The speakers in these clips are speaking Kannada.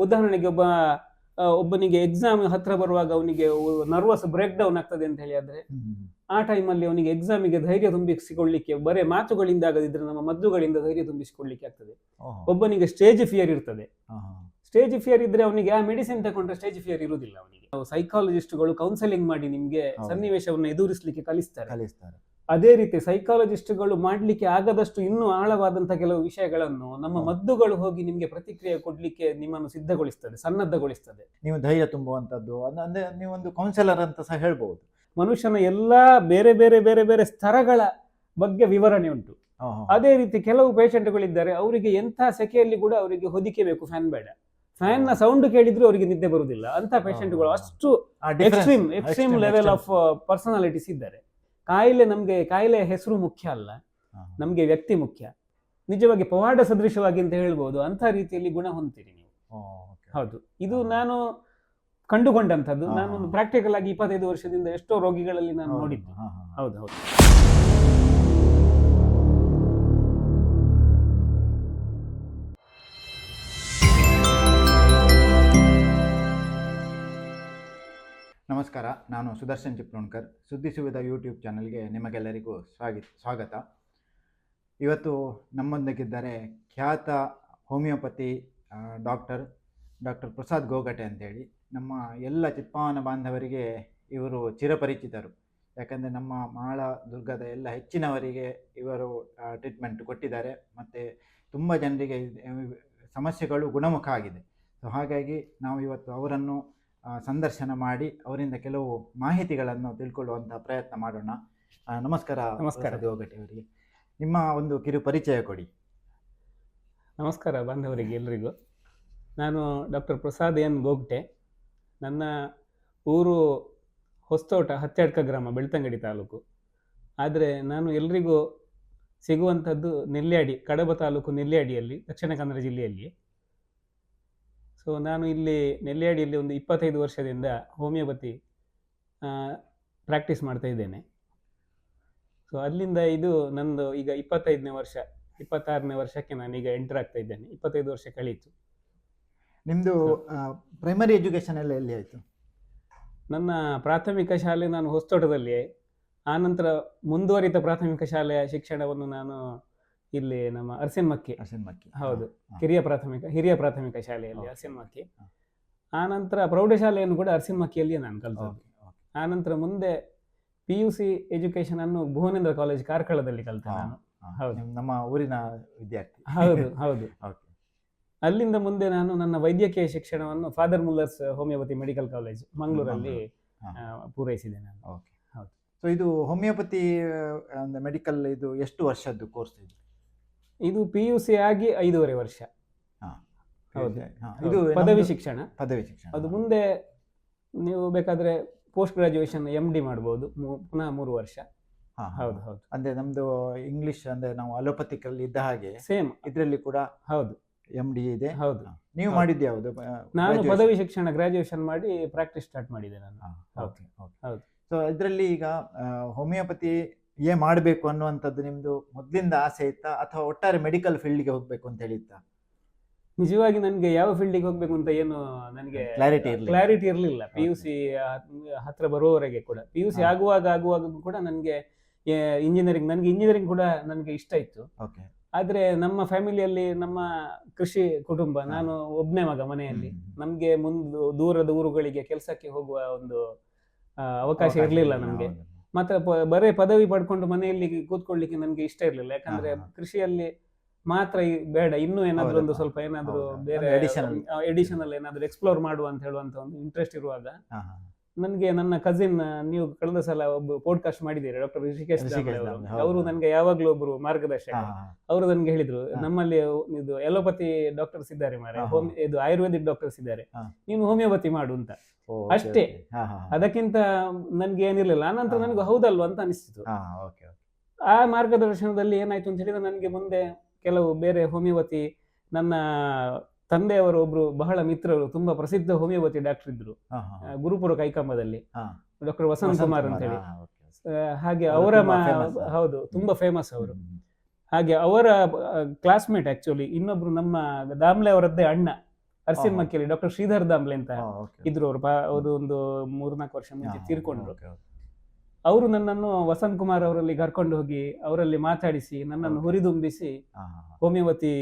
ಉದಾಹರಣೆಗೆ ಒಬ್ಬನಿಗೆ ಎಕ್ಸಾಮ್ ಹತ್ರ ಬರುವಾಗ ಅವನಿಗೆ ನರ್ವಸ್ ಬ್ರೇಕ್ ಡೌನ್ ಆಗ್ತದೆ ಅಂತ ಹೇಳಿ ಆದ್ರೆ ಆ ಟೈಮಲ್ಲಿ ಅವನಿಗೆ ಎಕ್ಸಾಮಿಗೆ ಧೈರ್ಯ ತುಂಬಿಸಿಕೊಳ್ಳಿಕ್ಕೆ ಬರೇ ಮಾತುಗಳಿಂದ ಆಗದಿದ್ರೆ ನಮ್ಮ ಮದ್ದುಗಳಿಂದ ಧೈರ್ಯ ತುಂಬಿಸಿಕೊಳ್ಳಿಕ್ಕೆ ಆಗ್ತದೆ. ಒಬ್ಬನಿಗೆ ಸ್ಟೇಜ್ ಫಿಯರ್ ಇರ್ತದೆ. ಸ್ಟೇಜ್ ಫಿಯರ್ ಇದ್ರೆ ಅವನಿಗೆ ಆ ಮೆಡಿಸಿನ್ ತಗೊಂಡ್ರೆ ಸ್ಟೇಜ್ ಫಿಯರ್ ಇರುವುದಿಲ್ಲ ಅವನಿಗೆ. ಸೈಕಾಲಜಿಸ್ಟ್ಗಳು ಕೌನ್ಸೆಲಿಂಗ್ ಮಾಡಿ ನಿಮ್ಗೆ ಸನ್ನಿವೇಶವನ್ನು ಎದುರಿಸಲಿಕ್ಕೆ ಕಲಿಸ್ತಾರೆ. ಅದೇ ರೀತಿ ಸೈಕಾಲಜಿಸ್ಟ್ಗಳು ಮಾಡ್ಲಿಕ್ಕೆ ಆಗದಷ್ಟು ಇನ್ನೂ ಆಳವಾದಂತಹ ಕೆಲವು ವಿಷಯಗಳನ್ನು ನಮ್ಮ ಮದ್ದುಗಳು ಹೋಗಿ ನಿಮ್ಗೆ ಪ್ರತಿಕ್ರಿಯೆ ಕೊಡ್ಲಿಕ್ಕೆ ನಿಮ್ಮನ್ನು ಸಿದ್ಧಗೊಳಿಸ್ತದೆ, ಸನ್ನದ್ಧಗೊಳಿಸ್ತದೆ. ನೀವು ಧೈರ್ಯ ತುಂಬುವಂತದ್ದು ಅಂದ್ರೆ ನೀವೊಂದು ಕೌನ್ಸಿಲರ್ ಅಂತ ಸಹ ಹೇಳ್ಬಹುದು. ಮನುಷ್ಯನ ಎಲ್ಲಾ ಬೇರೆ ಬೇರೆ ಬೇರೆ ಬೇರೆ ಸ್ತರಗಳ ಬಗ್ಗೆ ವಿವರಣೆ ಉಂಟು. ಅದೇ ರೀತಿ ಕೆಲವು ಪೇಷಂಟ್ಗಳಿದ್ದಾರೆ, ಅವರಿಗೆ ಎಂಥ ಸೆಕೆಯಲ್ಲಿ ಕೂಡ ಅವರಿಗೆ ಹೊದಿಕೆ ಬೇಕು, ಫ್ಯಾನ್ ಬೇಡ. ಫ್ಯಾನ್ ನ ಸೌಂಡ್ ಕೇಳಿದ್ರು ಅವರಿಗೆ ನಿದ್ದೆ ಬರುವುದಿಲ್ಲ. ಅಂತ ಪೇಷಂಟ್ಗಳು ಅಷ್ಟು ಎಕ್ಸ್ಟ್ರೀಮ್ ಲೆವೆಲ್ ಆಫ್ ಪರ್ಸನಾಲಿಟೀಸ್ ಇದ್ದಾರೆ. ಕಾಯಿಲೆ ಹೆಸರು ಮುಖ್ಯ ಅಲ್ಲ, ನಮ್ಗೆ ವ್ಯಕ್ತಿ ಮುಖ್ಯ. ನಿಜವಾಗಿ ಪವಾಡ ಸದೃಶವಾಗಿ ಅಂತ ಹೇಳ್ಬೋದು, ಅಂತ ರೀತಿಯಲ್ಲಿ ಗುಣ ಹೊಂದ್ತೀರಿ ನೀವು. ಹೌದು, ಇದು ನಾನು ಕಂಡುಕೊಂಡಂಥದ್ದು. ನಾನು ಪ್ರಾಕ್ಟಿಕಲ್ ಆಗಿ 25 ವರ್ಷದಿಂದ ಎಷ್ಟೋ ರೋಗಿಗಳಲ್ಲಿ ನಾನು ನೋಡಿದ್ದು. ಹೌದು ಹೌದು. ನಮಸ್ಕಾರ, ನಾನು ಸುದರ್ಶನ್ ಚಿಪ್ಲೋಣ್ಕರ್. ಸುದ್ದಿ ಸುವಿಧ ಯೂಟ್ಯೂಬ್ ಚಾನಲ್ಗೆ ನಿಮಗೆಲ್ಲರಿಗೂ ಸ್ವಾಗತ. ಇವತ್ತು ನಮ್ಮೊಂದಿಗಿದ್ದಾರೆ ಖ್ಯಾತ ಹೋಮಿಯೋಪತಿ ಡಾಕ್ಟರ್ ಪ್ರಸಾದ್ ಗೋಗಟೆ ಅಂತೇಳಿ. ನಮ್ಮ ಎಲ್ಲ ಚಿತ್ಪಾವನ ಬಾಂಧವರಿಗೆ ಇವರು ಚಿರಪರಿಚಿತರು. ಯಾಕಂದರೆ ನಮ್ಮ ಮಾಳ ದುರ್ಗದ ಎಲ್ಲ ಹೆಚ್ಚಿನವರಿಗೆ ಇವರು ಟ್ರೀಟ್ಮೆಂಟ್ ಕೊಟ್ಟಿದ್ದಾರೆ ಮತ್ತು ತುಂಬ ಜನರಿಗೆ ಸಮಸ್ಯೆಗಳು ಗುಣಮುಖ ಆಗಿದೆ. ಸೊ ಹಾಗಾಗಿ ನಾವು ಇವತ್ತು ಅವರನ್ನು ಸಂದರ್ಶನ ಮಾಡಿ ಅವರಿಂದ ಕೆಲವು ಮಾಹಿತಿಗಳನ್ನು ತಿಳ್ಕೊಳ್ಳುವಂಥ ಪ್ರಯತ್ನ ಮಾಡೋಣ. ನಮಸ್ಕಾರ ಗೋಗಟೆ ಅವರಿಗೆ. ನಿಮ್ಮ ಒಂದು ಕಿರು ಪರಿಚಯ ಕೊಡಿ. ನಮಸ್ಕಾರ ಬಾಂಧವರಿಗೆ ಎಲ್ರಿಗೂ. ನಾನು ಡಾಕ್ಟರ್ ಪ್ರಸಾದ್ ಎನ್ ಗೋಗಟೆ. ನನ್ನ ಊರು ಹೊಸತೋಟ, ಹತ್ಯಾಡ್ಕ ಗ್ರಾಮ, ಬೆಳ್ತಂಗಡಿ ತಾಲೂಕು. ಆದರೆ ನಾನು ಎಲ್ರಿಗೂ ಸಿಗುವಂಥದ್ದು ನೆಲ್ಯಾಡಿ, ಕಡಬ ತಾಲೂಕು ನೆಲ್ಯಾಡಿಯಲ್ಲಿ, ದಕ್ಷಿಣ ಕನ್ನಡ ಜಿಲ್ಲೆಯಲ್ಲಿ. ಸೊ ನಾನು ಇಲ್ಲಿ ನೆಲ್ಯಾಡಿಯಲ್ಲಿ ಒಂದು 25 ವರ್ಷದಿಂದ ಹೋಮಿಯೋಪತಿ ಪ್ರಾಕ್ಟೀಸ್ ಮಾಡ್ತಾ ಇದ್ದೇನೆ. ಸೊ ಅಲ್ಲಿಂದ ಇದು ನಂದು ಈಗ 25ನೇ ವರ್ಷ, 26ನೇ ವರ್ಷಕ್ಕೆ ನಾನೀಗ ಎಂಟರ್ ಆಗ್ತಾ ಇದ್ದೇನೆ. 25 ವರ್ಷ ಕಳೀತು. ನಿಮ್ಮದು ಪ್ರೈಮರಿ ಎಜುಕೇಷನ್ ಎಲ್ಲ ಎಲ್ಲಿ ಆಯಿತು? ನನ್ನ ಪ್ರಾಥಮಿಕ ಶಾಲೆ ನಾನು ಹೊಸತೋಟದಲ್ಲಿಯೇ. ಆನಂತರ ಮುಂದುವರಿದ ಪ್ರಾಥಮಿಕ ಶಾಲೆಯ ಶಿಕ್ಷಣವನ್ನು ನಾನು ಇಲ್ಲಿ ನಮ್ಮ ಅರಸಿನಮಕ್ಕಿ, ಹೌದು, ಹಿರಿಯ ಪ್ರಾಥಮಿಕ ಶಾಲೆಯಲ್ಲಿ ಅರಸಿನಮಕ್ಕಿ. ಆನಂತರ ಪ್ರೌಢಶಾಲೆಯನ್ನು ಕೂಡ ಅರಸಿನಮಕ್ಕಿಯಲ್ಲಿಯೇ ನಾನು ಕಲಿತದ್ದು. ಆನಂತರ ಮುಂದೆ PUC ಎಜುಕೇಶನ್ ಅನ್ನು ಭುವನೇಂದ್ರ ಕಾಲೇಜ್ ಕಾರ್ಕಳದಲ್ಲಿ ಕಲಿತೆ ನಾನು. ಹೌದು, ನಮ್ಮ ಊರಿನ ವಿದ್ಯಾರ್ಥಿ. ಹೌದು ಹೌದು. ಅಲ್ಲಿಂದ ಮುಂದೆ ನಾನು ನನ್ನ ವೈದ್ಯಕೀಯ ಶಿಕ್ಷಣವನ್ನು father Muller's homeopathy medical college ಮಂಗಳೂರಲ್ಲಿ ಪೂರೈಸಿದೆ ನಾನು. ಹೌದು. ಸೊ ಇದು ಹೋಮಿಯೋಪತಿ ಮೆಡಿಕಲ್ ಇದು ಎಷ್ಟು ವರ್ಷದ್ದು ಕೋರ್ಸ್ ಇದು? ಇದು PUC ಆಗಿ 5.5 ವರ್ಷ. ಹೌದು, ಇದು ಪದವಿ ಶಿಕ್ಷಣ. ಅದು ಮುಂದೆ ನೀವು ಬೇಕಾದ್ರೆ ಪೋಸ್ಟ್ ಗ್ರಾಜುಯೇಷನ್ MD ಮಾಡ್ಬೋದು, ಪುನಃ 3 ವರ್ಷ. ಹೌದು ಹೌದು. ಅಂದ್ರೆ ನಮ್ದು ಇಂಗ್ಲಿಷ್ ಅಂದ್ರೆ ನಾವು ಅಲೋಪತಿಕ್ ಅಲ್ಲಿ ಇದ್ದ ಹಾಗೆ ಸೇಮ್ ಇದರಲ್ಲಿ ಕೂಡ ಹೌದು MD ಇದೆ. ಹೌದು. ನೀವು ಮಾಡಿದ್ದು ಯಾವುದು? ನಾನು ಪದವಿ ಶಿಕ್ಷಣ ಗ್ರಾಜುಯೇಷನ್ ಮಾಡಿ ಪ್ರಾಕ್ಟೀಸ್ ಸ್ಟಾರ್ಟ್ ಮಾಡಿದೆ ನಾನು. ಹೌದು. ಸೊ ಇದರಲ್ಲಿ ಈಗ ಹೋಮಿಯೋಪತಿ ಮಾಡಬೇಕು ಅನ್ನುವಂಥದ್ದು ನಿಮ್ದು ಮೊದಲಿಂದ ಆಸೆ ಇತ್ತಾ, ಅಥವಾ ಒಟ್ಟಾರೆ ಮೆಡಿಕಲ್ ಫೀಲ್ಡ್ಗೆ ಹೋಗ್ಬೇಕು ಅಂತ ಹೇಳಿತ್ತಾ? ನಿಜವಾಗಿ ನನಗೆ ಯಾವ ಫೀಲ್ಡಿಗೆ ಹೋಗ್ಬೇಕು ಅಂತ ಏನು ನನಗೆ ಕ್ಲಾರಿಟಿ ಇರಲಿಲ್ಲ. PUC ಹತ್ರ ಬರುವವರೆಗೆ ಕೂಡ, PUC ಆಗುವಾಗ ಕೂಡ ನನಗೆ ಇಂಜಿನಿಯರಿಂಗ್ ಕೂಡ ನನಗೆ ಇಷ್ಟ ಇತ್ತು. ಆದ್ರೆ ನಮ್ಮ ಫ್ಯಾಮಿಲಿಯಲ್ಲಿ ನಮ್ಮ ಕೃಷಿ ಕುಟುಂಬ, ನಾನು ಒಬ್ಬನೇ ಮಗ ಮನೆಯಲ್ಲಿ. ನಮ್ಗೆ ದೂರದ ಊರುಗಳಿಗೆ ಕೆಲಸಕ್ಕೆ ಹೋಗುವ ಒಂದು ಅವಕಾಶ ಇರಲಿಲ್ಲ ನಮ್ಗೆ. ಮಾತ್ರ ಬರೇ ಪದವಿ ಪಡ್ಕೊಂಡು ಮನೆಯಲ್ಲಿ ಕೂತ್ಕೊಳ್ಳಿಕ್ಕೆ ನನಗೆ ಇಷ್ಟ ಇರಲಿಲ್ಲ. ಯಾಕಂದ್ರೆ ಕೃಷಿಯಲ್ಲಿ ಮಾತ್ರ ಬೇಡ, ಇನ್ನೂ ಏನಾದ್ರು ಒಂದು ಸ್ವಲ್ಪ ಏನಾದ್ರು ಬೇರೆ ಎಡಿಷನಲ್ ಏನಾದ್ರು ಎಕ್ಸ್ಪ್ಲೋರ್ ಮಾಡುವ ಅಂತ ಹೇಳುವಂತ ಒಂದು ಇಂಟ್ರೆಸ್ಟ್ ಇರುವಾಗ ನನಗೆ ನನ್ನ ಕಸಿನ್, ನೀವು ಕಳೆದ ಸಲ ಒಬ್ಬ ಪಾಡ್ಕಾಸ್ಟ್ ಮಾಡಿದ್ದೀರಿ, ಡಾಕ್ಟರ್ ಋಷಿಕೇಶ್ ಅವರು ನನಗೆ ಯಾವಾಗ್ಲೂ ಒಬ್ರು ಮಾರ್ಗದರ್ಶಕ. ಅವರು ನನಗೆ ಹೇಳಿದ್ರು, ನಮ್ಮಲ್ಲಿ ಇದು ಎಲೋಪತಿ ಡಾಕ್ಟರ್ಸ್ ಇದ್ದಾರೆ ಮಾರೆ, ಇದು ಆಯುರ್ವೇದಿಕ್ ಡಾಕ್ಟರ್ಸ್ ಇದ್ದಾರೆ, ನೀನು ಹೋಮಿಯೋಪತಿ ಮಾಡು ಅಂತ. ಅಷ್ಟೇ, ಅದಕ್ಕಿಂತ ನನ್ಗೆ ಏನಿರ್ಲಿಲ್ಲ. ಆನಂತರ ನನಗೆ ಹೌದಲ್ವ ಅಂತ ಅನಿಸ್ತಿತ್ತು. ಆ ಮಾರ್ಗದರ್ಶನದಲ್ಲಿ ಏನಾಯ್ತು ಅಂತ ಹೇಳಿದ್ರೆ, ನನಗೆ ಮುಂದೆ ಕೆಲವು ಬೇರೆ ಹೋಮಿಯೋಪತಿ, ನನ್ನ ತಂದೆಯವರು ಒಬ್ರು ಬಹಳ ಮಿತ್ರರು, ತುಂಬಾ ಪ್ರಸಿದ್ಧ ಹೋಮಿಯೋಪತಿ ಡಾಕ್ಟರ್ ಇದ್ರು ಗುರುಪುರ ಕೈಕಂಬದಲ್ಲಿ, ಡಾಕ್ಟರ್ ವಸಂತ್ ಕುಮಾರ್ ಅಂತ ಹೇಳಿ. ಹಾಗೆ ಅವರ ಹೌದು, ತುಂಬಾ ಫೇಮಸ್ ಅವರು. ಹಾಗೆ ಅವರ ಕ್ಲಾಸ್ಮೇಟ್ ಆಕ್ಚುಲಿ ಇನ್ನೊಬ್ರು ನಮ್ಮ ದಾಮ್ಲೆ ಅವರದ್ದೇ ಅಣ್ಣ, ಅರಸಿನಮಕ್ಕಿಯಲ್ಲಿ ಡಾಕ್ಟರ್ ಶ್ರೀಧರ್ ದಾಂಬ್ಲೆ ಅಂತ ಇದ್ರು. ಅವರು ಒಂದು 3-4 ವರ್ಷ ಮುಂಚೆ ತೀರ್ಕೊಂಡ್ರು. ಅವರು ನನ್ನನ್ನು ವಸಂತ್ ಕುಮಾರ್ ಅವರಲ್ಲಿ ಕರ್ಕೊಂಡು ಹೋಗಿ ಅವರಲ್ಲಿ ಮಾತಾಡಿಸಿ ನನ್ನನ್ನು ಹುರಿದುಂಬಿಸಿ ಹೋಮಿಯೋಪತಿ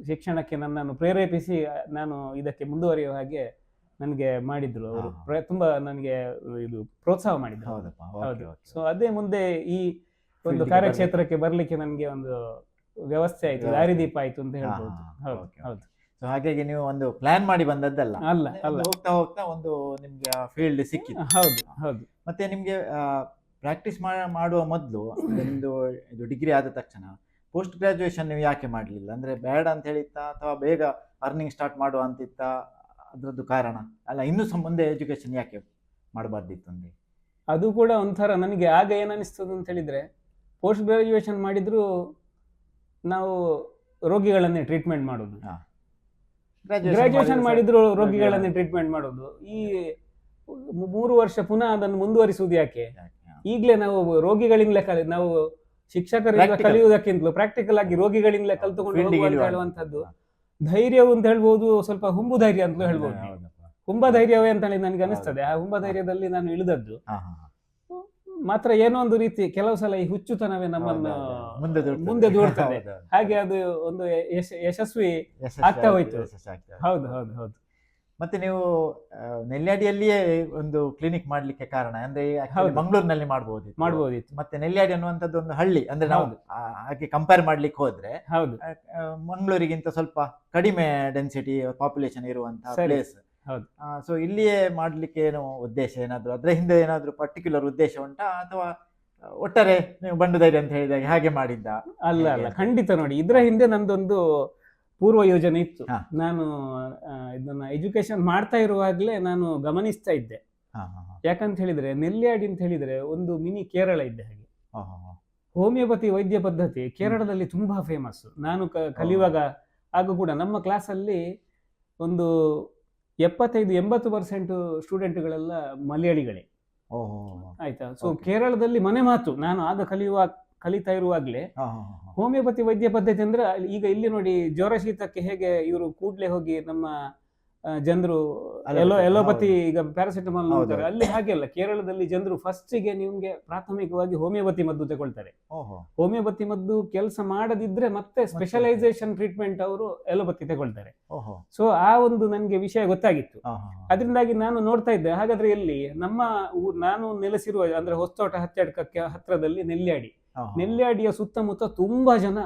ಶಿಕ್ಷಣಕ್ಕೆ ನನ್ನನ್ನು ಪ್ರೇರೇಪಿಸಿ ನಾನು ಇದಕ್ಕೆ ಮುಂದುವರಿಯುವ ಹಾಗೆ ನನಗೆ ಮಾಡಿದ್ರು. ಅವರು ತುಂಬಾ ನನಗೆ ಇದು ಪ್ರೋತ್ಸಾಹ ಮಾಡಿದ್ರು. ಹೌದು. ಸೊ ಅದೇ ಮುಂದೆ ಈ ಒಂದು ಕಾರ್ಯಕ್ಷೇತ್ರಕ್ಕೆ ಬರ್ಲಿಕ್ಕೆ ನನಗೆ ಒಂದು ವ್ಯವಸ್ಥೆ ಆಯ್ತು, ದಾರಿದೀಪ ಆಯ್ತು ಅಂತ ಹೇಳ್ಬೋದು. ಹೌದು ಹೌದು. ಸೊ ಹಾಗಾಗಿ ನೀವು ಒಂದು ಪ್ಲಾನ್ ಮಾಡಿ ಬಂದದ್ದಲ್ಲ, ಅಲ್ಲ ಅಲ್ಲ, ಹೋಗ್ತಾ ಹೋಗ್ತಾ ಒಂದು ನಿಮ್ಗೆ ಫೀಲ್ಡ್ ಸಿಕ್ಕಿತ್ತು. ಹೌದು ಹೌದು. ಮತ್ತೆ ನಿಮ್ಗೆ ಪ್ರಾಕ್ಟೀಸ್ ಮಾಡುವ ಮೊದಲು ನಿಮ್ದು ಇದು ಡಿಗ್ರಿ ಆದ ತಕ್ಷಣ ಪೋಸ್ಟ್ ಗ್ರಾಜುಯೇಷನ್ ನೀವು ಯಾಕೆ ಮಾಡಲಿಲ್ಲ? ಅಂದ್ರೆ ಬೇಡ ಅಂತ ಹೇಳಿತ್ತಾ ಅಥವಾ ಬೇಗ ಅರ್ನಿಂಗ್ ಸ್ಟಾರ್ಟ್ ಮಾಡುವ ಅಂತಿತ್ತ? ಅದರದ್ದು ಕಾರಣ ಅಲ್ಲ, ಇನ್ನೂ ಮುಂದೆ ಎಜುಕೇಶನ್ ಯಾಕೆ ಮಾಡಬಾರ್ದಿತ್ತು ಅಂದ್ರೆ? ಅದು ಕೂಡ ಒಂಥರ ನನಗೆ ಆಗ ಏನನ್ನಿಸ್ತದೆ ಅಂತ ಹೇಳಿದ್ರೆ, ಪೋಸ್ಟ್ ಗ್ರಾಜುಯೇಷನ್ ಮಾಡಿದ್ರು ನಾವು ರೋಗಿಗಳನ್ನೇ ಟ್ರೀಟ್ಮೆಂಟ್ ಮಾಡೋದು, ಗ್ರಾಜುಯೇಷನ್ ಮಾಡಿದ್ರು ರೋಗಿಗಳನ್ನೇ ಟ್ರೀಟ್ಮೆಂಟ್ ಮಾಡೋದು. ಈ 3 ವರ್ಷ ಪುನಃ ಅದನ್ನು ಮುಂದುವರಿಸುವುದು ಯಾಕೆ? ಈಗಲೇ ನಾವು ರೋಗಿಗಳಿಂದಲೇ ನಾವು ಶಿಕ್ಷಕರಿಂದ ಕಲಿಯುವುದಕ್ಕಿಂತಲೂ ಪ್ರಾಕ್ಟಿಕಲ್ ಆಗಿ ರೋಗಿಗಳಿಂದಲೇ ಕಲ್ತುಕೊಂಡು ಹೇಳುವಂತದ್ದು ಧೈರ್ಯವು ಅಂತ ಹೇಳ್ಬೋದು, ಸ್ವಲ್ಪ ಹುಂಬು ಧೈರ್ಯ ಅಂತಲೂ ಹೇಳ್ಬೋದು. ಹುಂಬ ಧೈರ್ಯವೇ ಅಂತ ಹೇಳಿ ನನಗೆ ಅನಿಸ್ತದೆ. ಆ ಹುಂಬ ಧೈರ್ಯದಲ್ಲಿ ನಾನು ಇಳಿದದ್ದು. ಮಾತ್ರ ಏನೋ ಒಂದು ರೀತಿ ಕೆಲವು ಸಲ ಈ ಹುಚ್ಚುತನವೇ ನಮ್ಮನ್ನು ಮುಂದೆ ದೂಡ್ತದೆ. ಹಾಗೆ ಅದು ಒಂದು ಯಶಸ್ವಿ ಆಗ್ತಾ ಹೋಯ್ತು. ಹೌದು ಹೌದು ಹೌದು. ಮತ್ತೆ ನೀವು ನೆಲ್ಯಾಡಿಯಲ್ಲಿಯೇ ಒಂದು ಕ್ಲಿನಿಕ್ ಮಾಡ್ಲಿಕ್ಕೆ ಕಾರಣ ಅಂದ್ರೆ ಮಂಗಳೂರಿನಲ್ಲಿ ಮಾಡಬಹುದಿತ್ತು. ಮತ್ತೆ ನೆಲ್ಯಾಡಿ ಅನ್ನುವಂಥದ್ದು ಒಂದು ಹಳ್ಳಿ, ಅಂದ್ರೆ ನಾವು ಹಾಗೆ ಕಂಪೇರ್ ಮಾಡ್ಲಿಕ್ಕೆ ಹೋದ್ರೆ ಹೌದು ಮಂಗಳೂರಿಗಿಂತ ಸ್ವಲ್ಪ ಕಡಿಮೆ ಡೆನ್ಸಿಟಿ ಪಾಪ್ಯುಲೇಷನ್ ಇರುವಂತಹ ಪ್ಲೇಸ್. ಸೊ ಇಲ್ಲಿಯೇ ಮಾಡ್ಲಿಕ್ಕೆ ಏನೋ ಉದ್ದೇಶ ಏನಾದ್ರು, ಅದ್ರ ಹಿಂದೆ ಏನಾದ್ರು ಪರ್ಟಿಕ್ಯುಲರ್ ಉದ್ದೇಶ ಉಂಟಾ ಅಥವಾ ಒಟ್ಟಾರೆ ನೀವು ಬಂಡು ಧೈರ್ಯ ಅಂತ ಹೇಳಿದಾಗ ಹಾಗೆ ಮಾಡಿದ್ದ? ಅಲ್ಲ ಅಲ್ಲ, ಖಂಡಿತ ನೋಡಿ, ಇದ್ರ ಹಿಂದೆ ನಂದೊಂದು ಪೂರ್ವ ಯೋಜನೆ ಇತ್ತು. ನಾನು ಇದನ್ನ ಎಜುಕೇಶನ್ ಮಾಡ್ತಾ ಇರುವಾಗಲೇ ನಾನು ಗಮನಿಸ್ತಾ ಇದ್ದೆ. ಯಾಕಂತ ಹೇಳಿದ್ರೆ ನೆಲ್ಯಾಡಿ ಅಂತ ಹೇಳಿದ್ರೆ ಒಂದು ಮಿನಿ ಕೇರಳ ಇದ್ದ ಹಾಗೆ. ಹೋಮಿಯೋಪತಿ ವೈದ್ಯ ಪದ್ಧತಿ ಕೇರಳದಲ್ಲಿ ತುಂಬಾ ಫೇಮಸ್. ನಾನು ಕಲಿಯುವಾಗ ಆಗ ಕೂಡ ನಮ್ಮ ಕ್ಲಾಸಲ್ಲಿ ಒಂದು 75-80% ಸ್ಟೂಡೆಂಟ್ಗಳೆಲ್ಲ ಮಲಯಾಳಿಗಳೇ. ಆಯ್ತಾ? ಸೊ ಕೇರಳದಲ್ಲಿ ಮನೆ ಮಾತು. ನಾನು ಆಗ ಕಲಿತಾ ಇರುವಾಗಲೇ ಹೋಮಿಯೋಪತಿ ವೈದ್ಯ ಪದ್ಧತಿ ಅಂದ್ರೆ ಈಗ ಇಲ್ಲಿ ನೋಡಿ ಜ್ವರ ಶೀತಕ್ಕೆ ಹೇಗೆ ಇವರು ಕೂಡ್ಲೆ ಹೋಗಿ ನಮ್ಮ ಜನರು ಎಲೋಪತಿ ಈಗ ಪ್ಯಾರಾಸಿಟಮಾಲ್ ನೋಡ್ತಾರೆ, ಅಲ್ಲಿ ಹಾಗೆ ಅಲ್ಲ. ಕೇರಳದಲ್ಲಿ ಜನರು ಫಸ್ಟಿಗೆ ನಿಮ್ಗೆ ಪ್ರಾಥಮಿಕವಾಗಿ ಹೋಮಿಯೋಪತಿ ಮದ್ದು ತಗೊಳ್ತಾರೆ. ಹೋಮಿಯೋಪತಿ ಮದ್ದು ಕೆಲಸ ಮಾಡದಿದ್ರೆ ಮತ್ತೆ ಸ್ಪೆಷಲೈಸೇಷನ್ ಟ್ರೀಟ್ಮೆಂಟ್ ಅವರು ಎಲೋಪತಿ ತಗೊಳ್ತಾರೆ. ಸೊ ಆ ಒಂದು ನನ್ಗೆ ವಿಷಯ ಗೊತ್ತಾಗಿತ್ತು. ಅದರಿಂದಾಗಿ ನಾನು ನೋಡ್ತಾ ಇದ್ದೆ, ಹಾಗಾದ್ರೆ ಎಲ್ಲಿ ನಮ್ಮ ನಾನು ನೆಲೆಸಿರುವ ಅಂದ್ರೆ ಹೊಸತೋಟ ಹತ್ಯಡ್ಕಕ್ಕೆ ಹತ್ರದಲ್ಲಿ ನೆಲ್ಯಾಡಿಯ ಸುತ್ತಮುತ್ತ ತುಂಬಾ ಜನ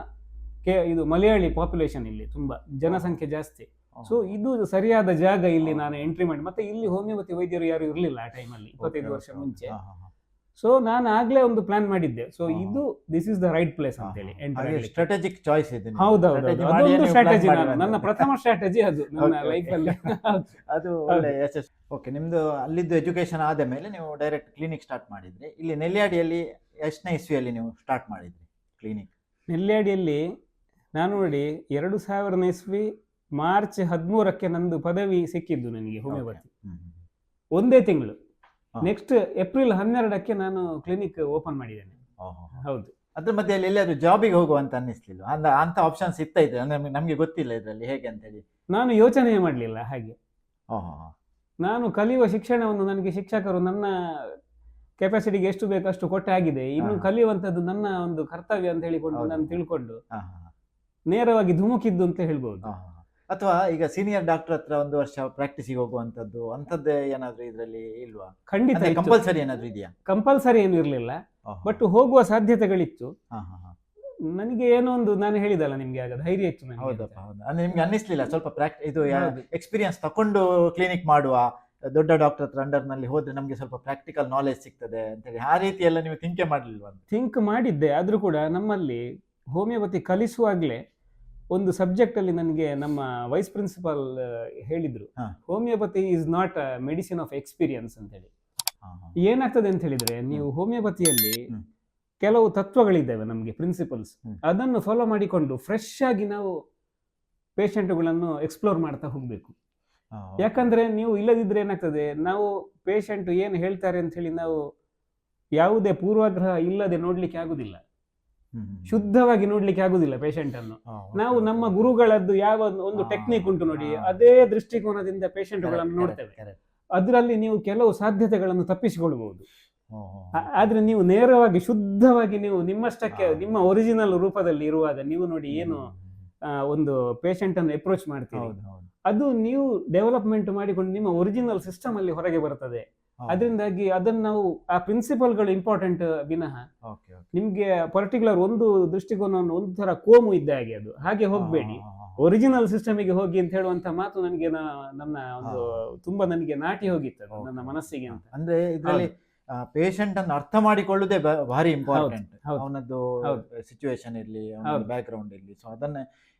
ಇದು ಮಲಯಾಳಿ ಪಾಪ್ಯುಲೇಷನ್, ಇಲ್ಲಿ ತುಂಬಾ ಜನಸಂಖ್ಯೆ ಜಾಸ್ತಿ. ಸೊ ಇದು ಸರಿಯಾದ ಜಾಗ ಇಲ್ಲಿ ನಾನು ಎಂಟ್ರಿ ಮಾಡಿ. ಮತ್ತೆ ಇಲ್ಲಿ ಹೋಮಿಯೋಪತಿ ವೈದ್ಯರು ಯಾರು ಇರಲಿಲ್ಲ ಆ ಟೈಮಲ್ಲಿ, 25 ವರ್ಷ ಮುಂಚೆ. ಸೊ ನಾನು ಆಗ್ಲೇ ಒಂದು ಪ್ಲಾನ್ ಮಾಡಿದ್ದೆ. ಸೊ ಇದು this is the right place ಅಂತ ಹೇಳಿ ಸ್ಟ್ರಾಟಜಿಕ್ ಚಾಯ್ಸ್ ಇದೆ. ಹೌದೌದು, ಅದೊಂದು ಸ್ಟ್ರಾಟಜಿ, ನನ್ನ ಪ್ರಥಮ ಸ್ಟ್ರಾಟಜಿ ಅದು ನನ್ನ ಲೈಫ್ ಅಲ್ಲಿ. ಅದು ಒಳ್ಳೆ ಯಶಸ್ಸು. ಓಕೆ, ನಿಮ್ದು ಅಲ್ಲಿದ್ದು ಎಜುಕೇಶನ್ ಆದ ಮೇಲೆ ನೀವು ಡೈರೆಕ್ಟ್ ಕ್ಲಿನಿಕ್ ಸ್ಟಾರ್ಟ್ ಮಾಡಿದ್ರಿ. ಇಲ್ಲಿ ನೆಲ್ಯಾಡಿಯಲ್ಲಿ ಎಷ್ಟನೇ ಇಸ್ವಿಯಲ್ಲಿ ನೀವು ಸ್ಟಾರ್ಟ್ ಮಾಡಿದ್ರಿ ಕ್ಲಿನಿಕ್? ನೆಲ್ಯಾಡಿಯಲ್ಲಿ ನಾನು ನೋಡಿ 2000 ಇಸ್ವಿ ಮಾರ್ಚ್ 13ಕ್ಕೆ ನಂದು ಪದವಿ ಸಿಕ್ಕಿದ್ದು ನನಗೆ ಹೋಮಿಯೋಪತಿ. ಒಂದೇ ತಿಂಗಳು. ನೆಕ್ಸ್ಟ್ ಏಪ್ರಿಲ್ 12ಕ್ಕೆ ನಾನು ಕ್ಲಿನಿಕ್ ಓಪನ್ ಮಾಡಿದ್ದೇನೆ. ಹೌದು. ಅದ್ರ ಮಧ್ಯೆ ಎಲ್ಲಾದ್ರೂ ಜಾಬಿಗೆ ಹೋಗುವಂತ ಅನ್ನಿಸ್ಲಿಲ್ಲ? ಅಂತ ಆಪ್ಷನ್ಸ್ ಇತ್ತ ಇದೆ ಅಂದ್ರೆ ನಮ್ಗೆ ಗೊತ್ತಿಲ್ಲ ಇದರಲ್ಲಿ ಹೇಗೆ ಅಂತ ಹೇಳಿ ನಾನು ಯೋಚನೆ ಮಾಡಲಿಲ್ಲ. ಹಾಗೆ ನಾನು ಕಲಿಯುವ ಶಿಕ್ಷಣವನ್ನು ನನಗೆ ಶಿಕ್ಷಕರು ನನ್ನ ಕೆಪಾಸಿಟಿಗೆ ಎಷ್ಟು ಬೇಕಷ್ಟು ಕೊಟ್ಟೆ ಆಗಿದೆ. ಇನ್ನು ಕಲಿಯುವಂಥದ್ದು ನನ್ನ ಒಂದು ಕರ್ತವ್ಯ ಅಂತ ಹೇಳಿಕೊಂಡು ನಾನು ತಿಳ್ಕೊಂಡು ನೇರವಾಗಿ ಧುಮುಕಿದ್ದು ಅಂತ ಹೇಳ್ಬೋದು. ಅಥವಾ ಈಗ ಸೀನಿಯರ್ ಡಾಕ್ಟರ್ ಹತ್ರ ಒಂದು ವರ್ಷ ಪ್ರಾಕ್ಟೀಸಿಗೆ ಹೋಗುವಂತದ್ದು ಅಂತದ್ದೇ ಏನಾದ್ರು ಇದರಲ್ಲಿ ಇಲ್ವಾ? ಖಂಡಿತ ಕಂಪಲ್ಸರಿ ಏನಾದ್ರು ಇದೆಯಾ? ಕಂಪಲ್ಸರಿ ಏನು ಇರಲಿಲ್ಲ, ಬಟ್ ಹೋಗುವ ಸಾಧ್ಯತೆಗಳಿತ್ತು. ನನಗೆ ಏನೋ ಒಂದು ನಾನು ಹೇಳಿದಲ್ಲ ನಿಮ್ಗೆ, ಆಗ ಧೈರ್ಯ ಇತ್ತು ನನಗೆ. ಹೌದಪ್ಪ, ಹೌದು. ಅಂದ್ರೆ ನಿಮ್ಗೆ ಅನ್ನಿಸ್ಲಿಲ್ಲ ಸ್ವಲ್ಪ ಇದು ಎಕ್ಸ್ಪೀರಿಯನ್ಸ್ ತಕೊಂಡು ಕ್ಲಿನಿಕ್ ಮಾಡುವ, ದೊಡ್ಡ ಡಾಕ್ಟರ್ ಹತ್ರ ಅಂಡರ್ ನಲ್ಲಿ ಹೋದ್ರೆ ನಮ್ಗೆ ಸ್ವಲ್ಪ ಪ್ರಾಕ್ಟಿಕಲ್ ನಾಲೆಜ್ ಸಿಗ್ತದೆ ಅಂತ ಹೇಳಿ ಆ ರೀತಿ ಎಲ್ಲ ನೀವು ಥಿಂಕ್ ಮಾಡಿಲ್ವಾ? ಥಿಂಕ್ ಮಾಡಿದ್ದೆ. ಆದ್ರೂ ಕೂಡ ನಮ್ಮಲ್ಲಿ ಹೋಮಿಯೋಪತಿ ಕಲಿಸುವಾಗ್ಲೇ ಒಂದು ಸಬ್ಜೆಕ್ಟ್ ಅಲ್ಲಿ ನನಗೆ ನಮ್ಮ ವೈಸ್ ಪ್ರಿನ್ಸಿಪಾಲ್ ಹೇಳಿದ್ರು, homeopathy is not a medicine of experience ಅಂತ ಹೇಳಿ. ಏನಾಗ್ತದೆ ಅಂತ ಹೇಳಿದ್ರೆ, ನೀವು ಹೋಮಿಯೋಪತಿಯಲ್ಲಿ ಕೆಲವು ತತ್ವಗಳಿದ್ದಾವೆ ನಮಗೆ, ಪ್ರಿನ್ಸಿಪಲ್ಸ್, ಅದನ್ನು ಫಾಲೋ ಮಾಡಿಕೊಂಡು ಫ್ರೆಶ್ ಆಗಿ ನಾವು ಪೇಷಂಟ್ಗಳನ್ನು ಎಕ್ಸ್ಪ್ಲೋರ್ ಮಾಡ್ತಾ ಹೋಗ್ಬೇಕು. ಯಾಕಂದ್ರೆ ನೀವು ಇಲ್ಲದಿದ್ರೆ ಏನಾಗ್ತದೆ, ನಾವು ಪೇಷಂಟ್ ಏನು ಹೇಳ್ತಾರೆ ಅಂತ ಹೇಳಿ ನಾವು ಯಾವುದೇ ಪೂರ್ವಾಗ್ರಹ ಇಲ್ಲದೆ ನೋಡ್ಲಿಕ್ಕೆ ಆಗುದಿಲ್ಲ. ಶುದ್ಧವಾಗಿ ನೋಡ್ಲಿಕ್ಕೆ ಆಗುದಿಲ್ಲ ಪೇಷಂಟ್ ಅನ್ನು. ನಾವು ನಮ್ಮ ಗುರುಗಳದ್ದು ಯಾವ ಒಂದು ಟೆಕ್ನಿಕ್ ಉಂಟು ನೋಡಿ, ಅದೇ ದೃಷ್ಟಿಕೋನದಿಂದ ಪೇಷಂಟ್ ಗಳನ್ನು ನೋಡ್ತೇವೆ. ಅದರಲ್ಲಿ ನೀವು ಕೆಲವು ಸಾಧ್ಯತೆಗಳನ್ನು ತಪ್ಪಿಸಿಕೊಳ್ಬಹುದು. ಆದ್ರೆ ನೀವು ನೇರವಾಗಿ ಶುದ್ಧವಾಗಿ ನೀವು ನಿಮ್ಮಷ್ಟಕ್ಕೆ ನಿಮ್ಮ ಒರಿಜಿನಲ್ ರೂಪದಲ್ಲಿ ಇರುವಾಗ ನೀವು ನೋಡಿ ಏನು ಒಂದು ಪೇಷಂಟ್ ಅನ್ನು ಅಪ್ರೋಚ್ ಮಾಡ್ತೀರಿ, ಅದು ನೀವು ಡೆವಲಪ್ಮೆಂಟ್ ಮಾಡಿಕೊಂಡು ನಿಮ್ಮ ಒರಿಜಿನಲ್ ಸಿಸ್ಟಮ್ ಅಲ್ಲಿ ಹೊರಗೆ ಬರ್ತದೆ. ಅದರಿಂದಾಗಿ ಅದನ್ನ ನಾವು ಆ ಪ್ರಿನ್ಸಿಪಲ್ಗಳು ಇಂಪಾರ್ಟೆಂಟ್ ವಿನಃ ನಿಮ್ಗೆ ಪರ್ಟಿಕ್ಯುಲರ್ ಒಂದು ದೃಷ್ಟಿಕೋನವನ್ನು ಒಂದು ತರ ಕೋಮು ಇದ್ದ ಹಾಗೆ ಅದು ಹಾಗೆ ಹೋಗ್ಬೇಡಿ, ಒರಿಜಿನಲ್ ಸಿಸ್ಟಮಿಗೆ ಹೋಗಿ ಅಂತ ಹೇಳುವಂತ ಮಾತು ನನಗೆ ನನ್ನ ಒಂದು ತುಂಬಾ ನನಗೆ ನಾಟಿ ಹೋಗಿತ್ತು ನನ್ನ ಮನಸ್ಸಿಗೆ ಅಂತ. ಅಂದ್ರೆ ಇದರಲ್ಲಿ ಪೇಷಂಟ್ ಅನ್ನು ಅರ್ಥ ಮಾಡಿಕೊಳ್ಳುವುದೇ ಭಾರಿ ಇಂಪಾರ್ಟೆಂಟ್. ಅವನದ್ದು ಸಿಚುವೇಶನ್ ಇರ್ಲಿ, ಅವನ ಬ್ಯಾಕ್ ಗ್ರೌಂಡ್ ಇರ್ಲಿ, ಸೊ ಅದನ್ನ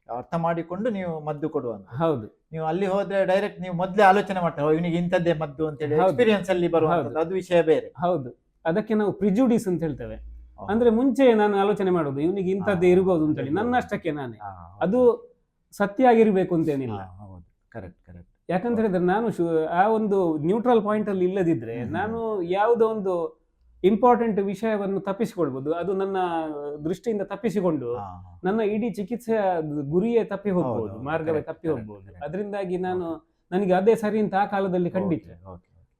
ಅರ್ಥ ಮಾಡಿಕೊಂಡು ನೀವು ಮದ್ದು ಕೊಡುವಂತ. ಹೌದು, ನೀವು ಅಲ್ಲಿ ಹೋದ್ರೆ ಡೈರೆಕ್ಟ್ ನೀವು ಮೊದಲೇ ಆಲೋಚನೆ ಮಾಡ್ತಾರೆ ಇವನಿಗೆ ಇಂಥದ್ದೇ ಮದ್ದು ಅಂತ ಹೇಳಿ ಎಕ್ಸ್ಪೀರಿಯನ್ಸ್ ಅಲ್ಲಿ ಬರುವಂತದ್ದು, ಅದು ವಿಷಯ ಬೇರೆ. ಹೌದು, ಅದಕ್ಕೆ ನಾವು ಪ್ರಿಜುಡಿಸ್ ಅಂತ ಹೇಳ್ತೇವೆ. ಅಂದ್ರೆ ಮುಂಚೆ ನಾನು ಆಲೋಚನೆ ಮಾಡೋದು ಇವನಿಗೆ ಇಂಥದ್ದೇ ಇರ್ಬೋದು ಅಂತ ಹೇಳಿ, ನನ್ನಷ್ಟಕ್ಕೆ ನಾನೇ. ಅದು ಸತ್ಯ ಆಗಿರ್ಬೇಕು ಅಂತೇನಿಲ್ಲ. Correct correct. ಯಾಕಂತ ಹೇಳಿದ್ರೆ ನಾನು ಆ ಒಂದು ನ್ಯೂಟ್ರಲ್ ಪಾಯಿಂಟ್ ಅಲ್ಲಿ ಇಲ್ಲದಿದ್ರೆ ನಾನು ಯಾವುದೋ ಒಂದು ಇಂಪಾರ್ಟೆಂಟ್ ವಿಷಯವನ್ನು ತಪ್ಪಿಸಿಕೊಳ್ಬಹುದು. ಅದು ನನ್ನ ದೃಷ್ಟಿಯಿಂದ ತಪ್ಪಿಸಿಕೊಂಡು ನನ್ನ ಇಡೀ ಚಿಕಿತ್ಸೆಯ ಗುರಿಯೇ ತಪ್ಪಿ ಹೋಗ್ಬೋದು, ಮಾರ್ಗವೇ ತಪ್ಪಿ ಹೋಗ್ಬೋದು. ಅದರಿಂದಾಗಿ ನನಗೆ ಅದೇ ಸರಿ ಅಂತ ಆ ಕಾಲದಲ್ಲಿ ಕಂಡಿತ್ತು.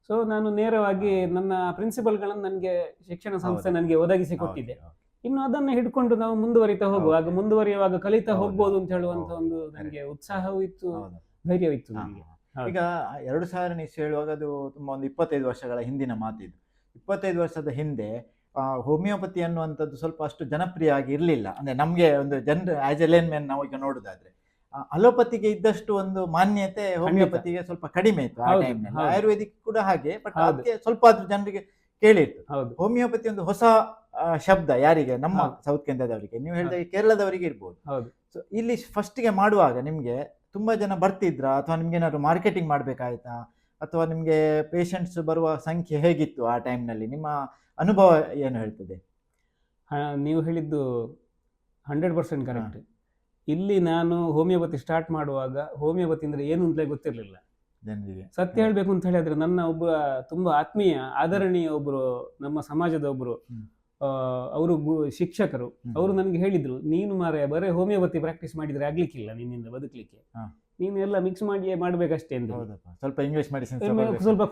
ಸೊ ನಾನು ನೇರವಾಗಿ ನನ್ನ ಪ್ರಿನ್ಸಿಪಲ್ಗಳನ್ನು ನನಗೆ ಶಿಕ್ಷಣ ಸಂಸ್ಥೆ ನನಗೆ ಒದಗಿಸಿ ಕೊಟ್ಟಿದೆ. ಇನ್ನು ಅದನ್ನ ಹಿಡ್ಕೊಂಡು ನಾವು ಮುಂದುವರಿಯುವಾಗ ಕಲಿತಾ ಹೋಗ್ಬೋದು ಅಂತ ಹೇಳುವಂತ ಒಂದು ನನಗೆ ಉತ್ಸಾಹವೂ ಇತ್ತು, ಧೈರ್ಯವೂ ಇತ್ತು ನನಗೆ. ಈಗ 2000 ಹೇಳುವಾಗ ಅದು ತುಂಬಾ ಒಂದು 25 ವರ್ಷಗಳ ಹಿಂದಿನ ಮಾತಿದ್ದು. 25 ವರ್ಷದ ಹಿಂದೆ ಹೋಮಿಯೋಪತಿ ಅನ್ನುವಂಥದ್ದು ಸ್ವಲ್ಪ ಅಷ್ಟು ಜನಪ್ರಿಯ ಆಗಿ ಇರಲಿಲ್ಲ. ಅಂದ್ರೆ ನಮ್ಗೆ ಒಂದು ಜನರು ಆಸ್ ಎ ಲೇನ್ ಮ್ಯಾನ್ ನಾವು ಈಗ ನೋಡುದಾದ್ರೆ ಅಲೋಪತಿಗೆ ಇದ್ದಷ್ಟು ಒಂದು ಮಾನ್ಯತೆ ಹೋಮಿಯೋಪತಿಗೆ ಸ್ವಲ್ಪ ಕಡಿಮೆ ಇತ್ತು ಆ ಟೈಮ್ನಲ್ಲಿ. ಆಯುರ್ವೇದಿಕ್ ಕೂಡ ಹಾಗೆ, ಬಟ್ ಅದಕ್ಕೆ ಸ್ವಲ್ಪ ಆದ್ರೂ ಜನರಿಗೆ ಕೇಳಿತ್ತು. ಹೋಮಿಯೋಪತಿ ಒಂದು ಹೊಸ ಶಬ್ದ ಯಾರಿಗೆ, ನಮ್ಮ ಸೌತ್ ಕೇಂದ್ರದವರಿಗೆ, ನೀವು ಹೇಳಿದಾಗ ಕೇರಳದವರಿಗೆ ಇರ್ಬೋದು. ಸೊ ಇಲ್ಲಿ ಫಸ್ಟ್ಗೆ ಮಾಡುವಾಗ ನಿಮ್ಗೆ ತುಂಬಾ ಜನ ಬರ್ತಿದ್ರ, ಅಥವಾ ನಿಮ್ಗೆ ಏನಾದ್ರು ಮಾರ್ಕೆಟಿಂಗ್ ಮಾಡ್ಬೇಕಾಯ್ತಾ, ಅಥವಾ ನಿಮ್ಗೆ ಪೇಷಂಟ್ಸ್ ಬರುವ ಸಂಖ್ಯೆ ಹೇಗಿತ್ತು ಆ ಟೈಮ್ನಲ್ಲಿ? ನಿಮ್ಮ ಅನುಭವ ಏನು ಹೇಳ್ತದೆ? ನೀವು ಹೇಳಿದ್ದು 100% ಕರೆಕ್ಟ್. ಇಲ್ಲಿ ನಾನು ಹೋಮಿಯೋಪತಿ ಸ್ಟಾರ್ಟ್ ಮಾಡುವಾಗ ಹೋಮಿಯೋಪತಿ ಅಂದ್ರೆ ಏನು ಅಂತಲೇ ಗೊತ್ತಿರಲಿಲ್ಲ ಜನರಿಗೆ. ಸತ್ಯ ಹೇಳ್ಬೇಕು ಅಂತ ಹೇಳಿದ್ರೆ ನನ್ನ ಒಬ್ಬ ತುಂಬಾ ಆತ್ಮೀಯ ಆದರಣೀಯ ಒಬ್ರು ನಮ್ಮ ಸಮಾಜದ ಒಬ್ರು ಅವರು ಶಿಕ್ಷಕರು, ಅವರು ನನಗೆ ಹೇಳಿದ್ರು, ನೀನು ಬರೇ ಹೋಮಿಯೋಪತಿ ಪ್ರಾಕ್ಟೀಸ್ ಮಾಡಿದ್ರೆ ಆಗ್ಲಿಕ್ಕಿಲ್ಲ, ನಿನ್ನಿಂದ ಬದುಕಲಿಕ್ಕೆ, ನೀನು ಎಲ್ಲ ಮಿಕ್ಸ್ ಮಾಡಿ ಮಾಡ್ಬೇಕಷ್ಟೇ ಅಂತ. ಸ್ವಲ್ಪ ಇಂಗ್ಲಿಷ್ ಸ್ವಲ್ಪ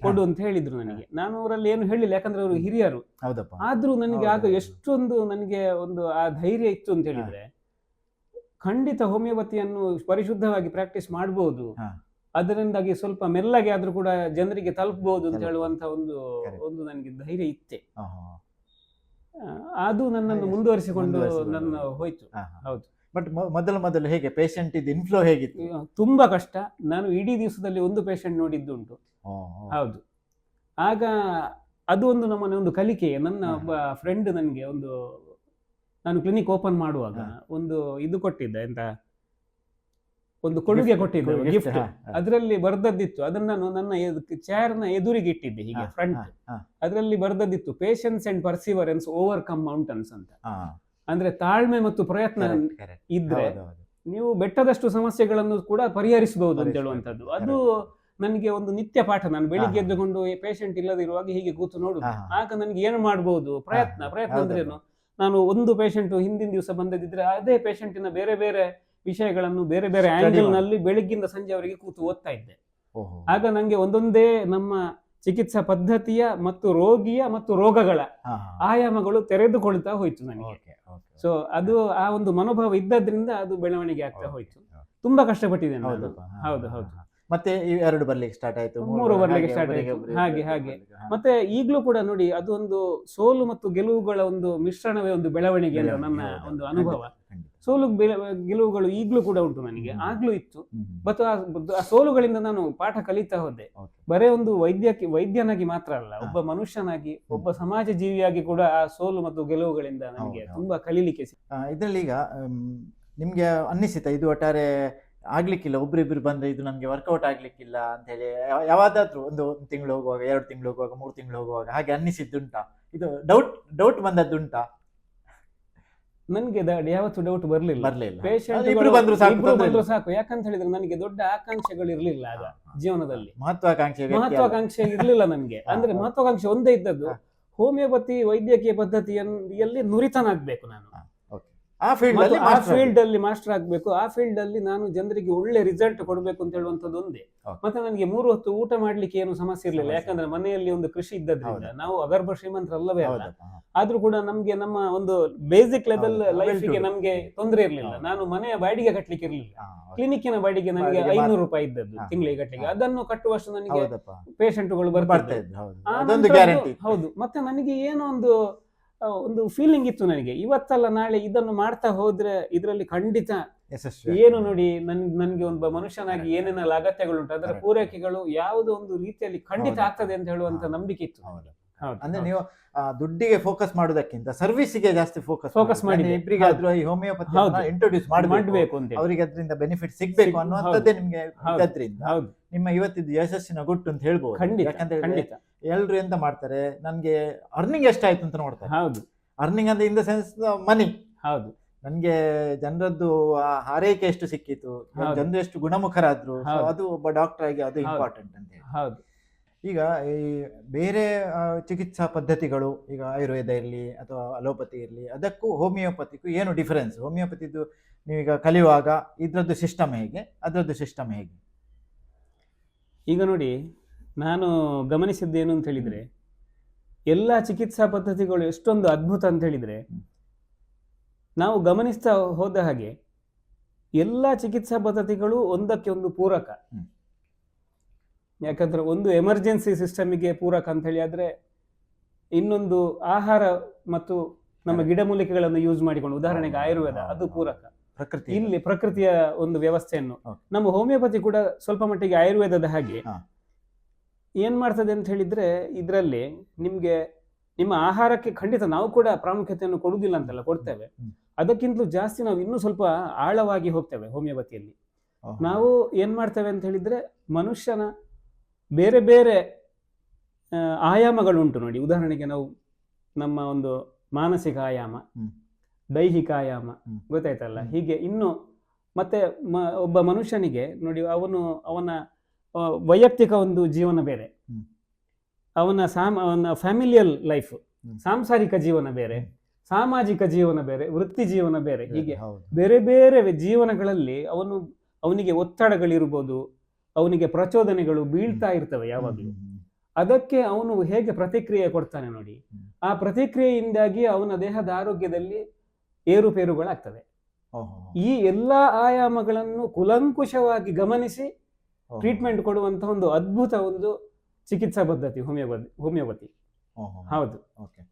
ಕೊಡು ಅಂತ ಹೇಳಿದ್ರು ನನಗೆ. ನಾನು ಅವರಲ್ಲಿ ಏನು ಹೇಳಿಲ್ಲ, ಯಾಕಂದ್ರೆ ಅವರು ಹಿರಿಯರು. ಆದ್ರೂ ನನಗೆ ಆಗ ಎಷ್ಟೊಂದು ನನಗೆ ಒಂದು ಆ ಧೈರ್ಯ ಇತ್ತು ಅಂತ ಹೇಳಿದ್ರೆ, ಖಂಡಿತ ಹೋಮಿಯೋಪತಿಯನ್ನು ಪರಿಶುದ್ಧವಾಗಿ ಪ್ರಾಕ್ಟೀಸ್ ಮಾಡಬಹುದು, ಅದರಿಂದಾಗಿ ಸ್ವಲ್ಪ ಮೆಲ್ಲಗೆ ಆದ್ರೂ ಕೂಡ ಜನರಿಗೆ ತಲುಪಬಹುದು ಅಂತ ಹೇಳುವಂತ ಒಂದು ನನಗೆ ಧೈರ್ಯ ಇತ್ತೆ. ಅದು ನನ್ನನ್ನು ಮುಂದುವರಿಸಿಕೊಂಡು ನನ್ನ ಹೋಯ್ತು. ಹೌದು. ಬಟ್ ಮೊದಲು ಹೇಗೆ ಪೇಷಂಟ್ ಇದ್ ಇನ್ಫ್ಲೋ ಹೇಗಿತ್ತು? ತುಂಬಾ ಕಷ್ಟ. ನಾನು ಇಡೀ ದಿವಸದಲ್ಲಿ ಒಂದು ಪೇಷಂಟ್ ನೋಡಿದ್ದುಂಟು. ಹೌದು. ಆಗ ಅದು ಒಂದು ನಮ್ಮನೆ ಒಂದು ಕಲಿಕೆ. ನನ್ನ ಒಬ್ಬ ಫ್ರೆಂಡ್ ನನಗೆ ನಾನು ಕ್ಲಿನಿಕ್ ಓಪನ್ ಮಾಡುವಾಗ ಒಂದು ಇದು ಕೊಟ್ಟಿದ್ದ, ಎಂತ ಒಂದು ಕೊಡುಗೆ ಕೊಟ್ಟಿದ್ದೆ, ಗಿಫ್ಟ್. ಅದರಲ್ಲಿ ಬರ್ದದ್ದಿತ್ತು, ಅದನ್ನ ನಾನು ನನ್ನ ಚೇರ್ನ ಎದುರಿಗೆ ಇಟ್ಟಿದ್ದೆ ಹೀಗೆ ಫ್ರಂಟ್. ಅದರಲ್ಲಿ ಬರ್ದದ್ದಿತ್ತು, patience and perseverance overcome mountains ಅಂತ. ಅಂದ್ರೆ ತಾಳ್ಮೆ ಮತ್ತು ಪ್ರಯತ್ನ ಇದ್ರೆ ನೀವು ಬೆಟ್ಟದಷ್ಟು ಸಮಸ್ಯೆಗಳನ್ನು ಕೂಡ ಪರಿಹರಿಸಬಹುದು ಅಂತ ಹೇಳುವಂಥದ್ದು. ಅದು ನನಗೆ ಒಂದು ನಿತ್ಯ ಪಾಠ. ನಾನು ಬೆಳಿಗ್ಗೆ ಎದ್ದುಕೊಂಡು ಪೇಷಂಟ್ ಇಲ್ಲದಿರುವಾಗ ಹೀಗೆ ಕೂತು ನೋಡುದು. ಆಗ ನನಗೆ ಏನು ಮಾಡಬಹುದು, ಪ್ರಯತ್ನ ಅಂದ್ರೇನು, ನಾನು ಒಂದು ಪೇಷಂಟ್ ಹಿಂದಿನ ದಿವಸ ಬಂದದಿದ್ರೆ ಅದೇ ಪೇಷಂಟಿನ ಬೇರೆ ಬೇರೆ ವಿಷಯಗಳನ್ನು ಬೇರೆ ಬೇರೆ ಆಂಗಲ್ ನಲ್ಲಿ ಬೆಳಗ್ಗಿಂದ ಸಂಜೆವರೆಗೆ ಕೂತು ಓದ್ತಾ ಇದ್ದೆ. ಆಗ ನಂಗೆ ಒಂದೊಂದೇ ನಮ್ಮ ಚಿಕಿತ್ಸಾ ಪದ್ಧತಿಯ ಮತ್ತು ರೋಗಿಯ ಮತ್ತು ರೋಗಗಳ ಆಯಾಮಗಳು ತೆರೆದುಕೊಳ್ತಾ ಹೋಯ್ತು ನನಗೆ. ಸೊ ಅದು ಆ ಒಂದು ಮನೋಭಾವ ಇದ್ದದ್ರಿಂದ ಅದು ಬೆಳವಣಿಗೆ ಆಗ್ತಾ ಹೋಯ್ತು. ತುಂಬಾ ಕಷ್ಟಪಟ್ಟಿದ್ದೇನೆ. ಹೌದು. ಮತ್ತೆ 2 ಬರ್ಲಿಕ್ಕೆ ಸ್ಟಾರ್ಟ್ ಆಯ್ತು, 3 ಬರ್ಲಿಕ್ಕೆ ಸ್ಟಾರ್ಟ್ ಆಯ್ತು. ಹಾಗೆ ಮತ್ತೆ ಈಗಲೂ ಕೂಡ ನೋಡಿ, ಅದು ಒಂದು ಸೋಲು ಮತ್ತು ಗೆಲುವುಗಳ ಒಂದು ಮಿಶ್ರಣವೇ ಒಂದು ಬೆಳವಣಿಗೆ ಅಂತ ನನ್ನ ಒಂದು ಅನುಭವ. ಸೋಲು ಗೆಲುವುಗಳು ಈಗಲೂ ಕೂಡ ಉಂಟು ನನಗೆ, ಆಗ್ಲೂ ಇತ್ತು. ಮತ್ತು ಆ ಸೋಲುಗಳಿಂದ ನಾನು ಪಾಠ ಕಲಿತಾ ಹೋದೆ. ಬರೇ ಒಂದು ವೈದ್ಯನಾಗಿ ಮಾತ್ರ ಅಲ್ಲ, ಒಬ್ಬ ಮನುಷ್ಯನಾಗಿ, ಒಬ್ಬ ಸಮಾಜ ಜೀವಿಯಾಗಿ ಕೂಡ ಆ ಸೋಲು ಮತ್ತು ಗೆಲುವುಗಳಿಂದ ನನಗೆ ತುಂಬಾ ಕಲೀಲಿಕ್ಕೆ. ಇದರಲ್ಲಿ ಈಗ ನಿಮ್ಗೆ ಅನ್ನಿಸಿತಾ ಇದು ಒಟ್ಟಾರೆ ಆಗ್ಲಿಕ್ಕಿಲ್ಲ, ಒಬ್ರಿಬ್ರು ಬಂದ್ರೆ ಇದು ನಮ್ಗೆ ವರ್ಕೌಟ್ ಆಗ್ಲಿಕ್ಕಿಲ್ಲ ಅಂತ ಹೇಳಿ ಯಾವ್ದಾದ್ರು ಒಂದು ತಿಂಗಳು ಹೋಗುವಾಗ, 2 ತಿಂಗಳು ಹೋಗುವಾಗ, 3 ತಿಂಗಳು ಹೋಗುವಾಗ ಹಾಗೆ ಅನ್ನಿಸಿದ್ದುಂಟಾ? ಇದು ಡೌಟ್ ಬಂದದ್ದುಂಟಾ? ನನ್ಗೆ ಯಾವತ್ತು ಡೌಟ್ ಬರ್ಲಿಲ್ಲ. ಪೇಷಂಟ್ ಸಾಕು. ಯಾಕಂತ ಹೇಳಿದ್ರೆ ನನಗೆ ದೊಡ್ಡ ಆಕಾಂಕ್ಷೆಗಳು ಇರ್ಲಿಲ್ಲ ಆಗ ಜೀವನದಲ್ಲಿ. ಮಹತ್ವಾಕಾಂಕ್ಷೆ ಇರ್ಲಿಲ್ಲ ನನ್ಗೆ. ಅಂದ್ರೆ ಮಹತ್ವಾಕಾಂಕ್ಷೆ ಒಂದೇ ಇದ್ದದ್ದು, ಹೋಮಿಯೋಪತಿ ವೈದ್ಯಕೀಯ ಪದ್ಧತಿಯಲ್ಲಿ ನುರಿತನಾಗ್ಬೇಕು ನಾನು. ಆ ಫೀಲ್ಡ್ ಅಲ್ಲಿ ಆ ಫೀಲ್ಡ್ ಅಲ್ಲಿ ಮಾಸ್ಟರ್ ಆಗ್ಬೇಕು, ಆ ಫೀಲ್ಡ್ ಅಲ್ಲಿ ನಾನು ಜನರಿಗೆ ಒಳ್ಳೆ ರಿಸಲ್ಟ್ ಕೊಡಬೇಕು ಅಂತ ಹೇಳುವಂತದ್ದು ಒಂದೇ. ಮತ್ತೆ ನನಗೆ 3 ಹೊತ್ತು ಊಟ ಮಾಡ್ಲಿಕ್ಕೆ ಏನು ಸಮಸ್ಯೆ ಇರಲಿಲ್ಲ, ಯಾಕಂದ್ರೆ ಮನೆಯಲ್ಲಿ ಒಂದು ಕೃಷಿ ಇದ್ದದ್ರಿಂದ ನಾವು ಅಗರ್ಭ ಶ್ರೀಮಂತರಲ್ಲವೇ ಅಲ್ಲ. ಆದ್ರೂ ಕೂಡ ನಮ್ಗೆ ನಮ್ಮ ಒಂದು ಬೇಸಿಕ್ ಲೆವೆಲ್ ಲೈಫಿಗೆ ನಮ್ಗೆ ತೊಂದರೆ ಇರ್ಲಿಲ್ಲ. ನಾನು ಮನೆಯ ಬಾಡಿಗೆ ಕಟ್ಲಿಕ್ಕೆ ಇರ್ಲಿಲ್ಲ, ಕ್ಲಿನಿಕ್ಕಿನ ಬಾಡಿಗೆ ನನಗೆ 500 ರೂಪಾಯಿ ಇದ್ದದ್ದು ತಿಂಗಳಿಗೆ ಕಟ್ಲಿಕ್ಕೆ. ಅದನ್ನು ಕಟ್ಟುವಷ್ಟು ನನಗೆ ಪೇಷಂಟ್ಗಳು ಬರ್ತಾರೆ. ಹೌದು. ಮತ್ತೆ ನನಗೆ ಏನೋ ಒಂದು ಫೀಲಿಂಗ್ ಇತ್ತು ನನಗೆ, ಇವತ್ತಲ್ಲ ನಾಳೆ ಇದನ್ನು ಮಾಡ್ತಾ ಹೋದ್ರೆ ಇದರಲ್ಲಿ ಖಂಡಿತ ಏನು ನೋಡಿ ನನ್ಗೆ ಒಬ್ಬ ಮನುಷ್ಯನಾಗಿ ಏನೇನೆಲ್ಲ ಅಗತ್ಯಗಳುಂಟು ಅದರ ಪೂರೈಕೆಗಳು ಯಾವುದೋ ಒಂದು ರೀತಿಯಲ್ಲಿ ಖಂಡಿತ ಆಗ್ತದೆ ಅಂತ ಹೇಳುವಂತ ನಂಬಿಕೆ ಇತ್ತು. ಅಂದ್ರೆ ನೀವು ದುಡ್ಡಿಗೆ ಫೋಕಸ್ ಮಾಡೋದಕ್ಕಿಂತ ಸರ್ವಿಸ್ಗೆ ಜಾಸ್ತಿ ಫೋಕಸ್ ಮಾಡಿ ಇಬ್ಬರಿಗಾದ್ರೂ ಈ ಹೋಮಿಯೋಪತಿ ಇಂಟ್ರೊಡ್ಯೂಸ್ ಮಾಡಬೇಕು ಅಂತ, ಅವರಿಗೆ ಅದರಿಂದ ಬೆನಿಫಿಟ್ ಸಿಗ್ಬೇಕು ಅನ್ನುವಂಥದ್ದೇ ನಿಮ್ಗೆ ಇದ್ದದ್ರಿಂದ ನಿಮ್ಮ ಇವತ್ತಿದ್ದು ಯಶಸ್ಸಿನ ಗುಟ್ಟು ಅಂತ ಹೇಳ್ಬೋದು. ಯಾಕಂದ್ರೆ ಎಲ್ರು ಎಂತ ಮಾಡ್ತಾರೆ, ನನ್ಗೆ ಅರ್ನಿಂಗ್ ಎಷ್ಟಾಯ್ತು ಅಂತ ನೋಡ್ತಾರೆ. ಹೌದು, ಅರ್ನಿಂಗ್ ಅಂದ್ರೆ ಇನ್ ದ ಸೆನ್ಸ್ ಮನಿ. ಹೌದು, ನನ್ಗೆ ಜನರದ್ದು ಆರೈಕೆ ಎಷ್ಟು ಸಿಕ್ಕಿತು, ಜನರು ಎಷ್ಟು ಗುಣಮುಖರಾದ್ರು, ಅದು ಒಬ್ಬ ಡಾಕ್ಟರ್ ಆಗಿ ಅದು ಇಂಪಾರ್ಟೆಂಟ್ ಅಂತ ಹೇಳಿ. ಹೌದು. ಈಗ ಈ ಬೇರೆ ಚಿಕಿತ್ಸಾ ಪದ್ಧತಿಗಳು, ಈಗ ಆಯುರ್ವೇದ ಇರಲಿ ಅಥವಾ ಅಲೋಪತಿ ಇರಲಿ, ಅದಕ್ಕೂ ಹೋಮಿಯೋಪತಿಗೂ ಏನು ಡಿಫರೆನ್ಸ್? ಹೋಮಿಯೋಪತಿದು ನೀವೀಗ ಕಲಿಯುವಾಗ ಇದ್ರದ್ದು ಸಿಸ್ಟಮ್ ಹೇಗೆ, ಅದರದ್ದು ಸಿಸ್ಟಮ್ ಹೇಗೆ? ಈಗ ನೋಡಿ, ನಾನು ಗಮನಿಸಿದ್ದೇನು ಅಂತ ಹೇಳಿದ್ರೆ, ಎಲ್ಲ ಚಿಕಿತ್ಸಾ ಪದ್ಧತಿಗಳು ಎಷ್ಟೊಂದು ಅದ್ಭುತ ಅಂತ ಹೇಳಿದ್ರೆ, ನಾವು ಗಮನಿಸ್ತಾ ಹೋದ ಹಾಗೆ ಎಲ್ಲ ಚಿಕಿತ್ಸಾ ಪದ್ಧತಿಗಳು ಒಂದಕ್ಕೆ ಒಂದು ಪೂರಕ. ಯಾಕಂದ್ರೆ ಒಂದು ಎಮರ್ಜೆನ್ಸಿ ಸಿಸ್ಟಮಿಗೆ ಪೂರಕ ಅಂತ ಹೇಳಿ ಆದ್ರೆ, ಇನ್ನೊಂದು ಆಹಾರ ಮತ್ತು ನಮ್ಮ ಗಿಡಮೂಲಿಕೆಗಳನ್ನು ಯೂಸ್ ಮಾಡಿಕೊಂಡು, ಉದಾಹರಣೆಗೆ ಆಯುರ್ವೇದ ಅದು ಪೂರಕ, ಇಲ್ಲಿ ಪ್ರಕೃತಿಯ ಒಂದು ವ್ಯವಸ್ಥೆಯನ್ನು. ನಮ್ಮ ಹೋಮಿಯೋಪತಿ ಕೂಡ ಸ್ವಲ್ಪ ಮಟ್ಟಿಗೆ ಆಯುರ್ವೇದದ ಹಾಗೆ ಏನ್ ಮಾಡ್ತದೆ ಅಂತ ಹೇಳಿದ್ರೆ, ಇದರಲ್ಲಿ ನಿಮ್ಗೆ ನಿಮ್ಮ ಆಹಾರಕ್ಕೆ ಖಂಡಿತ ನಾವು ಕೂಡ ಪ್ರಾಮುಖ್ಯತೆಯನ್ನು ಕೊಡುವುದಿಲ್ಲ ಅಂತಲ್ಲ, ಕೊಡ್ತೇವೆ. ಅದಕ್ಕಿಂತಲೂ ಜಾಸ್ತಿ ನಾವು ಇನ್ನೂ ಸ್ವಲ್ಪ ಆಳವಾಗಿ ಹೋಗ್ತೇವೆ ಹೋಮಿಯೋಪತಿಯಲ್ಲಿ. ನಾವು ಏನ್ ಮಾಡ್ತೇವೆ ಅಂತ ಹೇಳಿದ್ರೆ, ಮನುಷ್ಯನ ಬೇರೆ ಬೇರೆ ಆಯಾಮಗಳುಂಟು ನೋಡಿ. ಉದಾಹರಣೆಗೆ ನಾವು ನಮ್ಮ ಒಂದು ಮಾನಸಿಕ ಆಯಾಮ, ದೈಹಿಕ ಆಯಾಮ, ಗೊತ್ತಾಯ್ತಲ್ಲ, ಹೀಗೆ ಇನ್ನು ಮತ್ತೆ ಒಬ್ಬ ಮನುಷ್ಯನಿಗೆ ನೋಡಿ, ಅವನ ವೈಯಕ್ತಿಕ ಒಂದು ಜೀವನ ಬೇರೆ, ಅವನ ಫ್ಯಾಮಿಲಿಯಲ್ ಲೈಫ್, ಸಾಂಸಾರಿಕ ಜೀವನ ಬೇರೆ, ಸಾಮಾಜಿಕ ಜೀವನ ಬೇರೆ, ವೃತ್ತಿ ಜೀವನ ಬೇರೆ, ಹೀಗೆ ಬೇರೆ ಬೇರೆ ಜೀವನಗಳಲ್ಲಿ ಅವನಿಗೆ ಒತ್ತಡಗಳಿರ್ಬೋದು, ಅವನಿಗೆ ಪ್ರಚೋದನೆಗಳು ಬೀಳ್ತಾ ಇರ್ತವೆ ಯಾವಾಗಲೂ. ಅದಕ್ಕೆ ಅವನು ಹೇಗೆ ಪ್ರತಿಕ್ರಿಯೆ ಕೊಡ್ತಾನೆ ನೋಡಿ, ಆ ಪ್ರತಿಕ್ರಿಯೆಯಿಂದಾಗಿ ಅವನ ದೇಹದ ಆರೋಗ್ಯದಲ್ಲಿ ಏರುಪೇರುಗಳಾಗ್ತವೆ. ಈ ಎಲ್ಲಾ ಆಯಾಮಗಳನ್ನು ಕುಲಂಕುಷವಾಗಿ ಗಮನಿಸಿ ಟ್ರೀಟ್ಮೆಂಟ್ ಕೊಡುವಂತಹ ಒಂದು ಅದ್ಭುತ ಒಂದು ಚಿಕಿತ್ಸಾ ಪದ್ಧತಿ ಹೋಮಿಯೋಪತಿ. ಹೌದು,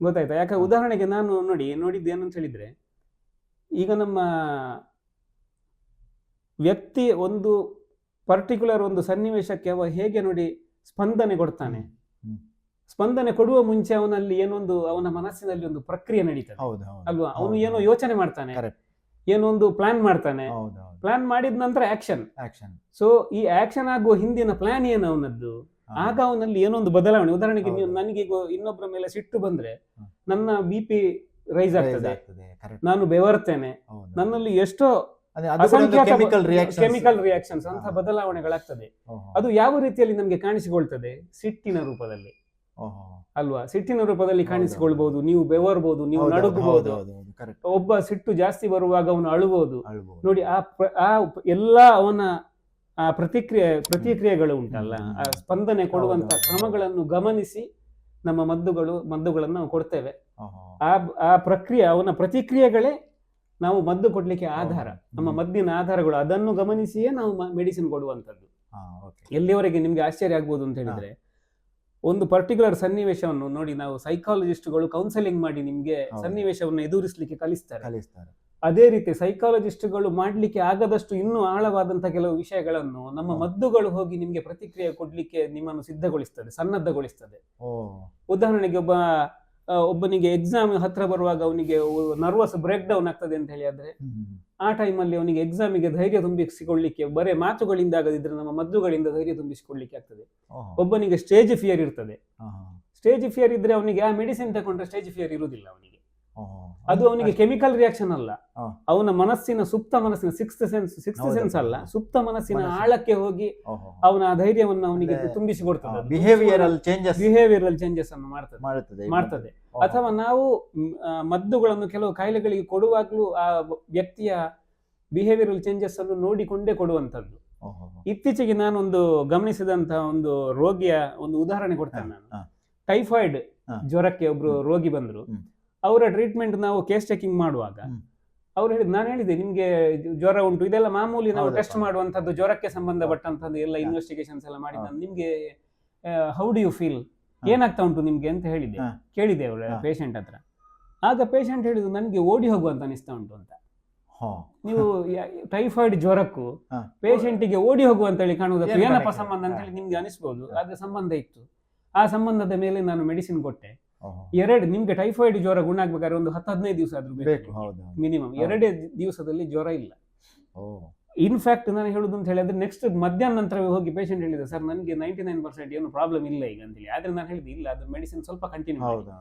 ಗೊತ್ತಾಯ್ತಾ? ಯಾಕೆ ಉದಾಹರಣೆಗೆ ನಾನು ನೋಡಿದ್ದೇನು ಅಂತ ಹೇಳಿದ್ರೆ, ಈಗ ನಮ್ಮ ವ್ಯಕ್ತಿ ಒಂದು ಪರ್ಟಿಕ್ಯುಲರ್ ಒಂದು ಸನ್ನಿವೇಶಕ್ಕೆ ಅವ ಹೇಗೆ ನೋಡಿ ಸ್ಪಂದನೆ ಕೊಡ್ತಾನೆ, ಸ್ಪಂದನೆ ಕೊಡುವ ಮುಂಚೆ ಅವನಲ್ಲಿ ಅವನ ಮನಸ್ಸಿನಲ್ಲಿ ಒಂದು ಪ್ರಕ್ರಿಯೆ ನಡೀತದೆ ಅಲ್ವಾ? ಅವನು ಏನೋ ಯೋಚನೆ ಮಾಡ್ತಾನೆ, ಏನೋ ಒಂದು ಪ್ಲಾನ್ ಮಾಡ್ತಾನೆ, ಪ್ಲಾನ್ ಮಾಡಿದ ನಂತರ ಆಕ್ಷನ್. ಸೊ ಈ ಆಕ್ಷನ್ ಆಗುವ ಹಿಂದಿನ ಪ್ಲಾನ್ ಏನು ಅವನದ್ದು, ಆಗ ಅವನಲ್ಲಿ ಏನೊಂದು ಬದಲಾವಣೆ. ಉದಾಹರಣೆಗೆ ನನಗೆ ಇನ್ನೊಬ್ಬರ ಮೇಲೆ ಸಿಟ್ಟು ಬಂದ್ರೆ ನನ್ನ BP ರೈಸ್ ಆಗ್ತದೆ, ನಾನು ಬೆವರ್ತೇನೆ, ನನ್ನಲ್ಲಿ ಎಷ್ಟೋ ಕೆಮಿಕಲ್ ರಿಯಾಕ್ಷನ್ಸ್ ಅಂತ ಬದಲಾವಣೆಗಳಾಗ್ತದೆ. ಅದು ಯಾವ ರೀತಿಯಲ್ಲಿ ನಮ್ಗೆ ಕಾಣಿಸಿಕೊಳ್ತದೆ? ಸಿಟ್ಟಿನ ರೂಪದಲ್ಲಿ ಅಲ್ವಾ? ಸಿಟ್ಟಿನ ರೂಪದಲ್ಲಿ ಕಾಣಿಸಿಕೊಳ್ಬಹುದು. ನೀವು ಬೆವರ್ಬಹುದು, ನೀವು ನಡುಗಬಹುದು. ಒಬ್ಬ ಸಿಟ್ಟು ಜಾಸ್ತಿ ಬರುವಾಗ ಅವನು ಅಳುಬಹುದು ನೋಡಿ. ಆ ಎಲ್ಲ ಅವನ ಆ ಪ್ರತಿಕ್ರಿಯೆಗಳು ಉಂಟಲ್ಲ, ಆ ಸ್ಪಂದನೆ ಕೊಡುವಂತ ಕ್ರಮಗಳನ್ನು ಗಮನಿಸಿ ನಮ್ಮ ಮದ್ದುಗಳನ್ನು ನಾವು ಕೊಡ್ತೇವೆ. ಆ ಪ್ರಕ್ರಿಯೆ, ಅವನ ಪ್ರತಿಕ್ರಿಯೆಗಳೇ ನಾವು ಮದ್ದು ಕೊಡ್ಲಿಕ್ಕೆ ಆಧಾರ. ನಮ್ಮ ಮದ್ದಿನ ಆಧಾರಗಳು, ಅದನ್ನು ಗಮನಿಸಿಯೇ ನಾವು ಮೆಡಿಸಿನ್ ಕೊಡುವಂಥದ್ದು. ಎಲ್ಲಿವರೆಗೆ ನಿಮ್ಗೆ ಆಶ್ಚರ್ಯ ಆಗ್ಬೋದು ಅಂತ ಹೇಳಿದ್ರೆ, ಒಂದು ಪರ್ಟಿಕ್ಯುಲರ್ ಸನ್ನಿವೇಶವನ್ನು ನೋಡಿ, ನಾವು ಸೈಕಾಲಜಿಸ್ಟ್ಗಳು ಕೌನ್ಸೆಲಿಂಗ್ ಮಾಡಿ ನಿಮ್ಗೆ ಸನ್ನಿವೇಶವನ್ನು ಎದುರಿಸಲಿಕ್ಕೆ ಕಲಿಸ್ತಾರೆ. ಅದೇ ರೀತಿ ಸೈಕಾಲಜಿಸ್ಟ್ಗಳು ಮಾಡ್ಲಿಕ್ಕೆ ಆಗದಷ್ಟು ಇನ್ನೂ ಆಳವಾದಂತ ಕೆಲವು ವಿಷಯಗಳನ್ನು ನಮ್ಮ ಮದ್ದುಗಳು ಹೋಗಿ ನಿಮ್ಗೆ ಪ್ರತಿಕ್ರಿಯೆ ಕೊಡ್ಲಿಕ್ಕೆ ನಿಮ್ಮನ್ನು ಸಿದ್ಧಗೊಳಿಸ್ತದೆ, ಸನ್ನದ್ಧಗೊಳಿಸ್ತದೆ. ಉದಾಹರಣೆಗೆ ಒಬ್ಬನಿಗೆ ಎಕ್ಸಾಮ್ ಹತ್ರ ಬರುವಾಗ ಅವನಿಗೆ ನರ್ವಸ್ ಬ್ರೇಕ್ ಡೌನ್ ಆಗ್ತದೆ ಅಂತ ಹೇಳಿ ಆದ್ರೆ, ಆ ಟೈಮಲ್ಲಿ ಅವನಿಗೆ ಎಕ್ಸಾಮಿಗೆ ಧೈರ್ಯ ತುಂಬಿಸಿಕೊಳ್ಳಿಕ್ಕೆ ಬರೇ ಮಾತುಗಳಿಂದ ಆಗದಿದ್ರೆ ನಮ್ಮ ಮದ್ದುಗಳಿಂದ ಧೈರ್ಯ ತುಂಬಿಸಿಕೊಳ್ಳಿಕ್ಕೆ ಆಗ್ತದೆ. ಒಬ್ಬನಿಗೆ ಸ್ಟೇಜ್ ಫಿಯರ್ ಇರ್ತದೆ. ಸ್ಟೇಜ್ ಫಿಯರ್ ಇದ್ರೆ ಅವನಿಗೆ ಆ ಮೆಡಿಸಿನ್ ತಗೊಂಡ್ರೆ ಸ್ಟೇಜ್ ಫಿಯರ್ ಇರುವುದಿಲ್ಲ ಅವನಿಗೆ. ಅದು ಅವನಿಗೆ ಕೆಮಿಕಲ್ ರಿಯಾಕ್ಷನ್ ಅಲ್ಲ, ಅವನ ಮನಸ್ಸಿನ ಸಿಕ್ಸ್ತ್ ಸೆನ್ಸ್ ಅಲ್ಲ, ಸುಪ್ತ ಮನಸ್ಸಿನ ಆಳಕ್ಕೆ ಹೋಗಿ ಅವನ ಧೈರ್ಯವನ್ನು ಅವನಿಗೆ ತುಂಬಿಸಿ ಕೊಡ್ತದೆ. ಬಿಹೇವಿಯರಲ್ ಚೇಂಜಸ್ ಅನ್ನು ಮಾಡ್ತದೆ. ಅಥವಾ ನಾವು ಮದ್ದುಗಳನ್ನು ಕೆಲವು ಕಾಯಿಲೆಗಳಿಗೆ ಕೊಡುವಾಗ್ಲೂ ಆ ವ್ಯಕ್ತಿಯ ಬಿಹೇವಿಯರಲ್ ಚೇಂಜಸ್ ಅನ್ನು ನೋಡಿಕೊಂಡೇ ಕೊಡುವಂತದ್ದು. ಇತ್ತೀಚೆಗೆ ನಾನೊಂದು ಗಮನಿಸಿದಂತಹ ಒಂದು ರೋಗಿಯ ಒಂದು ಉದಾಹರಣೆ ಕೊಡ್ತೇನೆ ನಾನು. ಟೈಫಾಯ್ಡ್ ಜ್ವರಕ್ಕೆ ಒಬ್ರು ರೋಗಿ ಬಂದ್ರು. ಅವರ ಟ್ರೀಟ್ಮೆಂಟ್ ನಾವು ಕೇಸ್ ಚೆಕಿಂಗ್ ಮಾಡುವಾಗ ಅವ್ರು ಹೇಳಿದ್, ನಾನು ಹೇಳಿದೆ ನಿಮ್ಗೆ ಜ್ವರ ಉಂಟು, ಇದೆಲ್ಲ ಮಾಮೂಲಿ ನಾವು ಟೆಸ್ಟ್ ಮಾಡುವಂತದ್ದು, ಜ್ವರಕ್ಕೆ ಸಂಬಂಧಪಟ್ಟಂತದ್ದು ಎಲ್ಲ ಇನ್ವೆಸ್ಟಿಗೇಷನ್ಸ್ ಎಲ್ಲ ಮಾಡಿ ನಿಮ್ಗೆ ಹೌ ಡು ಯು ಫೀಲ್, ಏನಾಗ್ತಾ ಉಂಟು ನಿಮ್ಗೆ ಅಂತ ಕೇಳಿದೆ ಅವರ ಪೇಷಂಟ್ ಹತ್ರ. ಆಗ ಪೇಷಂಟ್ ಹೇಳಿದ್ರು, ನನಗೆ ಓಡಿ ಹೋಗುವಂತ ಅನಿಸ್ತಾ ಉಂಟು ಅಂತ. ನೀವು ಟೈಫಾಯ್ಡ್ ಜ್ವರಕ್ಕೂ ಪೇಷಂಟಿಗೆ ಓಡಿ ಹೋಗುವಂತ ಹೇಳಿ ಕಾಣುವುದಕ್ಕೂ ಏನಪ್ಪ ಸಂಬಂಧ ಅಂತ ಹೇಳಿ ನಿಮ್ಗೆ ಅನಿಸ್ಬೋದು. ಆದ್ರೆ ಸಂಬಂಧ ಇತ್ತು. ಆ ಸಂಬಂಧದ ಮೇಲೆ ನಾನು ಮೆಡಿಸಿನ್ ಕೊಟ್ಟೆ. ನಿಮ್ಗೆ ಟೈಫಾಯ್ಡ್ ಜ್ವರ ಗುಣ ಆಗ್ಬೇಕಾದ್ರೆ ಒಂದು 10-15 ದಿವಸ ಆದ್ರೂ ಬೇಕು ಮಿನಿಮಮ್. 2 ದಿವಸದಲ್ಲಿ ಜ್ವರ ಇಲ್ಲ. ಇನ್ಫ್ಯಾಕ್ಟ್ ನಾನು ಹೇಳುದು ಅಂತ ಹೇಳಿದ್ರೆ ನೆಕ್ಸ್ಟ್ ಮಧ್ಯಾಹ್ನ ನಂತರ ಹೋಗಿ ಪೇಷಂಟ್ ಹೇಳಿದೆ, ಸರ್ ನನಗೆ 99% ಏನು ಪ್ರಾಬ್ಲಮ್ ಇಲ್ಲ ಈಗ ಅಂತೇಳಿ. ಆದ್ರೆ ನಾನು ಹೇಳಿದೆ, ಇಲ್ಲ, ಅದು ಮೆಡಿಸಿನ್ ಸ್ವಲ್ಪ ಕಂಟಿನ್ಯೂ ಮಾಡಿ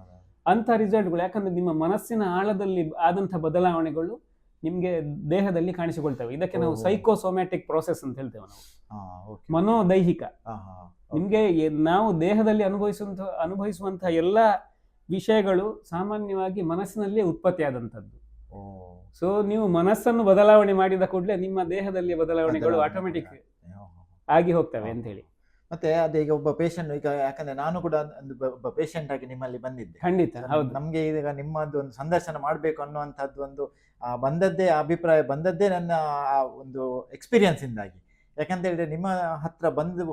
ಅಂತ ರಿಸಲ್ಟ್ಗಳು. ಯಾಕಂದ್ರೆ ನಿಮ್ಮ ಮನಸ್ಸಿನ ಆಳದಲ್ಲಿ ಆದಂತ ಬದಲಾವಣೆಗಳು ನಿಮ್ಗೆ ದೇಹದಲ್ಲಿ ಕಾಣಿಸಿಕೊಳ್ತವೆ. ಇದಕ್ಕೆ ನಾವು ಸೈಕೋಸೊಮ್ಯಾಟಿಕ್ ಪ್ರೋಸೆಸ್ ಅಂತ ಹೇಳ್ತೇವೆ ನಾವು, ಮನೋದೈಹಿಕ. ನಿಮ್ಗೆ ನಾವು ದೇಹದಲ್ಲಿ ಅನುಭವಿಸುವಂತಹ ಎಲ್ಲ ವಿಷಯಗಳು ಸಾಮಾನ್ಯವಾಗಿ ಮನಸ್ಸಿನಲ್ಲೇ ಉತ್ಪತ್ತಿ ಆದಂತದ್ದು. ಸೊ ನೀವು ಮನಸ್ಸನ್ನು ಬದಲಾವಣೆ ಮಾಡಿದ ಕೂಡಲೇ ನಿಮ್ಮ ದೇಹದಲ್ಲಿ ಬದಲಾವಣೆಗಳು ಆಟೋಮೆಟಿಕ್ ಆಗಿ ಹೋಗ್ತವೆ ಅಂತ ಹೇಳಿ. ಮತ್ತೆ ಅದೇ ಈಗ ಒಬ್ಬ ಪೇಷಂಟ್, ಈಗ ಯಾಕಂದ್ರೆ ನಾನು ಕೂಡ ಒಬ್ಬ ಪೇಷಂಟ್ ಆಗಿ ನಿಮ್ಮಲ್ಲಿ ಬಂದಿದ್ದೆ. ಖಂಡಿತ ಹೌದು. ನಮ್ಗೆ ಈಗ ನಿಮ್ಮದು ಒಂದು ಸಂದರ್ಶನ ಮಾಡ್ಬೇಕು ಅನ್ನುವಂಥದ್ದು ಒಂದು ಬಂದದ್ದೇ ಅಭಿಪ್ರಾಯ ಬಂದದ್ದೇ ನನ್ನ ಒಂದು ಎಕ್ಸ್ಪೀರಿಯನ್ಸ್ ಇಂದಾಗಿ. ಯಾಕಂತ ಹೇಳಿದ್ರೆ ನಿಮ್ಮ ಹತ್ರ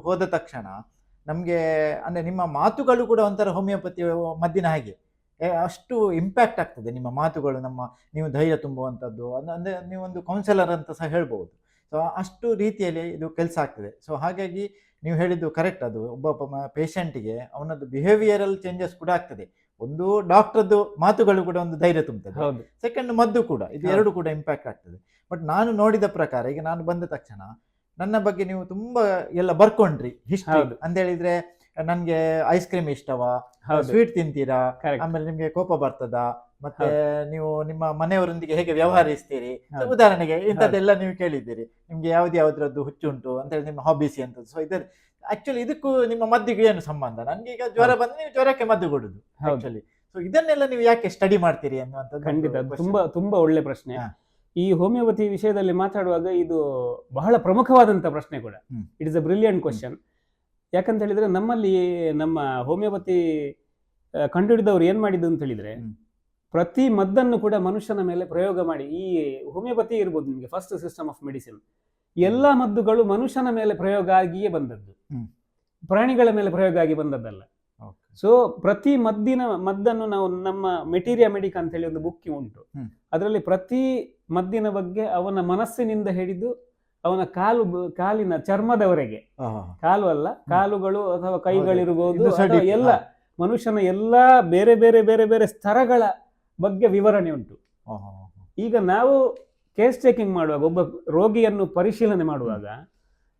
ಹೋದ ತಕ್ಷಣ ನಮ್ಗೆ ಅಂದ್ರೆ ನಿಮ್ಮ ಮಾತುಗಳು ಕೂಡ ಒಂಥರ ಹೋಮಿಯೋಪತಿ ಮದ್ದಿನ ಹಾಗೆ ಅಷ್ಟು ಇಂಪ್ಯಾಕ್ಟ್ ಆಗ್ತದೆ ನಿಮ್ಮ ಮಾತುಗಳು. ನೀವು ಧೈರ್ಯ ತುಂಬುವಂಥದ್ದು, ಅಂದ್ರೆ ನೀವೊಂದು ಕೌನ್ಸಿಲರ್ ಅಂತ ಸಹ ಹೇಳ್ಬೋದು. ಸೊ ಅಷ್ಟು ರೀತಿಯಲ್ಲಿ ಇದು ಕೆಲಸ ಆಗ್ತದೆ. ಸೊ ಹಾಗಾಗಿ ನೀವು ಹೇಳಿದ್ದು ಕರೆಕ್ಟ್. ಅದು ಒಬ್ಬ ಪೇಷಂಟಿಗೆ ಅವನದ್ದು ಬಿಹೇವಿಯರಲ್ ಚೇಂಜಸ್ ಕೂಡ ಆಗ್ತದೆ. ಒಂದು ಡಾಕ್ಟರ್ದು ಮಾತುಗಳು ಕೂಡ ಒಂದು ಧೈರ್ಯ ತುಂಬುತ್ತದೆ, ಸೆಕೆಂಡ್ ಮದ್ದು ಕೂಡ, ಇದು ಎರಡು ಕೂಡ ಇಂಪ್ಯಾಕ್ಟ್ ಆಗ್ತದೆ. ಬಟ್ ನಾನು ನೋಡಿದ ಪ್ರಕಾರ ಈಗ ನಾನು ಬಂದ ತಕ್ಷಣ ನನ್ನ ಬಗ್ಗೆ ನೀವು ತುಂಬಾ ಎಲ್ಲ ಬರ್ಕೊಂಡ್ರಿ ಹಿಸ್ಟ್ರಿ ಅಂತ ಹೇಳಿದ್ರೆ, ನನ್ಗೆ ಐಸ್ ಕ್ರೀಮ್ ಇಷ್ಟವಾ, ಸ್ವೀಟ್ ತಿಂತೀರಾ, ಆಮೇಲೆ ನಿಮ್ಗೆ ಕೋಪ ಬರ್ತದ, ಮತ್ತೆ ನೀವು ನಿಮ್ಮ ಮನೆಯವರೊಂದಿಗೆ ಹೇಗೆ ವ್ಯವಹರಿಸ್ತೀರಿ, ಉದಾಹರಣೆಗೆ ಇಂಥದ್ದೆಲ್ಲ ನೀವು ಕೇಳಿದ್ದೀರಿ. ನಿಮ್ಗೆ ಯಾವ್ದ್ರದ್ದು ಹುಚ್ಚುಂಟು ಅಂತ ಹೇಳಿ ನಿಮ್ಮ ಹಾಬೀಸ್ ಅಂತ. ಸೊ ಇದರ ಆಕ್ಚುಲಿ ಇದಕ್ಕೂ ನಿಮ್ಮ ಮದ್ದಿಗೂ ಏನು ಸಂಬಂಧ? ನನ್ಗೆ ಈಗ ಜ್ವರ ಬಂದ್ರೆ ನೀವು ಜ್ವರಕ್ಕೆ ಮದ್ದು ಕೊಡುದು ಆಕ್ಚುಲಿ. ಸೊ ಇದನ್ನೆಲ್ಲ ನೀವು ಯಾಕೆ ಸ್ಟಡಿ ಮಾಡ್ತೀರಿ ಅನ್ನುವಂಥದ್ದು ಖಂಡಿತ ತುಂಬಾ ಒಳ್ಳೆ ಪ್ರಶ್ನೆ. ಈ ಹೋಮಿಯೋಪತಿ ವಿಷಯದಲ್ಲಿ ಮಾತಾಡುವಾಗ ಇದು ಬಹಳ ಪ್ರಮುಖವಾದಂತ ಪ್ರಶ್ನೆ ಕೂಡ. It is a brilliant question. ಯಾಕಂತ ಹೇಳಿದ್ರೆ ನಮ್ಮಲ್ಲಿ ನಮ್ಮ ಹೋಮಿಯೋಪತಿ ಕಂಡುಹಿಡಿದವ್ರು ಏನ್ ಮಾಡಿದ್ದು ಅಂತ ಹೇಳಿದ್ರೆ, ಪ್ರತಿ ಮದ್ದನ್ನು ಕೂಡ ಮನುಷ್ಯನ ಮೇಲೆ ಪ್ರಯೋಗ ಮಾಡಿ, ಈ ಹೋಮಿಯೋಪತಿ ಇರ್ಬೋದು ನಿಮಗೆ ಫಸ್ಟ್ ಸಿಸ್ಟಮ್ ಆಫ್ ಮೆಡಿಸಿನ್, ಎಲ್ಲಾ ಮದ್ದುಗಳು ಮನುಷ್ಯನ ಮೇಲೆ ಪ್ರಯೋಗ ಆಗಿಯೇ ಬಂದದ್ದು, ಪ್ರಾಣಿಗಳ ಮೇಲೆ ಪ್ರಯೋಗ ಆಗಿ ಬಂದದ್ದಲ್ಲ. ಸೊ ಪ್ರತಿ ಮದ್ದನ್ನು ನಾವು ನಮ್ಮ ಮೆಟೀರಿಯಾ ಮೆಡಿಕಾ ಅಂತ ಹೇಳಿ ಒಂದು ಬುಕ್ ಉಂಟು. ಅದರಲ್ಲಿ ಪ್ರತಿ ಮದ್ದಿನ ಬಗ್ಗೆ ಅವನ ಮನಸ್ಸಿನಿಂದ ಹಿಡಿದು ಅವನ ಕಾಲಿನ ಚರ್ಮದವರೆಗೆ, ಕಾಲು ಅಲ್ಲ, ಕಾಲುಗಳು ಅಥವಾ ಕೈಗಳಿರ್ಬೋದು, ಎಲ್ಲ ಮನುಷ್ಯನ ಎಲ್ಲಾ ಬೇರೆ ಬೇರೆ ಬೇರೆ ಬೇರೆ ಸ್ತರಗಳ ಬಗ್ಗೆ ವಿವರಣೆ ಉಂಟು. ಈಗ ನಾವು ಕೇಸ್ ಚೆಕಿಂಗ್ ಮಾಡುವಾಗ, ಒಬ್ಬ ರೋಗಿಯನ್ನು ಪರಿಶೀಲನೆ ಮಾಡುವಾಗ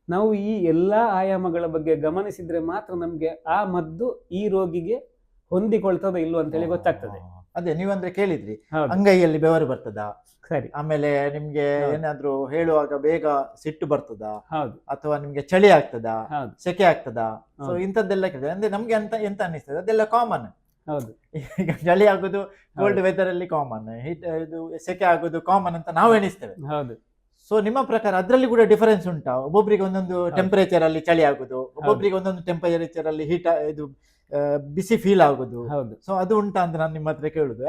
ನಾವು ಈ ಎಲ್ಲಾ ಆಯಾಮಗಳ ಬಗ್ಗೆ ಗಮನಿಸಿದ್ರೆ ಮಾತ್ರ ನಮ್ಗೆ ಆ ಮದ್ದು ಈ ರೋಗಿಗೆ ಹೊಂದಿಕೊಳ್ತದ ಇಲ್ವ ಅಂತ ಹೇಳಿ ಗೊತ್ತಾಗ್ತದೆ. ಅದೇ ನೀವಂದ್ರೆ ಕೇಳಿದ್ರಿ, ಅಂಗೈಯಲ್ಲಿ ಬೆವರು ಬರ್ತದ, ಸರಿ, ಆಮೇಲೆ ನಿಮ್ಗೆ ಏನಾದ್ರೂ ಹೇಳುವಾಗ ಬೇಗ ಸಿಟ್ಟು ಬರ್ತದ, ಹೌದು, ಅಥವಾ ನಿಮ್ಗೆ ಚಳಿ ಆಗ್ತದ, ಸೆಕೆ ಆಗ್ತದ, ಸೊ ಇಂಥದ್ದೆಲ್ಲ ಕೇಳಿದ್ರೆ ಅಂದ್ರೆ ನಮ್ಗೆ ಎಂತ ಅನ್ನಿಸ್ತದೆ, ಅದೆಲ್ಲ ಕಾಮನ್. ಹೌದು, ಈಗ ಚಳಿ ಆಗುದು ಕೋಲ್ಡ್ ವೆದರ್ ಅಲ್ಲಿ ಕಾಮನ್, ಇದು ಸೆಕೆ ಆಗುದು ಕಾಮನ್ ಅಂತ ನಾವು ಎಣಿಸ್ತೇವೆ. ಹೌದು. ಸೊ ನಿಮ್ಮ ಪ್ರಕಾರ ಅದ್ರಲ್ಲಿ ಕೂಡ ಡಿಫರೆನ್ಸ್ ಉಂಟಾ? ಒಬ್ಬೊಬ್ರಿಗೆ ಒಂದೊಂದು ಟೆಂಪರೇಚರ್ ಅಲ್ಲಿ ಚಳಿ ಆಗುದು, ಒಬ್ಬೊಬ್ರಿಗೆ ಒಂದೊಂದು ಟೆಂಪರೇಚರ್ ಅಲ್ಲಿ ಇದು ಬಿಸಿ ಫೀಲ್ ಆಗುದು. ಸೊ ಅದು ಉಂಟಾ ಅಂತ ನಾನು ನಿಮ್ಮ ಹತ್ರ ಕೇಳುದು.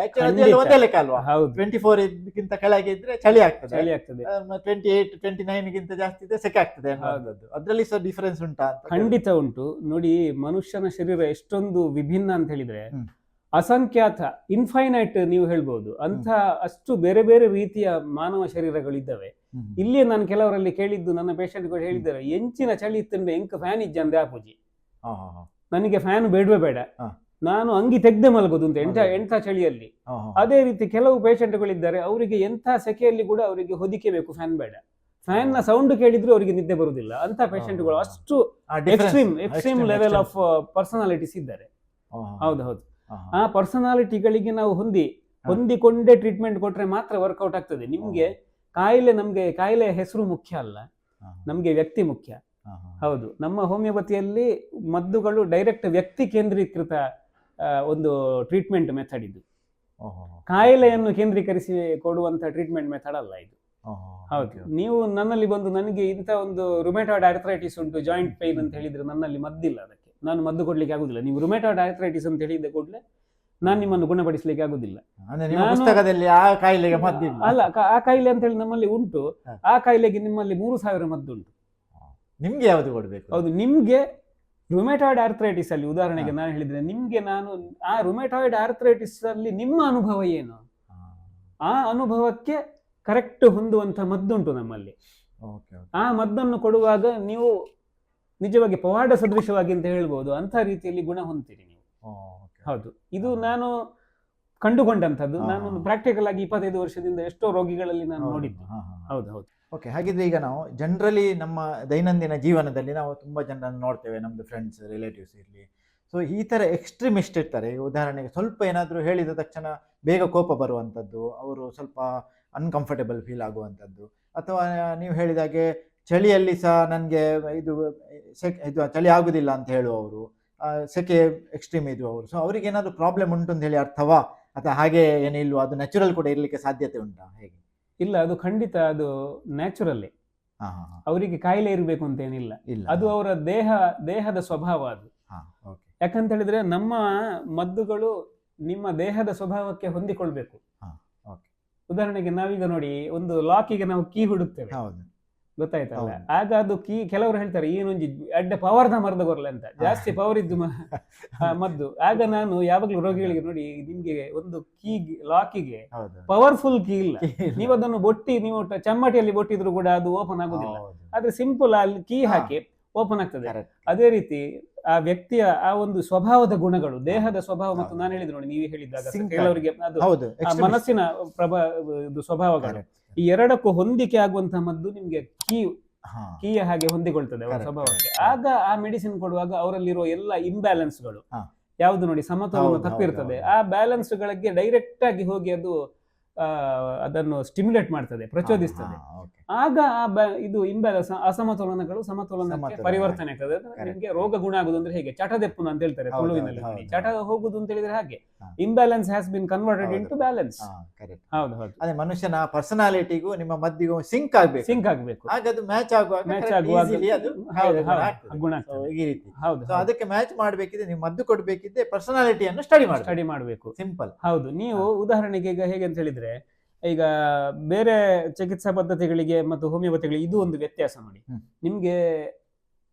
ಒಂದೇ ಲೆಕ್ಕ ಅಲ್ವಾ? 24 ಗಿಂತ ಕೆಳಗೆ ಇದ್ರೆ ಚಳಿ ಆಗ್ತದೆ, 28, 29 ಗಿಂತ ಜಾಸ್ತಿ ಇದ್ರೆ ಸೆಕೆ ಆಗ್ತದೆ ಅನ್ನೋದು. ಅದ್ರಲ್ಲಿ ಸೊ ಡಿಫರೆನ್ಸ್ ಉಂಟಾ ಅಂತ? ಖಂಡಿತ ಉಂಟು. ನೋಡಿ, ಮನುಷ್ಯನ ಶರೀರ ಎಷ್ಟೊಂದು ವಿಭಿನ್ನ ಅಂತ ಹೇಳಿದ್ರೆ, ಅಸಂಖ್ಯಾತ, ಇನ್ಫೈನೈಟ್ ನೀವು ಹೇಳ್ಬೋದು ಅಂತ ಅಷ್ಟು ಬೇರೆ ಬೇರೆ ರೀತಿಯ ಮಾನವ ಶರೀರಗಳಿದ್ದಾವೆ. ಇಲ್ಲಿ ನಾನು ಕೆಲವರಲ್ಲಿ ಕೇಳಿದ್ದು, ನನ್ನ ಪೇಷಂಟ್ಗಳು ಹೇಳಿದ್ದಾರೆ, ಎಂಚಿನ ಚಳಿ ಇತ್ತಂದ್ರೆ ಎಂಕ ಫ್ಯಾನ್ ಇಜ್ಜಂದೆ ಆಪೂಜಿ, ನನಗೆ ಫ್ಯಾನ್ ಬೇಡವೇ ಬೇಡ, ನಾನು ಅಂಗಿ ತೆಗ್ದೆ ಮಲಗೋದು ಅಂತ ಎಂಥ ಚಳಿಯಲ್ಲಿ. ಅದೇ ರೀತಿ ಕೆಲವು ಪೇಷಂಟ್ಗಳಿದ್ದಾರೆ, ಅವರಿಗೆ ಎಂಥ ಸೆಕೆಯಲ್ಲಿ ಕೂಡ ಅವರಿಗೆ ಹೊದಿಕೆ ಬೇಕು, ಫ್ಯಾನ್ ಬೇಡ, ಫ್ಯಾನ್ ನ ಸೌಂಡ್ ಕೇಳಿದ್ರು ಅವರಿಗೆ ನಿದ್ದೆ ಬರುವುದಿಲ್ಲ. ಅಂತ ಪೇಷಂಟ್ಗಳು ಅಷ್ಟು ಎಕ್ಸ್ಟ್ರೀಮ್ ಲೆವೆಲ್ ಆಫ್ ಪರ್ಸನಾಲಿಟೀಸ್ ಇದ್ದಾರೆ. ಹೌದು. ಆ ಪರ್ಸನಾಲಿಟಿಗಳಿಗೆ ನಾವು ಹೊಂದಿ ಹೊಂದಿಕೊಂಡೇ ಟ್ರೀಟ್ಮೆಂಟ್ ಕೊಟ್ರೆ ಮಾತ್ರ ವರ್ಕೌಟ್ ಆಗ್ತದೆ. ನಿಮ್ಗೆ ನಮ್ಗೆ ಕಾಯಿಲೆ ಹೆಸರು ಮುಖ್ಯ ಅಲ್ಲ, ನಮ್ಗೆ ವ್ಯಕ್ತಿ ಮುಖ್ಯ. ಹೌದು, ನಮ್ಮ ಹೋಮಿಯೋಪತಿಯಲ್ಲಿ ಮದ್ದುಗಳು ಡೈರೆಕ್ಟ್ ವ್ಯಕ್ತಿ ಕೇಂದ್ರೀಕೃತ ಒಂದು ಟ್ರೀಟ್ಮೆಂಟ್ ಮೆಥಡ್ ಇದು. ಕಾಯಿಲೆಯನ್ನು ಕೇಂದ್ರೀಕರಿಸಿ ಕೊಡುವಂತ ಟ್ರೀಟ್ಮೆಂಟ್ ಮೆಥಡ್ ಅಲ್ಲ ಇದು. ಹೌದು, ನೀವು ನನ್ನಲ್ಲಿ ಬಂದು ನನಗೆ ಇಂಥ ಒಂದು ರುಮೆಟಾಯ್ಡ್ ಆರ್ಥರೈಟಿಸ್ ಉಂಟು, ಜಾಯಿಂಟ್ ಪೈನ್ ಅಂತ ಹೇಳಿದ್ರೆ ನನ್ನಲ್ಲಿ ಮದ್ದಿಲ್ಲ, ಅದಕ್ಕೆ ನಾನು ಮದ್ದು ಕೊಡ್ಲಿಕ್ಕೆ ಆಗುದಿಲ್ಲ. ನೀವು ರುಮೆಟಾಯ್ಡ್ ಆರ್ಥರೈಟಿಸ್ ಅಂತ ಹೇಳಿದ ಕೂಡಲೇ ನಾನು ನಿಮ್ಮನ್ನು ಗುಣಪಡಿಸ್ಲಿಕ್ಕೆ ಆಗುದಿಲ್ಲ. ಅಲ್ಲ, ಆ ಕಾಯಿಲೆ ಅಂತ ಹೇಳಿ ನಮ್ಮಲ್ಲಿ ಉಂಟು, ಆ ಕಾಯಿಲೆಗೆ ನಿಮ್ಮಲ್ಲಿ 3000 ಮದ್ದುಂಟು. ನಿಮ್ಗೆ ಯಾವುದು ಕೊಡ್ಬೇಕು? ಹೌದು, ನಿಮ್ಗೆ ರುಮೆಟಾಯ್ಡ್ ಆರ್ಥರೈಟಿಸ್ ಅಲ್ಲಿ ಉದಾಹರಣೆಗೆ ನಾನು ಹೇಳಿದ್ರೆ, ನಿಮ್ಗೆ ನಾನು ಆ ರುಮೆಟಾಯ್ಡ್ ಆರ್ಥರೈಟಿಸ್ ಅಲ್ಲಿ ನಿಮ್ಮ ಅನುಭವ ಏನು, ಆ ಅನುಭವಕ್ಕೆ ಕರೆಕ್ಟ್ ಹೊಂದುವಂತ ಮದ್ದುಂಟು ನಮ್ಮಲ್ಲಿ. ಆ ಮದ್ದನ್ನು ಕೊಡುವಾಗ ನೀವು ನಿಜವಾಗಿ ಪವಾಡ ಸದೃಶವಾಗಿ ಅಂತ ಹೇಳ್ಬೋದು, ಅಂತ ರೀತಿಯಲ್ಲಿ ಗುಣ ಹೊಂದ್ತೀರಿ ನೀವು. ಹೌದು, ಇದು ನಾನು ಕಂಡುಕೊಂಡಂಥದ್ದು. ನಾನು ಪ್ರಾಕ್ಟಿಕಲ್ ಆಗಿ 25 ವರ್ಷದಿಂದ ಎಷ್ಟೋ ರೋಗಿಗಳಲ್ಲಿ ನಾನು ನೋಡಿದ್ದು. ಹೌದು ಹೌದು. ಓಕೆ, ಹಾಗಿದ್ರೆ ಈಗ ನಾವು ಜನರಲಿ ನಮ್ಮ ದೈನಂದಿನ ಜೀವನದಲ್ಲಿ ನಾವು ತುಂಬ ಜನರನ್ನು ನೋಡ್ತೇವೆ, ನಮ್ಮದು ಫ್ರೆಂಡ್ಸ್ ರಿಲೇಟಿವ್ಸ್ ಇರಲಿ. ಸೊ ಈ ಥರ ಎಕ್ಸ್ಟ್ರೀಮಿಸ್ಟ್ ಇರ್ತಾರೆ. ಉದಾಹರಣೆಗೆ ಸ್ವಲ್ಪ ಏನಾದರೂ ಹೇಳಿದ ತಕ್ಷಣ ಬೇಗ ಕೋಪ ಬರುವಂಥದ್ದು, ಅವರು ಸ್ವಲ್ಪ ಅನ್ಕಂಫರ್ಟೇಬಲ್ ಫೀಲ್ ಆಗುವಂಥದ್ದು, ಅಥವಾ ನೀವು ಹೇಳಿದಾಗೆ ಚಳಿಯಲ್ಲಿ ಸಹ ನನಗೆ ಇದು ಚಳಿ ಆಗುದಿಲ್ಲ ಅಂತ ಹೇಳುವವರು, ಸೆಕೆ ಎಕ್ಸ್ಟ್ರೀಮ್ ಇರುವವರು. ಸೊ ಅವ್ರಿಗೆ ಏನಾದರೂ ಪ್ರಾಬ್ಲಮ್ ಉಂಟು ಅಂತ ಹೇಳಿ ಅರ್ಥವಾ, ಅಥವಾ ಹಾಗೆ ಏನಿಲ್ವ, ಅದು ನ್ಯಾಚುರಲ್ ಕೂಡ ಇರಲಿಕ್ಕೆ ಸಾಧ್ಯತೆ ಉಂಟಾ, ಹೇಗೆ? ಇಲ್ಲ, ಅದು ಖಂಡಿತ ಅದು ನ್ಯಾಚುರಲ್ಲೇ. ಅವರಿಗೆ ಕಾಯಿಲೆ ಇರಬೇಕು ಅಂತ ಏನಿಲ್ಲ, ಅದು ಅವರ ದೇಹದ ಸ್ವಭಾವ ಅದು. ಯಾಕಂತ ಹೇಳಿದ್ರೆ ನಮ್ಮ ಮದ್ದುಗಳು ನಿಮ್ಮ ದೇಹದ ಸ್ವಭಾವಕ್ಕೆ ಹೊಂದಿಕೊಳ್ಬೇಕು. ಉದಾಹರಣೆಗೆ ನಾವೀಗ ನೋಡಿ, ಒಂದು ಲಾಕಿಗೆ ನಾವು ಕೀ ಹುಡುಕ್ತೇವೆ, ಗೊತ್ತಾಯ್ತಲ್ಲ? ಆಗ ಅದು ಕೀ, ಕೆಲವರು ಹೇಳ್ತಾರೆ ಏನೊಂಜಿ ಅಡ್ಡೆ ಪವರ್ದ ಮರದ ಗೊರ್ಲೆ ಅಂತ, ಜಾಸ್ತಿ ಪವರ್ ಇದ್ದು ಮದ್ದು. ಆಗ ನಾನು ಯಾವಾಗ್ಲೂ ರೋಗಿಗಳಿಗೆ ನೋಡಿ, ನಿಮ್ಗೆ ಒಂದು ಕೀ ಲಾಕಿಗೆ ಪವರ್ಫುಲ್ ಕೀ ಇಲ್ಲ, ನೀವು ಅದನ್ನು ನೀವು ಚಮ್ಮಟಿಯಲ್ಲಿ ಬೊಟ್ಟಿದ್ರು ಕೂಡ ಅದು ಓಪನ್ ಆಗುದಿಲ್ಲ. ಆದ್ರೆ ಸಿಂಪಲ್ ಅಲ್ಲಿ ಕೀ ಹಾಕಿ ಓಪನ್ ಆಗ್ತದೆ. ಅದೇ ರೀತಿ ಆ ವ್ಯಕ್ತಿಯ ಆ ಒಂದು ಸ್ವಭಾವದ ಗುಣಗಳು, ದೇಹದ ಸ್ವಭಾವ, ಮತ್ತು ನಾನು ಹೇಳಿದ್ರು ನೋಡಿ, ನೀವು ಹೇಳಿದಾಗ ಕೆಲವರಿಗೆ ಅದು ಮನಸ್ಸಿನ ಸ್ವಭಾವಗಳು, ಈ ಎರಡಕ್ಕೂ ಹೊಂದಿಕೆ ಆಗುವಂತಹ ಮದ್ದು ನಿಮ್ಗೆ ಕೀಯ ಹಾಗೆ ಹೊಂದಿಕೊಳ್ತದೆ ಅವರ ಸ್ವಭಾವಕ್ಕೆ. ಆಗ ಆ ಮೆಡಿಸಿನ್ ಕೊಡುವಾಗ ಅವರಲ್ಲಿರುವ ಎಲ್ಲ ಇಂಬ್ಯಾಲೆನ್ಸ್ಗಳು ಯಾವ್ದು ನೋಡಿ, ಸಮತೋಲನ ತಪ್ಪಿರ್ತದೆ, ಆ ಬ್ಯಾಲೆನ್ಸ್ ಗಳಿಗೆ ಡೈರೆಕ್ಟ್ ಆಗಿ ಹೋಗಿ ಅದು ಅದನ್ನು ಸ್ಟಿಮ್ಯುಲೇಟ್ ಮಾಡ್ತದೆ, ಪ್ರಚೋದಿಸ್ತದೆ. ಆಗ ಇದು ಇಂಬ್ಯಾಲೆನ್ಸ್, ಅಸಮತೋಲನಗಳು ಸಮತೋಲನಕ್ಕೆ ಪರಿವರ್ತನೆ ಆಗ್ತದೆ. ನಿಮ್ಗೆ ರೋಗ ಗುಣ ಆಗುದು ಅಂದ್ರೆ ಹೇಗೆ, ಚಟದೆಪ್ಪುನ ಅಂತ ಹೇಳ್ತಾರೆ ತುಳುವಿನಲ್ಲಿ. ಚಟ ಹೋಗುದು ಅಂತ ಹೇಳಿದ್ರೆ ಹಾಗೆ, imbalance has been converted into balance. ಹೌದು ಹೌದು. ಅದೇ ಮನುಷ್ಯನ ಪರ್ಸನಾಲಿಟಿಗೂ ನಿಮ್ಮ ಮದ್ದಿಗೂ ಸಿಂಕ್ ಆಗ್ಬೇಕು. ಆಗ ಅದು ಮ್ಯಾಚ್ ಆಗುವಾಗ ಗುಣ ಈ ರೀತಿ. ಹೌದು, ಅದಕ್ಕೆ ಮ್ಯಾಚ್ ಮಾಡ್ಬೇಕಿದ್ರೆ ನೀವು ಮದ್ದು ಕೊಡ್ಬೇಕಿದ್ರೆ ಪರ್ಸನಾಲಿಟಿಯನ್ನು ಸ್ಟಡಿ ಮಾಡಬೇಕು. ಸಿಂಪಲ್. ಹೌದು. ನೀವು ಉದಾಹರಣೆಗೆ ಈಗ ಹೇಗೆ ಅಂತ ಹೇಳಿದ್ರೆ, ಈಗ ಬೇರೆ ಚಿಕಿತ್ಸಾ ಪದ್ಧತಿಗಳಿಗೆ ಮತ್ತು ಹೋಮಿಯೋಪತಿಗಳಿಗೆ ಇದು ಒಂದು ವ್ಯತ್ಯಾಸ ನೋಡಿ. ನಿಮ್ಗೆ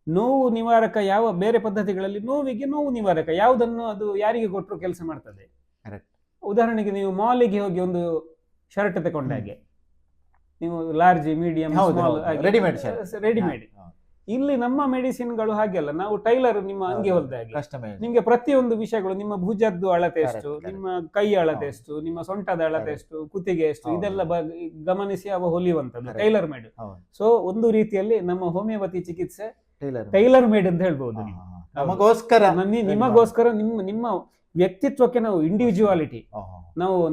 ನೋವು ನಿವಾರಕ ಯಾವ ಬೇರೆ ಪದ್ಧತಿಗಳಲ್ಲಿ ನೋವಿಗೆ ನೋವು ನಿವಾರಕ ಯಾವುದನ್ನು ಅದು ಯಾರಿಗೆ ಕೊಟ್ಟರು ಕೆಲಸ ಮಾಡ್ತದೆ. ಉದಾಹರಣೆಗೆ ನೀವು ಮಾಲಿಗೆ ಹೋಗಿ ಒಂದು ಶರ್ಟ್ ತಗೊಂಡಾಗೆ, ನೀವು ಲಾರ್ಜ್, ಮೀಡಿಯಂ, ರೆಡಿಮೇಡ್. ಇಲ್ಲಿ ನಮ್ಮ ಮೆಡಿಸಿನ್ಗಳು ಹಾಗೆಲ್ಲ, ನಾವು ಟೈಲರ್ ನಿಮ್ಮ ಅಂಗಿ ಹೊಲ್ದ ಹಾಗೆ. ನಿಮ್ಗೆ ಪ್ರತಿಯೊಂದು ವಿಷಯಗಳು, ನಿಮ್ಮ ಭುಜದ್ದು ಅಳತೆ ಎಷ್ಟು, ನಿಮ್ಮ ಕೈ ಅಳತೆ ಎಷ್ಟು, ನಿಮ್ಮ ಸೊಂಟದ ಅಳತೆ ಎಷ್ಟು, ಕುತ್ತಿಗೆ ಎಷ್ಟು, ಇದೆಲ್ಲ ಗಮನಿಸಿ ಅವ ಹೊಲಿಯುವಂತದ್ದು ಟೈಲರ್ ಮೇಡ್. ಸೊ ಒಂದು ರೀತಿಯಲ್ಲಿ ನಮ್ಮ ಹೋಮಿಯೋಪತಿ ಚಿಕಿತ್ಸೆ ಟೈಲರ್ ಮೇಡ್ ಅಂತ ಹೇಳ್ಬಹುದು. ನಿಮಗೋಸ್ಕರ ನಿಮ್ಮ ವ್ಯಕ್ತಿತ್ವಕ್ಕೆ ನಾವು ಇಂಡಿವಿಜುವಾಲಿಟಿ,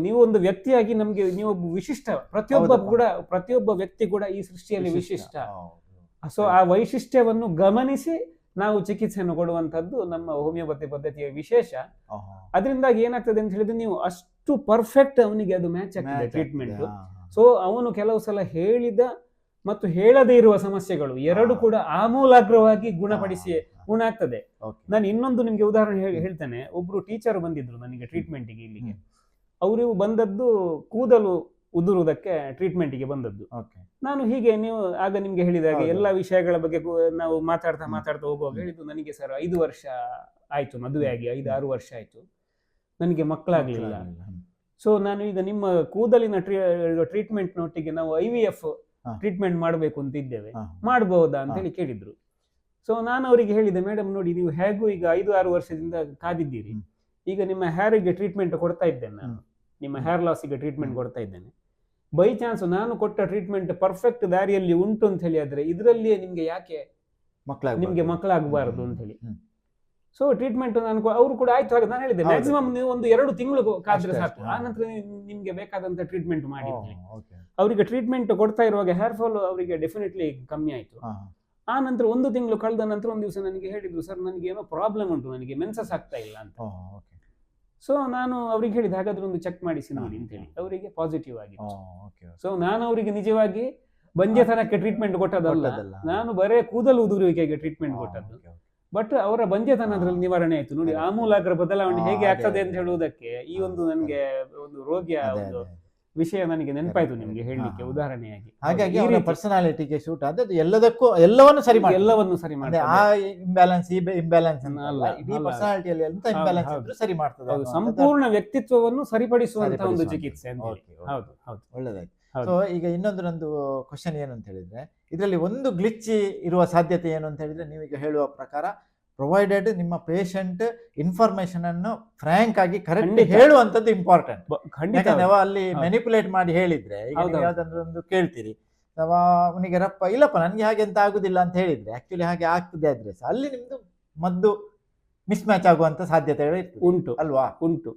ನೀವು ಒಂದು ವ್ಯಕ್ತಿಯಾಗಿ ನಮ್ಗೆ ನೀವೊಬ್ಬ ವಿಶಿಷ್ಟ, ಪ್ರತಿಯೊಬ್ಬ ವ್ಯಕ್ತಿ ಕೂಡ ಈ ಸೃಷ್ಟಿಯಲ್ಲಿ ವಿಶಿಷ್ಟ. ಸೊ ಆ ವೈಶಿಷ್ಟ್ಯವನ್ನು ಗಮನಿಸಿ ನಾವು ಚಿಕಿತ್ಸೆಯನ್ನು ಕೊಡುವಂತದ್ದು ನಮ್ಮ ಹೋಮಿಯೋಪತಿ ಪದ್ಧತಿಯ ವಿಶೇಷ. ಅದರಿಂದಾಗಿ ಏನಾಗ್ತದೆ ಅಂತ ಹೇಳಿದ್ರೆ, ನೀವು ಅಷ್ಟು ಪರ್ಫೆಕ್ಟ್ ಅವನಿಗೆ ಅದು ಮ್ಯಾಚ್ ಆಗ್ತದೆ ಟ್ರೀಟ್ಮೆಂಟ್. ಸೊ ಅವನು ಕೆಲವು ಸಲ ಹೇಳಿದ ಮತ್ತು ಹೇಳದೇ ಇರುವ ಸಮಸ್ಯೆಗಳು ಎರಡು ಕೂಡ ಆಮೂಲಾಗ್ರವಾಗಿ ಗುಣ ಆಗ್ತದೆ. ನಾನು ಇನ್ನೊಂದು ನಿಮ್ಗೆ ಉದಾಹರಣೆ ಹೇಳ್ತೇನೆ. ಒಬ್ರು ಟೀಚರ್ ಬಂದಿದ್ರು ನನಗೆ ಟ್ರೀಟ್ಮೆಂಟ್ಗೆ ಇಲ್ಲಿಗೆ. ಅವರು ಬಂದದ್ದು ಕೂದಲು ಉದುರುವುದಕ್ಕೆ ಟ್ರೀಟ್ಮೆಂಟ್ಗೆ ಬಂದದ್ದು. ನಾನು ಹೀಗೆ ನೀವು ಆಗ ನಿಮ್ಗೆ ಹೇಳಿದಾಗ ಎಲ್ಲ ವಿಷಯಗಳ ಬಗ್ಗೆ ನಾವು ಮಾತಾಡ್ತಾ ಹೋಗುವಾಗ ಹೇಳಿದ್ದು, ನನಗೆ ಸರ್ 5 ವರ್ಷ ಆಯ್ತು ಮದುವೆ ಆಗಿ, 5-6 ವರ್ಷ ಆಯ್ತು, ನನಗೆ ಮಕ್ಕಳಾಗ್ಲಿಲ್ಲ. ಸೊ ನಾನು ಈಗ ನಿಮ್ಮ ಕೂದಲಿನ ಟ್ರೀಟ್ಮೆಂಟ್ ನೊಟ್ಟಿಗೆ ನಾವು IVF ಟ್ರೀಟ್ಮೆಂಟ್ ಮಾಡಬೇಕು ಅಂತ ಇದ್ದೇವೆ, ಮಾಡಬಹುದಾ ಅಂತ ಹೇಳಿ ಕೇಳಿದ್ರು. ಸೊ ನಾನು ಅವರಿಗೆ ಹೇಳಿದೆ, ಮೇಡಮ್ ನೋಡಿ, ನೀವು ಹೇಗೂ ಈಗ 5-6 ವರ್ಷದಿಂದ ಕಾದಿದ್ದೀರಿ, ಈಗ ನಿಮ್ಮ ಹೇರಿಗೆ ಟ್ರೀಟ್ಮೆಂಟ್ ಕೊಡ್ತಾ ಇದ್ದೇನೆ ನಾನು, ನಿಮ್ಮ ಹೇರ್ ಲಾಸಿಗೆ ಟ್ರೀಟ್ಮೆಂಟ್ ಕೊಡ್ತಾ ಇದ್ದೇನೆ. ಬೈ ಚಾನ್ಸ್ ನಾನು ಕೊಟ್ಟ ಟ್ರೀಟ್ಮೆಂಟ್ ಪರ್ಫೆಕ್ಟ್ ದಾರಿಯಲ್ಲಿ ಉಂಟು ಅಂತ ಹೇಳಿ ಆದ್ರೆ ಇದರಲ್ಲಿಯೇ ನಿಮ್ಗೆ ಯಾಕೆ ನಿಮ್ಗೆ ಮಕ್ಕಳಾಗಬಾರದು ಅಂತ ಹೇಳಿ. ಸೊ ಟ್ರೀಟ್ಮೆಂಟ್ ನಾನು ಅವರು ಕೂಡ ಆಯ್ತು ಹಾಗೆ ನಾನು ಹೇಳಿದ್ದೆ ಮ್ಯಾಕ್ಸಿಮಮ್ ನೀವು ಒಂದು 2 ತಿಂಗಳು ಕಾದ್ರೆ ಸಾಕು, ಆ ನಂತರ ನಿಮ್ಗೆ ಬೇಕಾದಂತ ಟ್ರೀಟ್ಮೆಂಟ್ ಮಾಡಿ. ಅವರಿಗೆ ಟ್ರೀಟ್ಮೆಂಟ್ ಕೊಡ್ತಾ ಇರುವಾಗ ಹೇರ್ ಫಾಲ್ ಅವರಿಗೆ ಡೆಫಿನೆಟ್ಲಿ ಕಮ್ಮಿ ಆಯ್ತು. ಆ ನಂತರ 1 ತಿಂಗಳು ಕಳೆದ ನಂತರ ಒಂದು ದಿವಸ ನನಗೆ ಹೇಳಿದ್ರು, ಸರ್ ನನಗೆ ಏನೋ ಪ್ರಾಬ್ಲಮ್ ಉಂಟು, ನನಗೆ ಮೆನ್ಸಸ್ ಆಗ್ತಾ ಇಲ್ಲ ಅಂತ. ಸೊ ನಾನು ಅವ್ರಿಗೆ ಹೇಳಿದೆ ಹಾಗಾದ್ರೆ ಒಂದು ಚೆಕ್ ಮಾಡಿಸಿ ನೋಡಿ ಅಂತ ಹೇಳಿ, ಅವರಿಗೆ ಪಾಸಿಟಿವ್ ಆಗಿತ್ತು. ಸೊ ನಾನು ಅವರಿಗೆ ನಿಜವಾಗಿ ಬಂಜೆತನಕ್ಕೆ ಟ್ರೀಟ್ಮೆಂಟ್ ಕೊಟ್ಟದಲ್ಲ, ನಾನು ಬರೇ ಕೂದಲು ಉದುರುವಿಕೆಗೆ ಟ್ರೀಟ್ಮೆಂಟ್ ಕೊಟ್ಟದ್ದು. ಬಟ್ ಅವರ ಬಂಜೆತನದ್ರಲ್ಲಿ ನಿವಾರಣೆ ಆಯ್ತು ನೋಡಿ. ಆಮೂಲಾಗ್ರ ಬದಲಾವಣೆ ಹೇಗೆ ಆಗ್ತದೆ ಅಂತ ಹೇಳುವುದಕ್ಕೆ ಈ ಒಂದು ನನಗೆ ಒಂದು ರೋಗಿಯ ಒಂದು ವಿಷಯ ನನಗೆ ನೆನಪಾಯ್ತು ನಿಮ್ಗೆ ಹೇಳಲಿಕ್ಕೆ ಉದಾಹರಣೆಯಾಗಿ. ಹಾಗಾಗಿ ಅವರ ಪರ್ಸನಾಲಿಟಿಗೆ ಸೂಟ್ ಆದದ್ದು ಎಲ್ಲವನ್ನು ಸರಿ ಮಾಡಿ, ಆ ಇಂಬ್ಯಾಲೆನ್ಸ್ ಈ ಇಂಬ್ಯಾಲೆನ್ಸ್ ಅಲ್ಲ, ಇಡೀ ಪರ್ಸನಾಲಿಟಿಯಲ್ಲಿ ಎಂತ ಇಂಬ್ಯಾಲೆನ್ಸ್ ಇದ್ರೂ ಸರಿ ಮಾಡ್ತದೆ, ಸಂಪೂರ್ಣ ವ್ಯಕ್ತಿತ್ವವನ್ನು ಸರಿಪಡಿಸುವಂತ ಒಂದು ಚಿಕಿತ್ಸೆ. ಹೌದು ಹೌದು, ಒಳ್ಳೆದಾಯ್ತು. ಸೊ ಈಗ ಇನ್ನೊಂದು ನಂದು ಕ್ವಶನ್ ಏನು ಅಂತ ಹೇಳಿದ್ರೆ, ಇದರಲ್ಲಿ ಒಂದು ಗ್ಲಿಚ್ ಇರುವ ಸಾಧ್ಯತೆ ಏನು ಅಂತ ಹೇಳಿದ್ರೆ, ನೀವೀಗ ಹೇಳುವ ಪ್ರಕಾರ ಪ್ರೊವೈಡೆಡ್ ನಿಮ್ಮ ಪೇಷಂಟ್ ಇನ್ಫಾರ್ಮೇಶನ್ ಅನ್ನು ಫ್ರಾಂಕ್ ಆಗಿ ಕರೆಕ್ಟ್ ಹೇಳುವಂತದ್ದು ಇಂಪಾರ್ಟೆಂಟ್. ಅಲ್ಲಿ ಮೆನಿಪುಲೇಟ್ ಮಾಡಿ ಹೇಳಿದ್ರೆ, ಈಗ ಯಾವ್ದಾದ್ರು ಒಂದು ಕೇಳ್ತೀರಿ ಅಥವಾ ಅವನಿಗೆ ರಪ್ಪ ಇಲ್ಲಪ್ಪ ನನ್ಗೆ ಹಾಗೆ ಅಂತ ಆಗುದಿಲ್ಲ ಅಂತ ಹೇಳಿದ್ರೆ ಆಕ್ಚುಲಿ ಹಾಗೆ ಆಗ್ತದೆ ಆದ್ರೆ ಅಲ್ಲಿ ನಿಮ್ದು ಮದ್ದು ಮಿಸ್ ಮ್ಯಾಚ್ ಆಗುವಂತ ಸಾಧ್ಯತೆಗಳು ಉಂಟು ಅಲ್ವಾ? ಉಂಟು.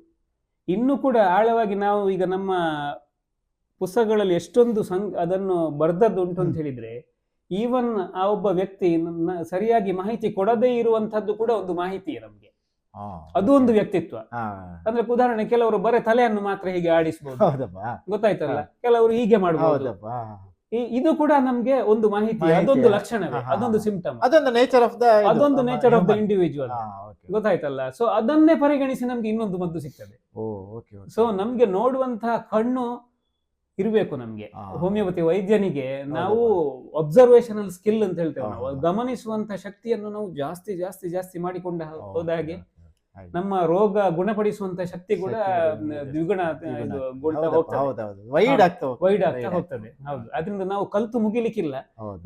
ಇನ್ನು ಕೂಡ ಆಳವಾಗಿ ನಾವು ಈಗ ನಮ್ಮ ಪುಸ್ತಕಗಳಲ್ಲಿ ಎಷ್ಟೊಂದು ಅದನ್ನು ಬರ್ದದ್ದು ಉಂಟು ಅಂತ ಹೇಳಿದ್ರೆ, ಈವನ್ ಆ ಒಬ್ಬ ವ್ಯಕ್ತಿ ಸರಿಯಾಗಿ ಮಾಹಿತಿ ಕೊಡದೇ ಇರುವಂತದ್ದು ಕೂಡ ಒಂದು ಮಾಹಿತಿ ನಮ್ಗೆ, ಅದು ಒಂದು ವ್ಯಕ್ತಿತ್ವ. ಅಂದ್ರೆ ಉದಾಹರಣೆ, ಕೆಲವರು ಬರೀ ತಲೆಯನ್ನು ಮಾತ್ರ ಹೀಗೆ ಆಡಿಸಬಹುದು, ಗೊತ್ತಾಯ್ತಲ್ಲ, ಕೆಲವರು ಹೀಗೆ ಮಾಡಬಹುದು, ಇದು ಕೂಡ ನಮ್ಗೆ ಒಂದು ಮಾಹಿತಿ, ಅದೊಂದು ಲಕ್ಷಣವೇ, ಅದೊಂದು ಸಿಂಪ್ಟಮ್, ಅದೊಂದು ನೇಚರ್ ಆಫ್ ದ ಇಂಡಿವಿಜುವಲ್, ಗೊತ್ತಾಯ್ತಲ್ಲ. ಸೊ ಅದನ್ನೇ ಪರಿಗಣಿಸಿ ನಮ್ಗೆ ಇನ್ನೊಂದು ಮದ್ದು ಸಿಗ್ತದೆ. ಸೊ ನಮ್ಗೆ ನೋಡುವಂತಹ ಕಣ್ಣು ಇರಬೇಕು ನಮ್ಗೆ. ಹೋಮಿಯೋಪತಿ ವೈದ್ಯನಿಗೆ ನಾವು ಅಬ್ಸರ್ವೇಷನಲ್ ಸ್ಕಿಲ್ ಅಂತ ಹೇಳ್ತೇವೆ, ನಾವು ಗಮನಿಸುವಂತ ಶಕ್ತಿಯನ್ನು ನಾವು ಜಾಸ್ತಿ ಜಾಸ್ತಿ ಜಾಸ್ತಿ ಮಾಡಿಕೊಂಡ ಹೋದ ಹಾಗೆ ನಮ್ಮ ರೋಗ ಗುಣಪಡಿಸುವಂತ ಶಕ್ತಿ ಕೂಡ ದ್ವಿಗುಣ ವೈಡ್ ಆಗ್ತಾ ಹೋಗ್ತದೆ. ಹೌದು, ಅದರಿಂದ ನಾವು ಕಲ್ತು ಮುಗಿಲಿಕ್ಕಿಲ್ಲ.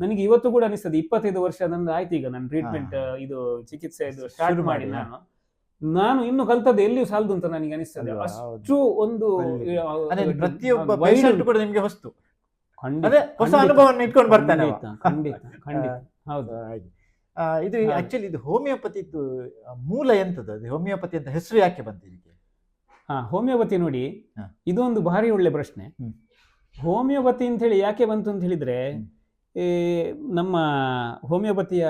ನನಗೆ ಇವತ್ತು ಕೂಡ ಅನಿಸ್ತದೆ, 25 ವರ್ಷ ನಂದು ಆಯ್ತು ಈಗ ನಾನು ಟ್ರೀಟ್ಮೆಂಟ್ ಇದು ಚಿಕಿತ್ಸೆ ಸ್ಟಾರ್ಟ್ ಮಾಡಿ ನಾನು ಇನ್ನು ಕಲ್ತದ್ದು ಎಲ್ಲಿಯೂ ಸಾಲದು ಅಂತ ನನಗೆ ಅನಿಸ್ತದೆ. ಅಷ್ಟು ಒಂದು ಪ್ರತಿಯೊಬ್ಬ ಪೇಷಂಟ್ ಕೂಡ ನಿಮಗೆ ಹೊಸ್ತು, ಹೊಸ ಅನುಭವವನ್ನು ಇಟ್ಕೊಂಡು ಬರ್ತಾನೆ. ಖಂಡಿತ ಖಂಡಿತ, ಹೌದು. ಇದು ಆಕ್ಚುಲಿ ಇದು ಹೋಮಿಯೋಪತಿದ್ದು ಮೂಲ ಎಂತದ್ದು? ಅದು ಹೋಮಿಯೋಪತಿ ಅಂತ ಹೆಸರು ಯಾಕೆ ಬಂತು ಇದಕ್ಕೆ? ಹೋಮಿಯೋಪತಿ ನೋಡಿ, ಇದೊಂದು ಭಾರಿ ಒಳ್ಳೆ ಪ್ರಶ್ನೆ. ಹೋಮಿಯೋಪತಿ ಅಂತ ಹೇಳಿ ಯಾಕೆ ಬಂತು ಅಂತ ಹೇಳಿದ್ರೆ, ನಮ್ಮ ಹೋಮಿಯೋಪತಿಯ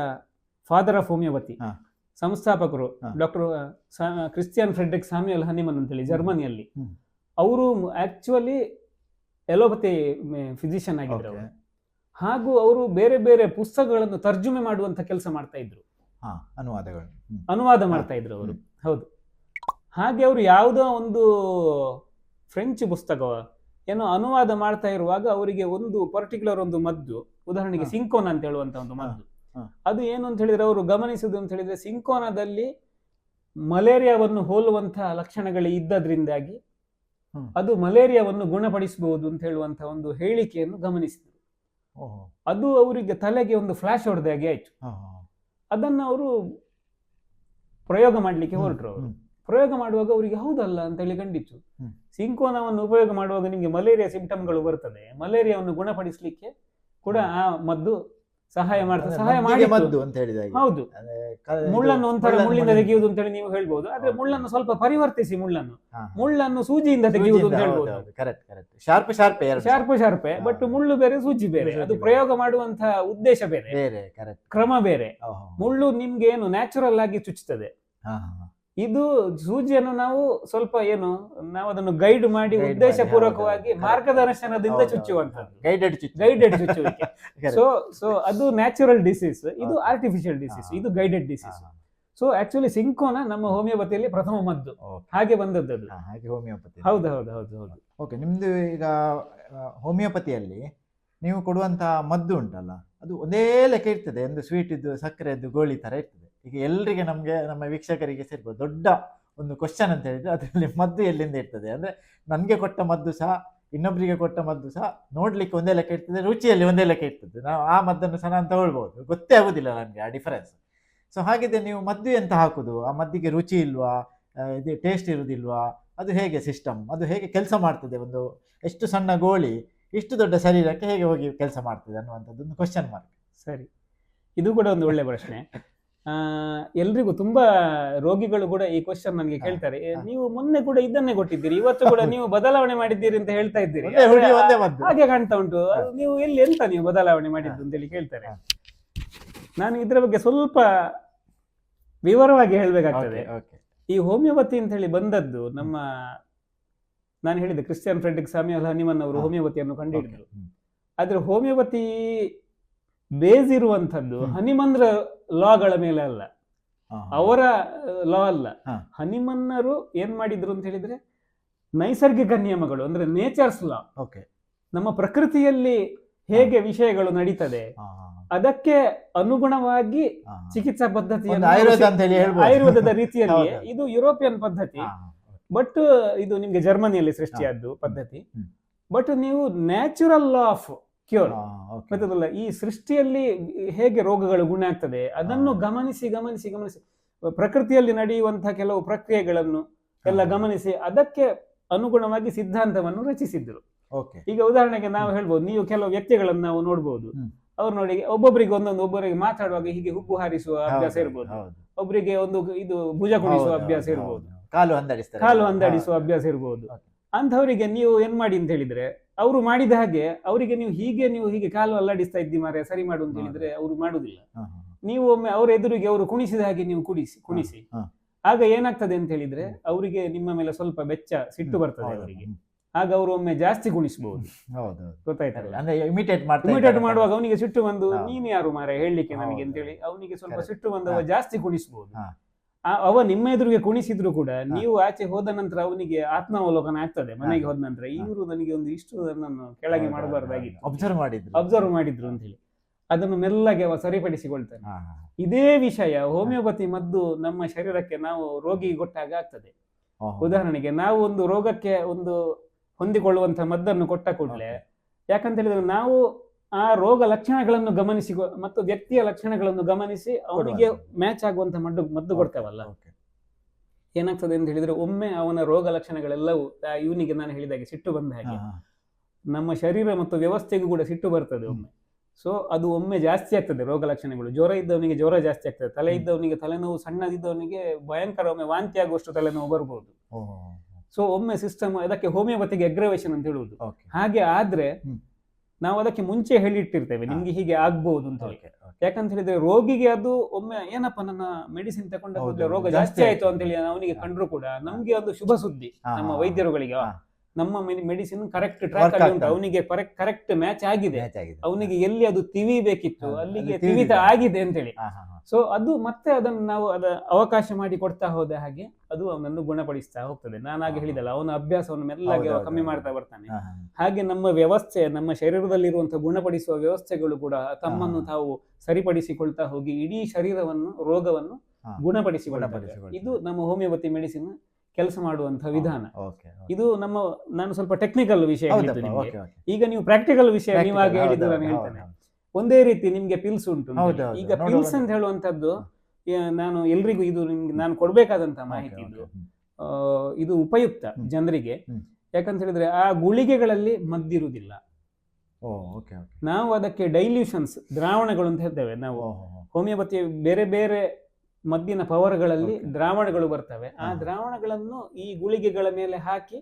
ಫಾದರ್ ಆಫ್ ಹೋಮಿಯೋಪತಿ ಸಂಸ್ಥಾಪಕರು doctor Christian Friedrich Samuel Hahnemann ಅಂತೇಳಿ ಜರ್ಮನಿಯಲ್ಲಿ, ಅವರು ಆಕ್ಚುಲಿ ಎಲೋಪತಿ ಫಿಸಿಷಿಯನ್ ಆಗಿದ್ರು ಅವರು. ಹಾಗೂ ಅವರು ಬೇರೆ ಬೇರೆ ಪುಸ್ತಕಗಳನ್ನು ತರ್ಜುಮೆ ಮಾಡುವಂತ ಕೆಲಸ ಮಾಡ್ತಾ ಇದ್ರು, ಅನುವಾದ ಮಾಡ್ತಾ ಇದ್ರು ಅವರು. ಹೌದು, ಹಾಗೆ ಅವರು ಯಾವುದೋ ಒಂದು ಫ್ರೆಂಚ್ ಪುಸ್ತಕ ಏನೋ ಅನುವಾದ ಮಾಡ್ತಾ ಇರುವಾಗ ಅವರಿಗೆ ಒಂದು ಪರ್ಟಿಕ್ಯುಲರ್ ಒಂದು ಮದ್ದು, ಉದಾಹರಣೆಗೆ ಸಿಂಕೋನಾ ಅಂತ ಹೇಳುವಂತ ಒಂದು ಮದ್ದು, ಅದು ಏನು ಅಂತ ಹೇಳಿದ್ರೆ ಅವರು ಗಮನಿಸುದು ಅಂತ ಹೇಳಿದ್ರೆ, ಸಿಂಕೋನಾದಲ್ಲಿ ಮಲೇರಿಯಾವನ್ನು ಹೋಲುವಂತಹ ಲಕ್ಷಣಗಳು ಇದ್ದದ್ರಿಂದಾಗಿ ಅದು ಮಲೇರಿಯಾವನ್ನು ಗುಣಪಡಿಸಬಹುದು ಅಂತ ಹೇಳುವಂತ ಒಂದು ಹೇಳಿಕೆಯನ್ನು ಗಮನಿಸಿದರು. ಅದು ಅವರಿಗೆ ತಲೆಗೆ ಒಂದು ಫ್ಲಾಶ್ ಹೊಡೆದ ಹಾಗೆ ಆಯ್ತು. ಅದನ್ನು ಅವರು ಪ್ರಯೋಗ ಮಾಡ್ಲಿಕ್ಕೆ ಹೊರಟರು. ಅವರು ಪ್ರಯೋಗ ಮಾಡುವಾಗ ಅವರಿಗೆ ಹೌದಲ್ಲ ಅಂತ ಹೇಳಿ ಕಂಡಿತ್ತು. ಸಿಂಕೋನಾವನ್ನು ಉಪಯೋಗ ಮಾಡುವಾಗ ನಿಮಗೆ ಮಲೇರಿಯಾ ಸಿಂಪ್ಟಮ್ಗಳು ಬರ್ತದೆ, ಮಲೇರಿಯಾವನ್ನು ಗುಣಪಡಿಸಲಿಕ್ಕೆ ಕೂಡ ಆ ಮದ್ದು ಸಹಾಯ ಮಾಡ್ತದೆ. ಸಹಾಯ ಮಾಡಿ ಮದ್ದು ಅಂತ ಹೇಳಿದಾಗ ಹೌದು, ಮುಳ್ಳನ್ನು ಒಂಥರ ಮುಳ್ಳಿಂದ ತೆಗೆಯುವುದು ಅಂತ ಹೇಳಿ ನೀವು ಹೇಳ್ಬೋದು, ಆದ್ರೆ ಮುಳ್ಳನ್ನು ಸ್ವಲ್ಪ ಪರಿವರ್ತಿಸಿ ಮುಳ್ಳನ್ನು ಸೂಜಿಯಿಂದ ತೆಗೆಯುವುದು ಅಂತ ಹೇಳ್ಬೋದು. ಶಾರ್ಪೆ, ಬಟ್ ಮುಳ್ಳು ಬೇರೆ ಸೂಜಿ ಬೇರೆ, ಅದು ಪ್ರಯೋಗ ಮಾಡುವಂತಹ ಉದ್ದೇಶ ಬೇರೆ, ಕ್ರಮ ಬೇರೆ. ಮುಳ್ಳು ನಿಮ್ಗೆ ಏನು ನ್ಯಾಚುರಲ್ ಆಗಿ ಚುಚ್ಚುತ್ತದೆ, ಇದು ಸೂಜಿಯನ್ನು ನಾವು ಸ್ವಲ್ಪ ನಾವು ಅದನ್ನು ಗೈಡ್ ಮಾಡಿ ಉದ್ದೇಶ ಪೂರ್ವಕವಾಗಿ ಮಾರ್ಗದರ್ಶನದಿಂದ ಚುಚ್ಚುವಂತದ್ದು, ಗೈಡೆಡ್ ಚುಚ್ಚುವಿಕೆ. ಸೊ ಅದು ನ್ಯಾಚುರಲ್ ಡಿಸೀಸ್, ಇದು ಆರ್ಟಿಫಿಷಿಯಲ್ ಡಿಸೀಸ್, ಇದು ಗೈಡೆಡ್ ಡಿಸೀಸ್. ಸೊ ಆಕ್ಚುಲಿ ಸಿಂಕೋನಾ ನಮ್ಮ ಹೋಮಿಯೋಪತಿಯಲ್ಲಿ ಪ್ರಥಮ ಮದ್ದು, ಹಾಗೆ ಬಂದದ್ದು. ಹೌದು. ಓಕೆ, ನಿಮ್ದು ಈಗ ಹೋಮಿಯೋಪತಿಯಲ್ಲಿ ನೀವು ಕೊಡುವಂತಹ ಮದ್ದು ಉಂಟಲ್ಲ, ಅದು ಒಂದೇ ಲೆಕ್ಕ ಇರ್ತದೆ, ಒಂದು ಸ್ವೀಟ್ ಇದ್ದು ಸಕ್ಕರೆದ್ದು ಗೋಳಿ ತರ ಇರ್ತದೆ. ಈಗ ಎಲ್ರಿಗೆ ನಮ್ಮ ವೀಕ್ಷಕರಿಗೆ ಸೇರ್ಬೋದು ದೊಡ್ಡ ಒಂದು ಕ್ವಶನ್ ಅಂತ ಹೇಳಿದ್ರೆ, ಅದರಲ್ಲಿ ಮದ್ದು ಎಲ್ಲಿಂದ ಇರ್ತದೆ ಅಂದ್ರೆ, ನನಗೆ ಕೊಟ್ಟ ಮದ್ದು ಸಹ ಇನ್ನೊಬ್ಬರಿಗೆ ಕೊಟ್ಟ ಮದ್ದು ಸಹ ನೋಡ್ಲಿಕ್ಕೆ ಒಂದೇ ಲೆಕ್ಕ ಇರ್ತದೆ, ರುಚಿಯಲ್ಲಿ ಒಂದೇ ಲೆಕ್ಕ ಇರ್ತದೆ. ನಾವು ಆ ಮದ್ದನ್ನು ಸಹ ನಾನು ತಗೊಳ್ಬಹುದು, ಗೊತ್ತೇ ಆಗುದಿಲ್ಲ ನನಗೆ ಆ ಡಿಫರೆನ್ಸ್. ಸೊ ಹಾಗಿದ್ರೆ ನೀವು ಮದ್ದು ಎಂತ ಹಾಕುದು, ಆ ಮದ್ದಿಗೆ ರುಚಿ ಇಲ್ವಾ, ಇದು ಟೇಸ್ಟ್ ಇರುವುದಿಲ್ವಾ, ಅದು ಹೇಗೆ ಸಿಸ್ಟಮ್, ಅದು ಹೇಗೆ ಕೆಲಸ ಮಾಡ್ತದೆ, ಒಂದು ಎಷ್ಟು ಸಣ್ಣ ಗೋಳಿ ಇಷ್ಟು ದೊಡ್ಡ ಶರೀರಕ್ಕೆ ಹೇಗೆ ಹೋಗಿ ಕೆಲಸ ಮಾಡ್ತದೆ ಅನ್ನುವಂಥದ್ದು ಒಂದು ಕ್ವಶನ್ ಮಾರ್ಕ್. ಸರಿ, ಇದು ಕೂಡ ಒಂದು ಒಳ್ಳೆ ಪ್ರಶ್ನೆ. ಎಲ್ರಿಗೂ ತುಂಬಾ ರೋಗಿಗಳು ಕೂಡ ಈ ಕ್ವಶನ್ ನನಗೆ ಕೇಳ್ತಾರೆ, ನೀವು ಮೊನ್ನೆ ಕೂಡ ಇದನ್ನೇ ಕೊಟ್ಟಿದ್ದೀರಿ, ಇವತ್ತು ಕೂಡ ನೀವು ಬದಲಾವಣೆ ಮಾಡಿದ್ದೀರಿ ಅಂತ ಹೇಳ್ತಾ ಇದ್ದೀರಿ, ಹಾಗೆ ಕಾಣ್ತಾ ಉಂಟು, ನೀವು ಎಲ್ಲಿ ಎಂತ ನೀವು ಬದಲಾವಣೆ ಮಾಡಿದ್ದು ಅಂತೇಳಿ ಕೇಳ್ತಾರೆ. ನಾನು ಇದರ ಬಗ್ಗೆ ಸ್ವಲ್ಪ ವಿವರವಾಗಿ ಹೇಳ್ಬೇಕಾಗ್ತದೆ. ಈ ಹೋಮಿಯೋಪತಿ ಅಂತ ಹೇಳಿ ಬಂದದ್ದು ನಾನು ಹೇಳಿದೆ ಕ್ರಿಶ್ಚಿಯನ್ ಫ್ರೆಡ್ರಿಕ್ ಸ್ಯಾಮ್ಯುಯಲ್ ಹನಿಮನ್ ಅವರು ಹೋಮಿಯೋಪತಿಯನ್ನು ಕಂಡುಹಿಡಿದರು. ಆದ್ರೆ ಹೋಮಿಯೋಪತಿ ಬೇಸ್ ಇರುವಂತದ್ದು ಹನಿಮನ್ರ ಲಾಗಳ ಮೇಲೆ ಅಲ್ಲ, ಅವರ ಲಾ ಅಲ್ಲ. ಹನಿಮನ್ನರು ಏನ್ ಮಾಡಿದ್ರು ಅಂತ ಹೇಳಿದ್ರೆ ನೈಸರ್ಗಿಕ ನಿಯಮಗಳು, ಅಂದ್ರೆ ನೇಚರ್ಸ್ ಲಾ, ನಮ್ಮ ಪ್ರಕೃತಿಯಲ್ಲಿ ಹೇಗೆ ವಿಷಯಗಳು ನಡೀತದೆ ಅದಕ್ಕೆ ಅನುಗುಣವಾಗಿ ಚಿಕಿತ್ಸಾ ಪದ್ಧತಿಯನ್ನು ಆಯುರ್ವೇದದ ರೀತಿಯಲ್ಲಿ, ಇದು ಯುರೋಪಿಯನ್ ಪದ್ಧತಿ, ಬಟ್ ಇದು ನಿಮ್ಗೆ ಜರ್ಮನಿಯಲ್ಲಿ ಸೃಷ್ಟಿಯಾದ್ದು ಪದ್ಧತಿ. ಬಟ್ ನೀವು ನ್ಯಾಚುರಲ್ ಲಾ ಆಫ್ ಕ್ಯೂರ್ ಗೊತ್ತದಲ್ಲ, ಈ ಸೃಷ್ಟಿಯಲ್ಲಿ ಹೇಗೆ ರೋಗಗಳು ಗುಣ ಆಗ್ತದೆ ಅದನ್ನು ಗಮನಿಸಿ ಗಮನಿಸಿ ಗಮನಿಸಿ ಪ್ರಕೃತಿಯಲ್ಲಿ ನಡೆಯುವಂತಹ ಕೆಲವು ಪ್ರಕ್ರಿಯೆಗಳನ್ನು ಎಲ್ಲ ಗಮನಿಸಿ ಅದಕ್ಕೆ ಅನುಗುಣವಾಗಿ ಸಿದ್ಧಾಂತವನ್ನು ರಚಿಸಿದ್ರು. ಈಗ ಉದಾಹರಣೆಗೆ ನಾವು ಹೇಳ್ಬೋದು, ನೀವು ಕೆಲವು ವ್ಯಕ್ತಿಗಳನ್ನು ನಾವು ನೋಡ್ಬೋದು, ಅವ್ರು ನೋಡಿ ಒಬ್ಬೊಬ್ಬರಿಗೆ ಒಬ್ಬರಿಗೆ ಮಾತಾಡುವಾಗ ಹೀಗೆ ಹುಬ್ಬು ಹಾರಿಸುವ ಅಭ್ಯಾಸ ಇರ್ಬೋದು, ಒಬ್ಬರಿಗೆ ಇದು ಭುಜ ಕುಣಿಸುವ ಅಭ್ಯಾಸ ಇರ್ಬೋದು, ಕಾಲು ಅಂದಾಡಿಸುವ ಅಭ್ಯಾಸ ಇರ್ಬೋದು. ಅಂಥವರಿಗೆ ನೀವು ಏನ್ ಮಾಡಿ ಅಂತ ಹೇಳಿದ್ರೆ, ಅವರು ಮಾಡಿದ ಹಾಗೆ ಅವರಿಗೆ ನೀವು ಹೀಗೆ ಕಾಲು ಅಲ್ಲಾಡಿಸ್ತಾ ಇದ್ದಿ ಮಾರೆ, ಸರಿ ಮಾಡು ಅಂತ ಹೇಳಿದ್ರೆ ಅವರು ಮಾಡುದಿಲ್ಲ. ನೀವು ಒಮ್ಮೆ ಅವರ ಎದುರಿಗೆ ಅವರು ಕುಣಿಸಿದ ಹಾಗೆ ನೀವು ಕುಣಿಸಿ, ಆಗ ಏನಾಗ್ತದೆ ಅಂತ ಹೇಳಿದ್ರೆ ಅವರಿಗೆ ನಿಮ್ಮ ಮೇಲೆ ಸ್ವಲ್ಪ ಸಿಟ್ಟು ಬರ್ತದೆ ಅವರಿಗೆ, ಆಗ ಅವರು ಒಮ್ಮೆ ಜಾಸ್ತಿ ಕುಣಿಸಬಹುದು. ಗೊತ್ತಾಯ್ತಲ್ಲ, ಇಮಿಟೇಟ್ ಮಾಡುವಾಗ ಅವನಿಗೆ ಸಿಟ್ಟು ಬಂದು ನೀನು ಯಾರು ಮಾರೆ ಹೇಳಲಿಕ್ಕೆ ನನಗೆ ಅಂತೇಳಿ ಅವನಿಗೆ ಸ್ವಲ್ಪ ಸಿಟ್ಟು ಬಂದವ ಜಾಸ್ತಿ ಕುಣಿಸಬಹುದು. ಅವ ನಿಮ್ಮ ಎದುರಿಗೆ ಕುಣಿಸಿದ್ರು ಕೂಡ ನೀವು ಆಚೆ ಹೋದ ನಂತರ ಅವನಿಗೆ ಆತ್ಮಾವಲೋಕನ ಆಗ್ತದೆ. ಮನೆಗೆ ಹೋದ ನಂತರ ಇವರು ನನಗೆ ಇಷ್ಟು ನನ್ನನ್ನು ಕೆಳಗೆ ಮಾಡಬಾರ್ದಾಗಿತ್ತು, ಅಬ್ಸರ್ವ್ ಮಾಡಿದ್ರು ಅಂತ ಹೇಳಿ ಅದನ್ನು ಮೆಲ್ಲಗೆ ಅವ ಸರಿಪಡಿಸಿಕೊಳ್ತಾನೆ. ಇದೇ ವಿಷಯ ಹೋಮಿಯೋಪತಿ ಮದ್ದು ನಮ್ಮ ಶರೀರಕ್ಕೆ ನಾವು ರೋಗಿಗೆ ಕೊಟ್ಟಾಗ ಆಗ್ತದೆ. ಉದಾಹರಣೆಗೆ ನಾವು ಒಂದು ರೋಗಕ್ಕೆ ಹೊಂದಿಕೊಳ್ಳುವಂತಹ ಮದ್ದನ್ನು ಕೊಟ್ಟ ಕೂಡಲೇ, ಯಾಕಂತ ಹೇಳಿದ್ರೆ ನಾವು ಆ ರೋಗ ಲಕ್ಷಣಗಳನ್ನು ಗಮನಿಸಿ ಮತ್ತು ವ್ಯಕ್ತಿಯ ಲಕ್ಷಣಗಳನ್ನು ಗಮನಿಸಿ ಅವನಿಗೆ ಮ್ಯಾಚ್ ಆಗುವಂತ ಮದ್ದು ಕೊಡ್ತೇವಲ್ಲ, ಏನಾಗ್ತದೆ ಅಂತ ಹೇಳಿದ್ರೆ ಒಮ್ಮೆ ಅವನ ರೋಗ ಲಕ್ಷಣಗಳೆಲ್ಲವೂ ಇವನಿಗೆ ನಾನು ಹೇಳಿದಾಗೆ ಸಿಟ್ಟು ಬಂದ ಹಾಗೆ ನಮ್ಮ ಶರೀರ ಮತ್ತು ವ್ಯವಸ್ಥೆಗೂ ಕೂಡ ಸಿಟ್ಟು ಬರ್ತದೆ ಒಮ್ಮೆ. ಸೊ ಅದು ಒಮ್ಮೆ ಜಾಸ್ತಿ ಆಗ್ತದೆ ರೋಗ ಲಕ್ಷಣಗಳು. ಜ್ವರ ಇದ್ದವನಿಗೆ ಜ್ವರ ಜಾಸ್ತಿ ಆಗ್ತದೆ, ತಲೆ ಇದ್ದವನಿಗೆ ತಲೆನೋವು, ಸಣ್ಣದಿದ್ದವನಿಗೆ ಭಯಂಕರ ಒಮ್ಮೆ ವಾಂತಿ ಆಗುವಷ್ಟು ತಲೆನೋವು ಬರ್ಬೋದು. ಸೊ ಒಮ್ಮೆ ಸಿಸ್ಟಮ್, ಅದಕ್ಕೆ ಹೋಮಿಯೋಪತಿಗೆ ಅಗ್ರವೇಶನ್ ಅಂತ ಹೇಳುವುದು. ಹಾಗೆ ಆದ್ರೆ ನಾವು ಅದಕ್ಕೆ ಮುಂಚೆ ಹೇಳಿಟ್ಟಿರ್ತೇವೆ ನಿಮ್ಗೆ ಹೀಗೆ ಆಗ್ಬಹುದು ಅಂತ ಹೇಳಿ. ಯಾಕಂತ ಹೇಳಿದ್ರೆ ರೋಗಿಗೆ ಅದು ಒಮ್ಮೆ ಏನಪ್ಪ ನನ್ನ ಮೆಡಿಸಿನ್ ತಗೊಂಡ ಕೂಡಲೇ ರೋಗ ಜಾಸ್ತಿ ಆಯ್ತು ಅಂತ ಹೇಳಿ ಅವನಿಗೆ ಕಂಡ್ರು ಕೂಡ ನಮ್ಗೆ ಒಂದು ಶುಭ ಸುದ್ದಿ, ನಮ್ಮ ವೈದ್ಯರುಗಳಿಗೆ ನಮ್ಮ ಮೆಡಿಸಿನ್ ಕರೆಕ್ಟ್ ಟ್ರ್ಯಾಕ್ ಅಲ್ಲಿ ಉಂಟು, ಅವನಿಗೆ ಕರೆಕ್ಟ್ ಮ್ಯಾಚ್ ಆಗಿದೆ, ಅವನಿಗೆ ಎಲ್ಲಿ ಅದು ತಿವಿಬೇಕಿತ್ತು ಅಲ್ಲಿಗೆ ತಿವಿತ ಆಗಿದೆ ಅಂತ ಹೇಳಿ. ಸೊ ಅದು ಮತ್ತೆ ಅದನ್ನು ನಾವು ಅವಕಾಶ ಮಾಡಿ ಕೊಡ್ತಾ ಹೋದ ಹಾಗೆ ಅದು ಅವನನ್ನು ಗುಣಪಡಿಸ್ತಾ ಹೋಗ್ತದೆ. ನಾನಾಗಿ ಹೇಳಿದಲ್ಲ, ಅವನ ಅಭ್ಯಾಸವನ್ನು ಮೆಲ್ಲಗೆ ಕಮ್ಮಿ ಮಾಡ್ತಾ ಬರ್ತಾನೆ. ಹಾಗೆ ನಮ್ಮ ವ್ಯವಸ್ಥೆ, ನಮ್ಮ ಶರೀರದಲ್ಲಿರುವಂತಹ ಗುಣಪಡಿಸುವ ವ್ಯವಸ್ಥೆಗಳು ಕೂಡ ತಮ್ಮನ್ನು ತಾವು ಸರಿಪಡಿಸಿಕೊಳ್ತಾ ಹೋಗಿ ಇಡೀ ಶರೀರವನ್ನು, ರೋಗವನ್ನು ಗುಣಪಡಿಸಿಕೊಳ್ಳುತ್ತದೆ. ಇದು ನಮ್ಮ ಹೋಮಿಯೋಪತಿ ಮೆಡಿಸಿನ್ ಕೆಲಸ ಮಾಡುವಂತಹ ವಿಧಾನ. ಇದು ನಾನು ಸ್ವಲ್ಪ ಟೆಕ್ನಿಕಲ್ ವಿಷಯ ಹೇಳಿದ್ದು ನಿಮಗೆ. ಈಗ ನೀವು ಪ್ರಾಕ್ಟಿಕಲ್ ವಿಷಯ ನೀವಾಗಿ ಹೇಳಿದ್ದು ನಾನು ಹೇಳ್ತೇನೆ. ಒಂದೇ ರೀತಿ ನಿಮ್ಗೆ ಪಿಲ್ಸ್ ಉಂಟು. ಈಗ ಪಿಲ್ಸ್ ಅಂತ ಹೇಳುವಂತದ್ದು ನಾನು ಎಲ್ರಿಗೂ ಇದು ನಾನು ಕೊಡ್ಬೇಕಾದಂತಹ ಮಾಹಿತಿ, ಇದು ಉಪಯುಕ್ತ ಜನರಿಗೆ. ಯಾಕಂತ ಹೇಳಿದ್ರೆ ಆ ಗುಳಿಗೆಗಳಲ್ಲಿ ಮದ್ದಿರುವುದಿಲ್ಲ, ನಾವು ಅದಕ್ಕೆ ಡೈಲ್ಯೂಷನ್ಸ್, ದ್ರಾವಣಗಳು ಅಂತ ಹೇಳ್ತೇವೆ ನಾವು. ಹೋಮಿಯೋಪತಿ ಬೇರೆ ಬೇರೆ ಮದ್ದಿನ ಪವರ್ಗಳಲ್ಲಿ ದ್ರಾವಣಗಳು ಬರ್ತವೆ. ಆ ದ್ರಾವಣಗಳನ್ನು ಈ ಗುಳಿಗೆಗಳ ಮೇಲೆ ಹಾಕಿ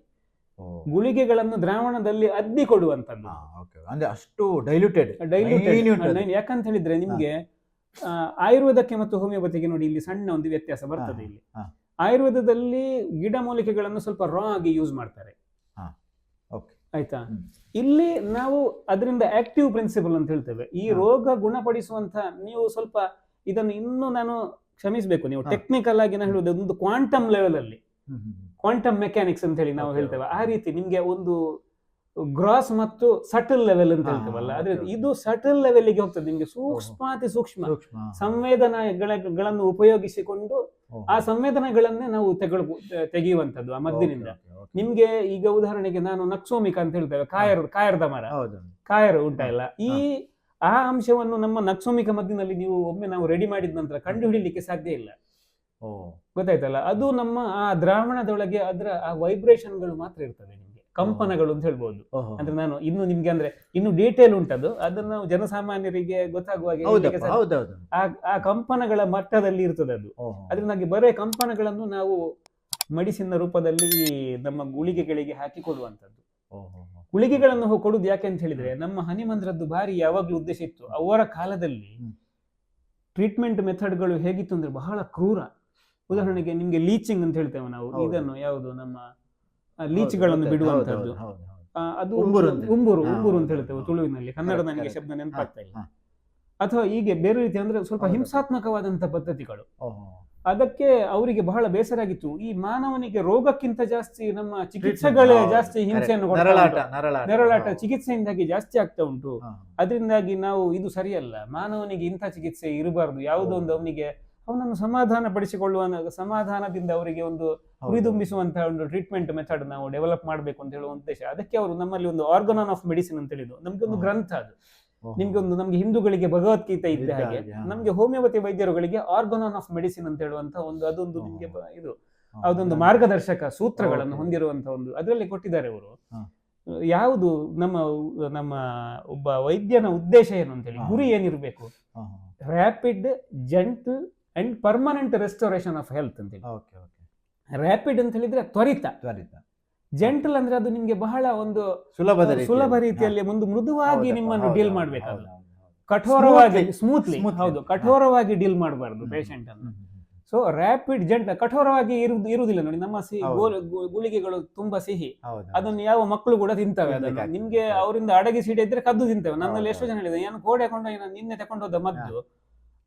ಗುಳಿಗೆಗಳನ್ನು ದ್ರಾವಣದಲ್ಲಿ ಅದ್ದಿ ಕೊಡುವಂತದ್ದು. ಅಷ್ಟು ಡೈಲ್ಯೂಟೆಡ್. ಯಾಕಂತ ಹೇಳಿದ್ರೆ ನಿಮ್ಗೆ ಆಯುರ್ವೇದಕ್ಕೆ ಮತ್ತು ಹೋಮಿಯೋಪತಿಗೆ ನೋಡಿ ಇಲ್ಲಿ ಸಣ್ಣ ಒಂದು ವ್ಯತ್ಯಾಸ ಬರ್ತದೆ. ಇಲ್ಲಿ ಆಯುರ್ವೇದದಲ್ಲಿ ಗಿಡಮೂಲಿಕೆಗಳನ್ನು ಸ್ವಲ್ಪ ರಾ ಆಗಿ ಯೂಸ್ ಮಾಡ್ತಾರೆ, ಆಯ್ತಾ. ಇಲ್ಲಿ ನಾವು ಅದರಿಂದ ಆಕ್ಟಿವ್ ಪ್ರಿನ್ಸಿಪಲ್ ಅಂತ ಹೇಳ್ತೇವೆ. ಈ ರೋಗ ಗುಣಪಡಿಸುವಂತ ನೀವು ಸ್ವಲ್ಪ ಇದನ್ನು ಇನ್ನೂ ನಾನು ಕ್ಷಮಿಸಬೇಕು, ನೀವು ಟೆಕ್ನಿಕಲ್ ಆಗಿ ನಾನು ಹೇಳುವುದು ಒಂದು ಕ್ವಾಂಟಮ್ ಲೆವೆಲ್ ಅಲ್ಲಿ, ಕ್ವಾಂಟಮ್ ಮೆಕ್ಯಾನಿಕ್ಸ್ ಅಂತ ಹೇಳಿ ನಾವು ಹೇಳ್ತೇವೆ. ಆ ರೀತಿ ನಿಮ್ಗೆ ಒಂದು ಗ್ರಾಸ್ ಮತ್ತು ಸಟಲ್ ಲೆವೆಲ್ ಅಂತ ಹೇಳ್ತೇವಲ್ಲ, ಆದ್ರೆ ಇದು ಸಟಲ್ ಲೆವೆಲ್ ಗೆ ಹೋಗ್ತದೆ. ನಿಮ್ಗೆ ಸೂಕ್ಷ್ಮಾತಿ ಸೂಕ್ಷ್ಮ ಸಂವೇದನೆಗಳನ್ನು ಉಪಯೋಗಿಸಿಕೊಂಡು ಆ ಸಂವೇದನೆಗಳನ್ನೇ ನಾವು ತೆಗೆಯುವಂತದ್ದು ಆ ಮದ್ದಿನಿಂದ. ನಿಮ್ಗೆ ಈಗ ಉದಾಹರಣೆಗೆ ನಾನು ನಕ್ಸೋಮಿಕ ಅಂತ ಹೇಳ್ತೇವೆ, ಕಾಯರದ ಮರ, ಕಾಯರು ಉಂಟಲ್ಲ, ಆ ಅಂಶವನ್ನು ನಮ್ಮ ನಕ್ಸೋಮಿಕ ಮದ್ದಿನಲ್ಲಿ ನೀವು ಒಮ್ಮೆ ನಾವು ರೆಡಿ ಮಾಡಿದ ನಂತರ ಕಂಡು ಹಿಡಿಲಿಕ್ಕೆ ಸಾಧ್ಯ ಇಲ್ಲ. ಗೊತ್ತಾಯ್ತಲ್ಲ, ಅದು ನಮ್ಮ ಆ ದ್ರಾವಣದೊಳಗೆ ಅದರ ಆ ವೈಬ್ರೇಷನ್ಗಳು ಮಾತ್ರ ಇರ್ತದೆ ನಿಮ್ಗೆ. ಕಂಪನಗಳು ಅಂತ ಹೇಳ್ಬೋದು. ಅಂದ್ರೆ ನಾನು ಇನ್ನು ನಿಮ್ಗೆ ಅಂದ್ರೆ ಇನ್ನು ಡೀಟೇಲ್ ಉಂಟದು, ಅದನ್ನು ನಾವು ಜನಸಾಮಾನ್ಯರಿಗೆ ಗೊತ್ತಾಗುವ ಹಾಗೆ ಹೇಳ್ಲಿಕ್ಕೆ ಸಾಧ್ಯ. ಆ ಕಂಪನಗಳ ಮಟ್ಟದಲ್ಲಿ ಇರ್ತದೆ ಅದು. ಅದರಿಂದಾಗಿ ಬರೇ ಕಂಪನಗಳನ್ನು ನಾವು ಮೆಡಿಸಿನ್ ರೂಪದಲ್ಲಿ ನಮ್ಮ ಗುಳಿಗೆಗಳಿಗೆ ಹಾಕಿ ಕೊಡುವಂತದ್ದು. ಗುಳಿಗೆಗಳನ್ನು ಕೊಡುದು ಯಾಕೆ ಅಂತ ಹೇಳಿದ್ರೆ, ನಮ್ಮ ಹನಿಮಂತ್ರದ್ದು ಭಾರಿ ಯಾವಾಗ್ಲೂ ಉದ್ದೇಶ ಇತ್ತು. ಅವರ ಕಾಲದಲ್ಲಿ ಟ್ರೀಟ್ಮೆಂಟ್ ಮೆಥಡ್ಗಳು ಹೇಗಿತ್ತು ಅಂದ್ರೆ ಬಹಳ ಕ್ರೂರ. ಉದಾಹರಣೆಗೆ ನಿಮ್ಗೆ ಲೀಚಿಂಗ್ ಅಂತ ಹೇಳ್ತೇವೆ ನಾವು, ಇದನ್ನು ಯಾವುದು ನಮ್ಮ ಲೀಚ್ಗಳನ್ನು ಬಿಡುವಂತದ್ದು, ಅದು ಉಂಬೂರು ಅಂತ ಹೇಳ್ತೇವೆ ತುಳುವಿನಲ್ಲಿ, ಕನ್ನಡ ನನಗೆ ಶಬ್ದ ನೆನಪಾಗ್ತಾ ಇಲ್ಲ. ಅಥವಾ ಹೀಗೆ ಬೇರೆ ರೀತಿ ಅಂದ್ರೆ ಸ್ವಲ್ಪ ಹಿಂಸಾತ್ಮಕವಾದಂತ ಪದ್ಧತಿಗಳು. ಅದಕ್ಕೆ ಅವರಿಗೆ ಬಹಳ ಬೇಸರ ಆಗಿತ್ತು. ಈ ಮಾನವನಿಗೆ ರೋಗಕ್ಕಿಂತ ಜಾಸ್ತಿ ನಮ್ಮ ಚಿಕಿತ್ಸೆಗಳೇ ಜಾಸ್ತಿ ಹಿಂಸೆಯನ್ನು ನೆರಳಾಟ ಚಿಕಿತ್ಸೆಯಿಂದಾಗಿ ಜಾಸ್ತಿ ಆಗ್ತಾ ಉಂಟು. ಅದರಿಂದಾಗಿ ನಾವು ಇದು ಸರಿಯಲ್ಲ, ಮಾನವನಿಗೆ ಇಂಥ ಚಿಕಿತ್ಸೆ ಇರಬಾರ್ದು, ಯಾವುದೋ ಒಂದು ಅವನನ್ನು ಸಮಾಧಾನ ಪಡಿಸಿಕೊಳ್ಳುವ, ಸಮಾಧಾನದಿಂದ ಅವರಿಗೆ ಒಂದು ಹುರಿದುಂಬಿಸುವಂತಹ ಒಂದು ಟ್ರೀಟ್ಮೆಂಟ್ ಮೆಥಡ್ ನಾವು ಡೆವಲಪ್ ಮಾಡಬೇಕು ಅಂತ ಹೇಳುವ ಉದ್ದೇಶ. ಅದಕ್ಕೆ ಅವರು ನಮ್ಮಲ್ಲಿ ಒಂದು ಆರ್ಗನಾನ್ ಆಫ್ ಮೆಡಿಸಿನ್ ಅಂತ ಹೇಳಿದ್ರು. ನಮ್ಗೆ ಒಂದು ಗ್ರಂಥ ಅದು, ನಮ್ಗೆ ಹಿಂದೂಗಳಿಗೆ ಭಗವದ್ಗೀತೆ ಇದ್ದ ಹಾಗೆ ನಮ್ಗೆ ಹೋಮಿಯೋಪತಿ ವೈದ್ಯರುಗಳಿಗೆ ಆರ್ಗನಾನ್ ಆಫ್ ಮೆಡಿಸಿನ್ ಅಂತ ಹೇಳುವಂತ ಅದೊಂದು ನಿಮ್ಗೆ ಇದು ಅದೊಂದು ಮಾರ್ಗದರ್ಶಕ ಸೂತ್ರಗಳನ್ನು ಹೊಂದಿರುವಂತ ಒಂದು ಅದರಲ್ಲಿ ಕೊಟ್ಟಿದ್ದಾರೆ ಅವರು. ಯಾವುದು ನಮ್ಮ ಒಬ್ಬ ವೈದ್ಯನ ಉದ್ದೇಶ ಏನು ಅಂತ ಹೇಳಿ, ಗುರಿ ಏನಿರಬೇಕು, rapid, gentle and permanent restoration of health ಅಂತ ಹೇಳಿ. ರ್ಯಾಪಿಡ್ ಅಂತ ಹೇಳಿದ್ರೆ ತ್ವರಿತ, ಜೆಂಟಲ್ ಅಂದ್ರೆ ಅದು ನಿಮ್ಗೆ ಬಹಳ ಒಂದು ಸುಲಭ ರೀತಿಯಲ್ಲಿ ಒಂದು ಮೃದುವಾಗಿ ನಿಮ್ಮನ್ನು ಡೀಲ್ ಮಾಡ್ಬೇಕಾದ್ರೆ, ಕಠೋರವಾಗಿ ಸ್ಮೂತ್ಲಿ, ಹೌದು, ಕಠೋರವಾಗಿ ಡೀಲ್ ಮಾಡಬಾರ್ದು ಪೇಷಂಟ್ ಅನ್ನು. ಸೊ ರ್ಯಾಪಿಡ್, ಜೆಂಟಲ್, ಕಠೋರವಾಗಿ ಇರುವುದಿಲ್ಲ ನೋಡಿ. ನಮ್ಮ ಗುಳಿಗೆಗಳು ತುಂಬಾ ಸಿಹಿ, ಅದನ್ನು ಯಾವ ಮಕ್ಕಳು ಕೂಡ ತಿಂತವೆ. ಅದನ್ನು ನಿಮ್ಗೆ ಅವರಿಂದ ಅಡಗಿಸಿಡ ಇದ್ರೆ ಕದ್ದು ತಿಂತವೆ. ನನ್ನಲ್ಲಿ ಎಷ್ಟೋ ಜನ ಹೇಳಿದೆ, ನಾನು ಕೋಡೆ ಕೊಂಡು ನಿನ್ನೆ ತಕೊಂಡೋದ ಮದ್ದು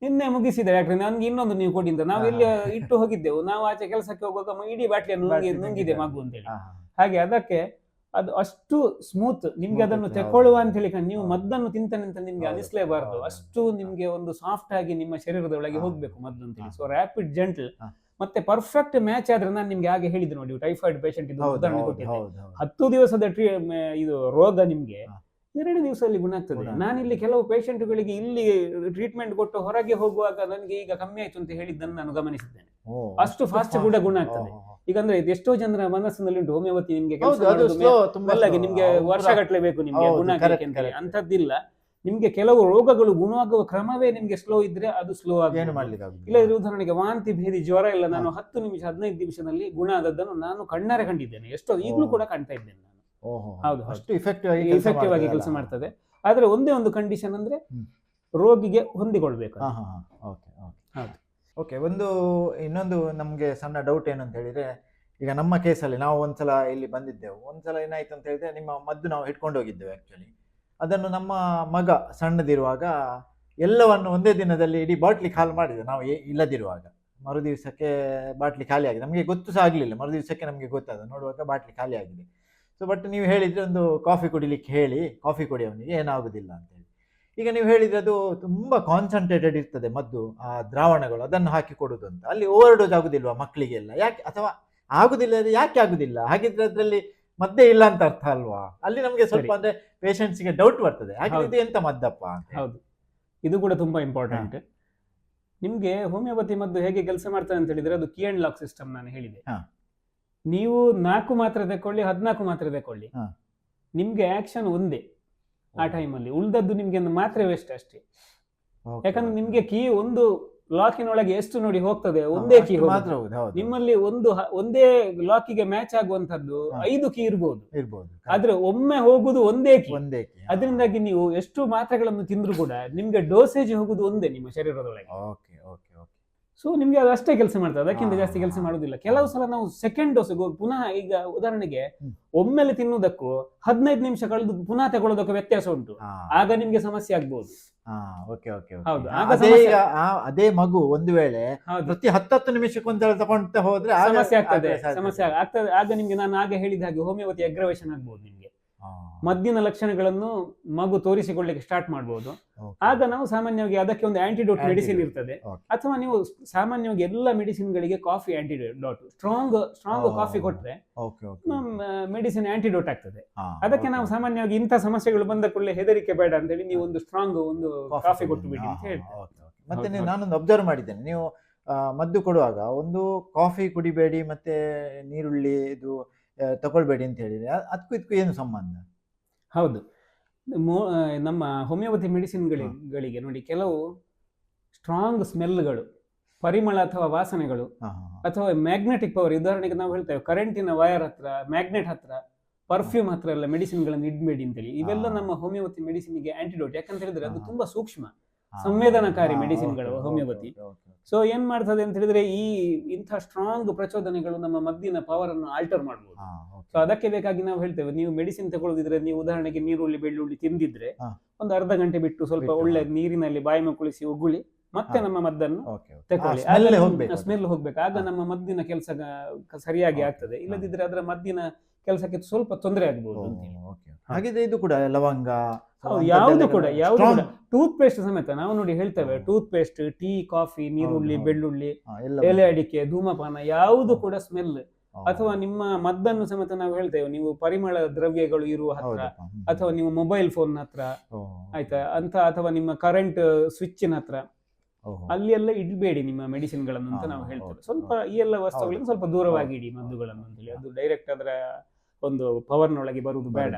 ನಿನ್ನೆ ಮುಗಿಸಿದೆ ಡಾಕ್ಟ್ರೆ, ನನ್ಗೆ ಇನ್ನೊಂದು ನೀವು ಕೊಡಿ ಅಂತ. ನಾವು ಇಲ್ಲಿ ಇಟ್ಟು ಹೋಗಿದ್ದೆವು, ನಾವು ಆಚೆ ಕೆಲಸಕ್ಕೆ ಹೋಗುವಾಗ ಇಡೀ ಬಾಟ್ಲಿಯನ್ನು ನುಂಗಿದೆ ಮಗು ಅಂತ ಹೇಳಿ. ಹಾಗೆ ಅದಕ್ಕೆ ಅದು ಅಷ್ಟು ಸ್ಮೂತ್, ನಿಮ್ಗೆ ಅದನ್ನು ತೆಕೊಳ್ಳುವ ಅಂತ ಹೇಳಿ ನೀವು ಮದ್ದನ್ನು ತಿಂತಾನೆ ಅಂತ ನಿಮ್ಗೆ ಅನಿಸ್ಲೇಬಾರ್ದು. ಅಷ್ಟು ನಿಮ್ಗೆ ಒಂದು ಸಾಫ್ಟ್ ಆಗಿ ನಿಮ್ಮ ಶರೀರದ ಒಳಗೆ ಹೋಗ್ಬೇಕು ಮದ್ದು ಅಂತ ಹೇಳಿ. ಸೊ ರ್ಯಾಪಿಡ್, ಜೆಂಟಲ್ ಮತ್ತೆ ಪರ್ಫೆಕ್ಟ್ ಮ್ಯಾಚ್ ಆದ್ರೆ, ನಾನು ನಿಮ್ಗೆ ಹಾಗೆ ಹೇಳಿದ್ದು ನೋಡಿ, ಟೈಫಾಯ್ಡ್ ಪೇಷಂಟ್ ಇದು ಉದಾಹರಣೆ ಕೊಟ್ಟಿದ್ದೆ. 10 ದಿವಸದ ಇದು ರೋಗ ನಿಮ್ಗೆ 2 ದಿವಸದಲ್ಲಿ ಗುಣ ಆಗ್ತದೆ. ನಾನಿಲ್ಲಿ ಕೆಲವು ಪೇಷಂಟ್ಗಳಿಗೆ ಇಲ್ಲಿ ಟ್ರೀಟ್ಮೆಂಟ್ ಕೊಟ್ಟು ಹೊರಗೆ ಹೋಗುವಾಗ ನನಗೆ ಈಗ ಕಮ್ಮಿ ಆಯ್ತು ಅಂತ ಹೇಳಿದ್ದನ್ನು ನಾನು ಗಮನಿಸಿದ್ದೇನೆ. ಅಷ್ಟು ಫಾಸ್ಟ್ ಕೂಡ ಗುಣ ಆಗ್ತದೆ. ಈಗ ಅಂದ್ರೆ ಎಷ್ಟೋ ಜನರ ಮನಸ್ಸಿನಲ್ಲಿ ಉಂಟು, ಹೋಮಿಯೋಪತಿ ನಿಮ್ಗೆ ನಿಮ್ಗೆ ವರ್ಷಗಟ್ಟಲೆ ಬೇಕು ನಿಮ್ಗೆ ಗುಣ ಆಗಲಿಕ್ಕೆ ಅಂತ ಹೇಳಿ. ಅಂತದ್ದಿಲ್ಲ. ನಿಮ್ಗೆ ಕೆಲವು ರೋಗಗಳು ಗುಣವಾಗುವ ಕ್ರಮವೇ ನಿಮ್ಗೆ ಸ್ಲೋ ಇದ್ರೆ ಅದು ಸ್ಲೋ ಆಗಿ ಇಲ್ಲ. ಉದಾಹರಣೆಗೆ ವಾಂತಿ, ಭೇದಿ, ಜ್ವರ ಎಲ್ಲ ನಾನು 10 ನಿಮಿಷ 15 ನಿಮಿಷದಲ್ಲಿ ಗುಣ ಆದದ್ದನ್ನು ನಾನು ಕಣ್ಣಾರೆ ಕಂಡಿದ್ದೇನೆ. ಎಷ್ಟೋ ಈಗಲೂ ಕೂಡ ಕಾಣ್ತಾ ಇದ್ದೇನೆ ನಾನು. ಹೌದು, ಅಷ್ಟು ಇಫೆಕ್ಟಿವ್ ಆಗಿ ಕೆಲಸ ಮಾಡ್ತದೆ. ಆದ್ರೆ ಒಂದೇ ಒಂದು ಕಂಡೀಷನ್ ಅಂದ್ರೆ ರೋಗಿಗೆ ಹೊಂದಿಕೊಳ್ಬೇಕು. ಓಕೆ, ಇನ್ನೊಂದು ನಮ್ಗೆ ಸಣ್ಣ ಡೌಟ್ ಏನು ಅಂತ ಹೇಳಿದ್ರೆ, ಈಗ ನಮ್ಮ ಕೇಸಲ್ಲಿ ನಾವು ಒಂದ್ಸಲ ಇಲ್ಲಿ ಬಂದಿದ್ದೆವು. ಒಂದ್ಸಲ ಏನಾಯ್ತು ಅಂತ ಹೇಳಿದ್ರೆ, ನಿಮ್ಮ ಮದ್ದು ನಾವು ಇಟ್ಕೊಂಡು ಹೋಗಿದ್ದೆವು. ಆಕ್ಚುಲಿ ಅದನ್ನು ನಮ್ಮ ಮಗ ಸಣ್ಣದಿರುವಾಗ ಎಲ್ಲವನ್ನು ಒಂದೇ ದಿನದಲ್ಲಿ ಇಡೀ ಬಾಟ್ಲಿ ಖಾಲಿ ಮಾಡಿದೆ. ನಾವು ಇಲ್ಲದಿರುವಾಗ ಮರು ದಿವಸಕ್ಕೆ ಬಾಟ್ಲಿ ಖಾಲಿ ಆಗಿದೆ. ನಮಗೆ ಗೊತ್ತು ಸಹ ಆಗಲಿಲ್ಲ. ಮರು ದಿವಸಕ್ಕೆ ನಮಗೆ ಗೊತ್ತಾದ, ನೋಡುವಾಗ ಬಾಟ್ಲಿ ಖಾಲಿ ಆಗಿದೆ. ಸೊ ಬಟ್ ನೀವು ಹೇಳಿದ್ರೆ ಒಂದು ಕಾಫಿ ಕುಡಿಲಿಕ್ಕೆ ಹೇಳಿ, ಕಾಫಿ ಕುಡಿ, ಅವನಿಗೆ ಏನಾಗುದಿಲ್ಲ ಅಂತೇಳಿ. ಈಗ ನೀವು ಹೇಳಿದ್ರೆ ಅದು ತುಂಬ ಕಾನ್ಸಂಟ್ರೇಟೆಡ್ ಇರ್ತದೆ ಮದ್ದು, ಆ ದ್ರಾವಣಗಳು, ಅದನ್ನು ಹಾಕಿ ಕೊಡುದು ಅಂತ. ಅಲ್ಲಿ ಓವರ್ ಡೋಸ್ ಆಗುದಿಲ್ವಾ ಮಕ್ಕಳಿಗೆಲ್ಲ? ಯಾಕೆ, ಅಥವಾ ಆಗುದಿಲ್ಲ, ಯಾಕೆ ಆಗುದಿಲ್ಲ? ಹಾಗಿದ್ರೆ ಅದರಲ್ಲಿ ಮದ್ದೇ ಇಲ್ಲ ಅಂತ ಅರ್ಥ ಅಲ್ವಾ? ಅಲ್ಲಿ ನಮಗೆ ಸ್ವಲ್ಪ ಅಂದ್ರೆ ಪೇಷಂಟ್ಸ್ಗೆ ಡೌಟ್ ಬರ್ತದೆ, ಹಾಗೆ ಇದು ಎಂತ ಮದ್ದಪ್ಪ ಅಂತ. ಹೌದು, ಇದು ಕೂಡ ತುಂಬಾ ಇಂಪಾರ್ಟೆಂಟ್. ನಿಮ್ಗೆ ಹೋಮಿಯೋಪತಿ ಮದ್ದು ಹೇಗೆ ಕೆಲಸ ಮಾಡ್ತದೆ ಅಂತ ಹೇಳಿದ್ರೆ, ಅದು ಕೀ ಅಂಡ್ ಲಾಕ್ ಸಿಸ್ಟಮ್ ನಾನು ಹೇಳಿದೆ. ನೀವು 4 ಮಾತ್ರೆ ತಕೊಳ್ಳಿ, 14 ಮಾತ್ರೆ ತಕೊಳ್ಳಿ, ನಿಮ್ಗೆ ಆಕ್ಷನ್ ಒಂದೇ ಆ ಟೈಮಲ್ಲಿ. ಉಳಿದದ್ದು ನಿಮ್ಗೆ ಒಂದು ಮಾತ್ರೆ ವೇಸ್ಟ್ ಅಷ್ಟೇ. ಯಾಕಂದ್ರೆ ನಿಮ್ಗೆ ಕೀ ಒಂದು ಲಾಕಿನೊಳಗೆ ಎಷ್ಟು ನೋಡಿ ಹೋಗ್ತದೆ, ಒಂದೇ ಕೀ ಮಾತ್ರ. ನಿಮ್ಮಲ್ಲಿ ಒಂದೇ ಲಾಕಿಗೆ ಮ್ಯಾಚ್ ಆಗುವಂತದ್ದು 5 ಕೀ ಇರ್ಬೋದು, ಆದ್ರೆ ಒಮ್ಮೆ ಹೋಗುದು ಒಂದೇ ಕೀ. ಅದರಿಂದಾಗಿ ನೀವು ಎಷ್ಟು ಮಾತ್ರೆಗಳನ್ನು ತಿಂದ್ರು ಕೂಡ ನಿಮ್ಗೆ ಡೋಸೇಜ್ ಹೋಗುದು ಒಂದೇ ನಿಮ್ಮ ಶರೀರದೊಳಗೆ. ಸೊ ನಿಮ್ಗೆ ಅದು ಅಷ್ಟೇ ಕೆಲಸ ಮಾಡ್ತದೆ, ಅದಕ್ಕಿಂತ ಜಾಸ್ತಿ ಕೆಲಸ ಮಾಡುದಿಲ್ಲ. ಕೆಲವು ಸಲ ನಾವು ಸೆಕೆಂಡ್ ಡೋಸ್ ಪುನಃ, ಈಗ ಉದಾಹರಣೆಗೆ ಒಮ್ಮೆಲೆ ತಿನ್ನುವುದಕ್ಕೂ 15 ನಿಮಿಷ ಕಳೆದು ಪುನಃ ತಗೊಳ್ಳೋದಕ್ಕೆ ವ್ಯತ್ಯಾಸ ಉಂಟು. ಆಗ ನಿಮ್ಗೆ ಸಮಸ್ಯೆ ಆಗ್ಬಹುದು. ಹೌದು, ಅದೇ ಮಗು ಒಂದು ವೇಳೆ ಪ್ರತಿ 10 ನಿಮಿಷಕ್ಕೊಂದ್ಸಲ ತಗೊಂತ ಹೋದ್ರೆ ಸಮಸ್ಯೆ ಆಗ್ತದೆ. ಆಗ ನಿಮ್ಗೆ ನಾನು ಆಗ ಹೇಳಿದ ಹಾಗೆ ಹೋಮಿಯೋಪತಿ ಅಗ್ರವೇಷನ್ ಆಗ್ಬಹುದು. ನಿಮ್ಗೆ ಮದ್ದಿನ ಲಕ್ಷಣಗಳನ್ನು ಮಗು ತೋರಿಸಿಕೊಳ್ಳಿಕ್ಕೆ ಸ್ಟಾರ್ಟ್ ಮಾಡಬಹುದು. ಆಗ ನಾವು ಸಾಮಾನ್ಯವಾಗಿ ಅದಕ್ಕೆ ಒಂದು ಆಂಟಿಡೋಟ್ ಮೆಡಿಸಿನ್ ಇರ್ತದೆ. ಅಥವಾ ನೀವು ಸಾಮಾನ್ಯವಾಗಿ ಎಲ್ಲ ಮೆಡಿಸಿನ್ ಗಳಿಗೆ ಕಾಫಿ ಆಂಟಿಡೋಟ್, ಸ್ಟ್ರಾಂಗ್ ಕಾಫಿ ಕೊಟ್ರೆ ಮೆಡಿಸಿನ್ ಆಂಟಿಡೋಟ್ ಆಗ್ತದೆ. ಅದಕ್ಕೆ ನಾವು ಸಾಮಾನ್ಯವಾಗಿ ಇಂಥ ಸಮಸ್ಯೆಗಳು ಬಂದ ಕೂಡಲೇ ಹೆದರಿಕೆ ಬೇಡ ಅಂತ ಹೇಳಿ ನೀವು ಒಂದು ಸ್ಟ್ರಾಂಗ್ ಒಂದು ಕಾಫಿ ಕೊಟ್ಟು ಬಿಡಿ ಅಂತ ಹೇಳ್ತೇವೆ. ಮತ್ತೆ ನಾನೊಂದು ಅಬ್ಸರ್ವ್ ಮಾಡಿದ್ದೇನೆ, ನೀವು ಮದ್ದು ಕೊಡುವಾಗ ಒಂದು ಕಾಫಿ ಕುಡಿಬೇಡಿ, ಮತ್ತೆ ನೀರುಳ್ಳಿ ಇದು ತಗೊಳ್ಬೇಡಿ ಅಂತ ಹೇಳಿದ್ರೆ ಅದಕ್ಕೂ ಇದಕ್ಕೂ ಏನು ಸಂಬಂಧ? ಹೌದು, ನಮ್ಮ ಹೋಮಿಯೋಪತಿ ಮೆಡಿಸಿನ್ಗಳಿಗೆ ನೋಡಿ, ಕೆಲವು ಸ್ಟ್ರಾಂಗ್ ಸ್ಮೆಲ್ಗಳು, ಪರಿಮಳ ಅಥವಾ ವಾಸನೆಗಳು, ಅಥವಾ ಮ್ಯಾಗ್ನೆಟಿಕ್ ಪವರ್, ಉದಾಹರಣೆಗೆ ನಾವು ಹೇಳ್ತೇವೆ ಕರೆಂಟಿನ ವೈರ್ ಹತ್ರ, ಮ್ಯಾಗ್ನೆಟ್ ಹತ್ರ, ಪರ್ಫ್ಯೂಮ್ ಹತ್ರ ಎಲ್ಲ ಮೆಡಿಸಿನ್ಗಳನ್ನು ಇಡ್ಬೇಡಿ ಅಂತೇಳಿ. ಇವೆಲ್ಲ ನಮ್ಮ ಹೋಮಿಯೋಪತಿ ಮೆಡಿಸಿನ್ಗೆ ಆಂಟಿಡೋಟ್. ಯಾಕಂತ ಹೇಳಿದ್ರೆ ಅದು ತುಂಬಾ ಸೂಕ್ಷ್ಮ ಸಂವೇದನಕಾರಿ ಮೆಡಿಸಿನ್ಗಳು ಹೋಮಿಯೋಪತಿ. ಸೊ ಏನ್ ಮಾಡ್ತದೆ ಅಂತ ಹೇಳಿದ್ರೆ, ಇಂಥ ಸ್ಟ್ರಾಂಗ್ ಪ್ರಚೋದನೆಗಳು ನಮ್ಮ ಮದ್ದಿನ ಪವರ್ ಅನ್ನು ಆಲ್ಟರ್ ಮಾಡಬಹುದು. ಸೊ ಅದಕ್ಕೆ ಬೇಕಾಗಿ ನಾವು ಹೇಳ್ತೇವೆ, ನೀವು ಮೆಡಿಸಿನ್ ತಗೊಳ್ಳೋದಿದ್ರೆ, ನೀವು ಉದಾಹರಣೆಗೆ ನೀರುಳ್ಳಿ ಬೆಳ್ಳುಳ್ಳಿ ತಿಂದಿದ್ರೆ ಒಂದು ಅರ್ಧ ಗಂಟೆ ಬಿಟ್ಟು ಸ್ವಲ್ಪ ಒಳ್ಳೆ ನೀರಿನಲ್ಲಿ ಬಾಯಿ ಮುಕ್ಕಳಿಸಿ ಉಗುಳಿ ಮತ್ತೆ ನಮ್ಮ ಮದ್ದನ್ನು ತಗೊಳ್ಳಿ. ಸ್ಮೆಲ್ ಹೋಗ್ಬೇಕು, ಆಗ ನಮ್ಮ ಮದ್ದಿನ ಕೆಲಸ ಸರಿಯಾಗಿ ಆಗ್ತದೆ. ಇಲ್ಲದಿದ್ರೆ ಅದರ ಮದ್ದಿನ ಕೆಲಸಕ್ಕೆ ಸ್ವಲ್ಪ ತೊಂದರೆ ಆಗ್ಬಹುದು. ಹಾಗಿದ್ರೆ ಇದು ಕೂಡ ಲವಂಗ, ಯಾವುದು ಕೂಡ ಟೂತ್ ಪೇಸ್ಟ್ ಸಮೇತ ನಾವು ನೋಡಿ ಹೇಳ್ತೇವೆ, ಟೂತ್ ಪೇಸ್ಟ್, ಟೀ, ಕಾಫಿ, ನೀರುಳ್ಳಿ, ಬೆಳ್ಳುಳ್ಳಿ, ಎಲೆ ಅಡಿಕೆ, ಧೂಮಪಾನ, ಯಾವುದು ಕೂಡ ಸ್ಮೆಲ್, ಅಥವಾ ನಿಮ್ಮ ಮದ್ದನ್ನು ಸಮೇತ ನಾವು ಹೇಳ್ತೇವೆ, ನೀವು ಪರಿಮಳ ದ್ರವ್ಯಗಳು ಇರುವ ಹತ್ರ, ಅಥವಾ ನೀವು ಮೊಬೈಲ್ ಫೋನ್ ಹತ್ರ, ಆಯ್ತಾ ಅಂತ, ಅಥವಾ ನಿಮ್ಮ ಕರೆಂಟ್ ಸ್ವಿಚ್ನ ಹತ್ರ, ಅಲ್ಲಿ ಎಲ್ಲ ಇಡಬೇಡಿ ನಿಮ್ಮ ಮೆಡಿಸಿನ್ಗಳನ್ನು ಅಂತ ನಾವು ಹೇಳ್ತೇವೆ. ಸ್ವಲ್ಪ ಈ ಎಲ್ಲ ವಸ್ತುಗಳಿಂದ ಸ್ವಲ್ಪ ದೂರವಾಗಿ ಇಡಿ ಮದ್ದುಗಳನ್ನು ಅಂತ ಹೇಳಿ. ಅದು ಡೈರೆಕ್ಟ್ ಅದರ ಒಂದು ಪವರ್ನೊಳಗೆ ಬರುವುದು ಬೇಡ.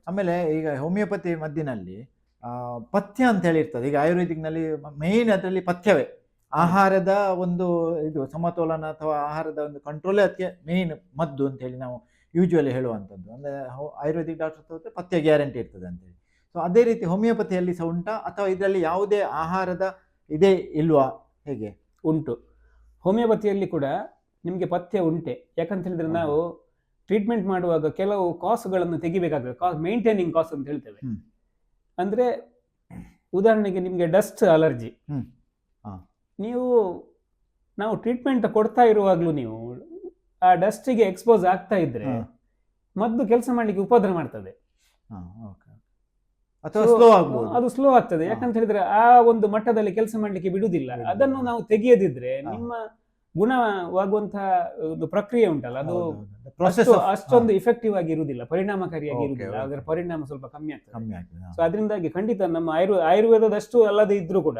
ಆಮೇಲೆ ಈಗ ಹೋಮಿಯೋಪತಿ ಮದ್ದಿನಲ್ಲಿ ಪಥ್ಯ ಅಂತ ಹೇಳಿ ಇರ್ತದೆ. ಈಗ ಆಯುರ್ವೇದಿಕ್ ನಲ್ಲಿ ಮೇನ್ ಅದರಲ್ಲಿ ಪಥ್ಯವೇ, ಆಹಾರದ ಒಂದು ಇದು ಸಮತೋಲನ ಅಥವಾ ಆಹಾರದ ಒಂದು ಕಂಟ್ರೋಲೇ ಅದಕ್ಕೆ ಮೇನ್ ಮದ್ದು ಅಂತ ಹೇಳಿ ನಾವು ಯೂಶುವಲಿ ಹೇಳುವಂಥದ್ದು. ಅಂದ್ರೆ ಆಯುರ್ವೇದಿಕ್ ಡಾಕ್ಟರ್ ಹತ್ರ ಪಥ್ಯ ಗ್ಯಾರಂಟಿ ಇರ್ತದೆ ಅಂತೇಳಿ. ಸೊ ಅದೇ ರೀತಿ ಹೋಮಿಯೋಪತಿಯಲ್ಲಿ ಸಹ ಉಂಟಾ, ಅಥವಾ ಇದರಲ್ಲಿ ಯಾವುದೇ ಆಹಾರದ ಇದೇ ಇಲ್ವಾ, ಹೇಗೆ? ಉಂಟು, ಹೋಮಿಯೋಪತಿಯಲ್ಲಿ ಕೂಡ ನಿಮಗೆ ಪಥ್ಯ ಉಂಟೆ. ಯಾಕಂತ ಹೇಳಿದ್ರೆ ನಾವು ಟ್ರೀಟ್ಮೆಂಟ್ ಮಾಡುವಾಗ ಕೆಲವು ಕಾಸ್ಗಳನ್ನು ತೆಗಿಬೇಕಾಗ್ತದೆ. ಮೇಂಟೈನಿಂಗ್ ಕಾಸ್ ಅಂತ ಹೇಳ್ತೇವೆ. ಅಂದ್ರೆ ಉದಾಹರಣೆಗೆ ನಿಮಗೆ ಡಸ್ಟ್ ಅಲರ್ಜಿ, ನಾವು ಟ್ರೀಟ್ಮೆಂಟ್ ಕೊಡ್ತಾ ಇರುವಾಗ್ಲೂ ನೀವು ಆ ಡಸ್ಟಿಗೆ ಎಕ್ಸ್ಪೋಸ್ ಆಗ್ತಾ ಇದ್ರೆ ಮದ್ದು ಕೆಲಸ ಮಾಡ್ಲಿಕ್ಕೆ ಉಪದ್ರ ಮಾಡ್ತದೆ, ಅದು ಸ್ಲೋ ಆಗ್ತದೆ. ಯಾಕಂತ ಹೇಳಿದ್ರೆ ಆ ಒಂದು ಮಟ್ಟದಲ್ಲಿ ಕೆಲಸ ಮಾಡ್ಲಿಕ್ಕೆ ಬಿಡುವುದಿಲ್ಲ. ಅದನ್ನು ನಾವು ತೆಗೆಯದಿದ್ರೆ ನಿಮ್ಮ ಗುಣವಾಗುವಂತಹ ಒಂದು ಪ್ರಕ್ರಿಯೆ ಉಂಟಲ್ಲ, ಅದು ಅಷ್ಟೊಂದು ಇಫೆಕ್ಟಿವ್ ಆಗಿ ಇರುವುದಿಲ್ಲ, ಪರಿಣಾಮಕಾರಿಯಾಗಿ ಇರುವುದಿಲ್ಲ. ಅದರ ಪರಿಣಾಮ ಸ್ವಲ್ಪ ಕಮ್ಮಿ ಆಗ್ತದೆ. ಸೊ ಅದರಿಂದಾಗಿ ಖಂಡಿತ ನಮ್ಮ ಆಯುರ್ವೇದದಷ್ಟು ಅಲ್ಲದೆ ಇದ್ರೂ ಕೂಡ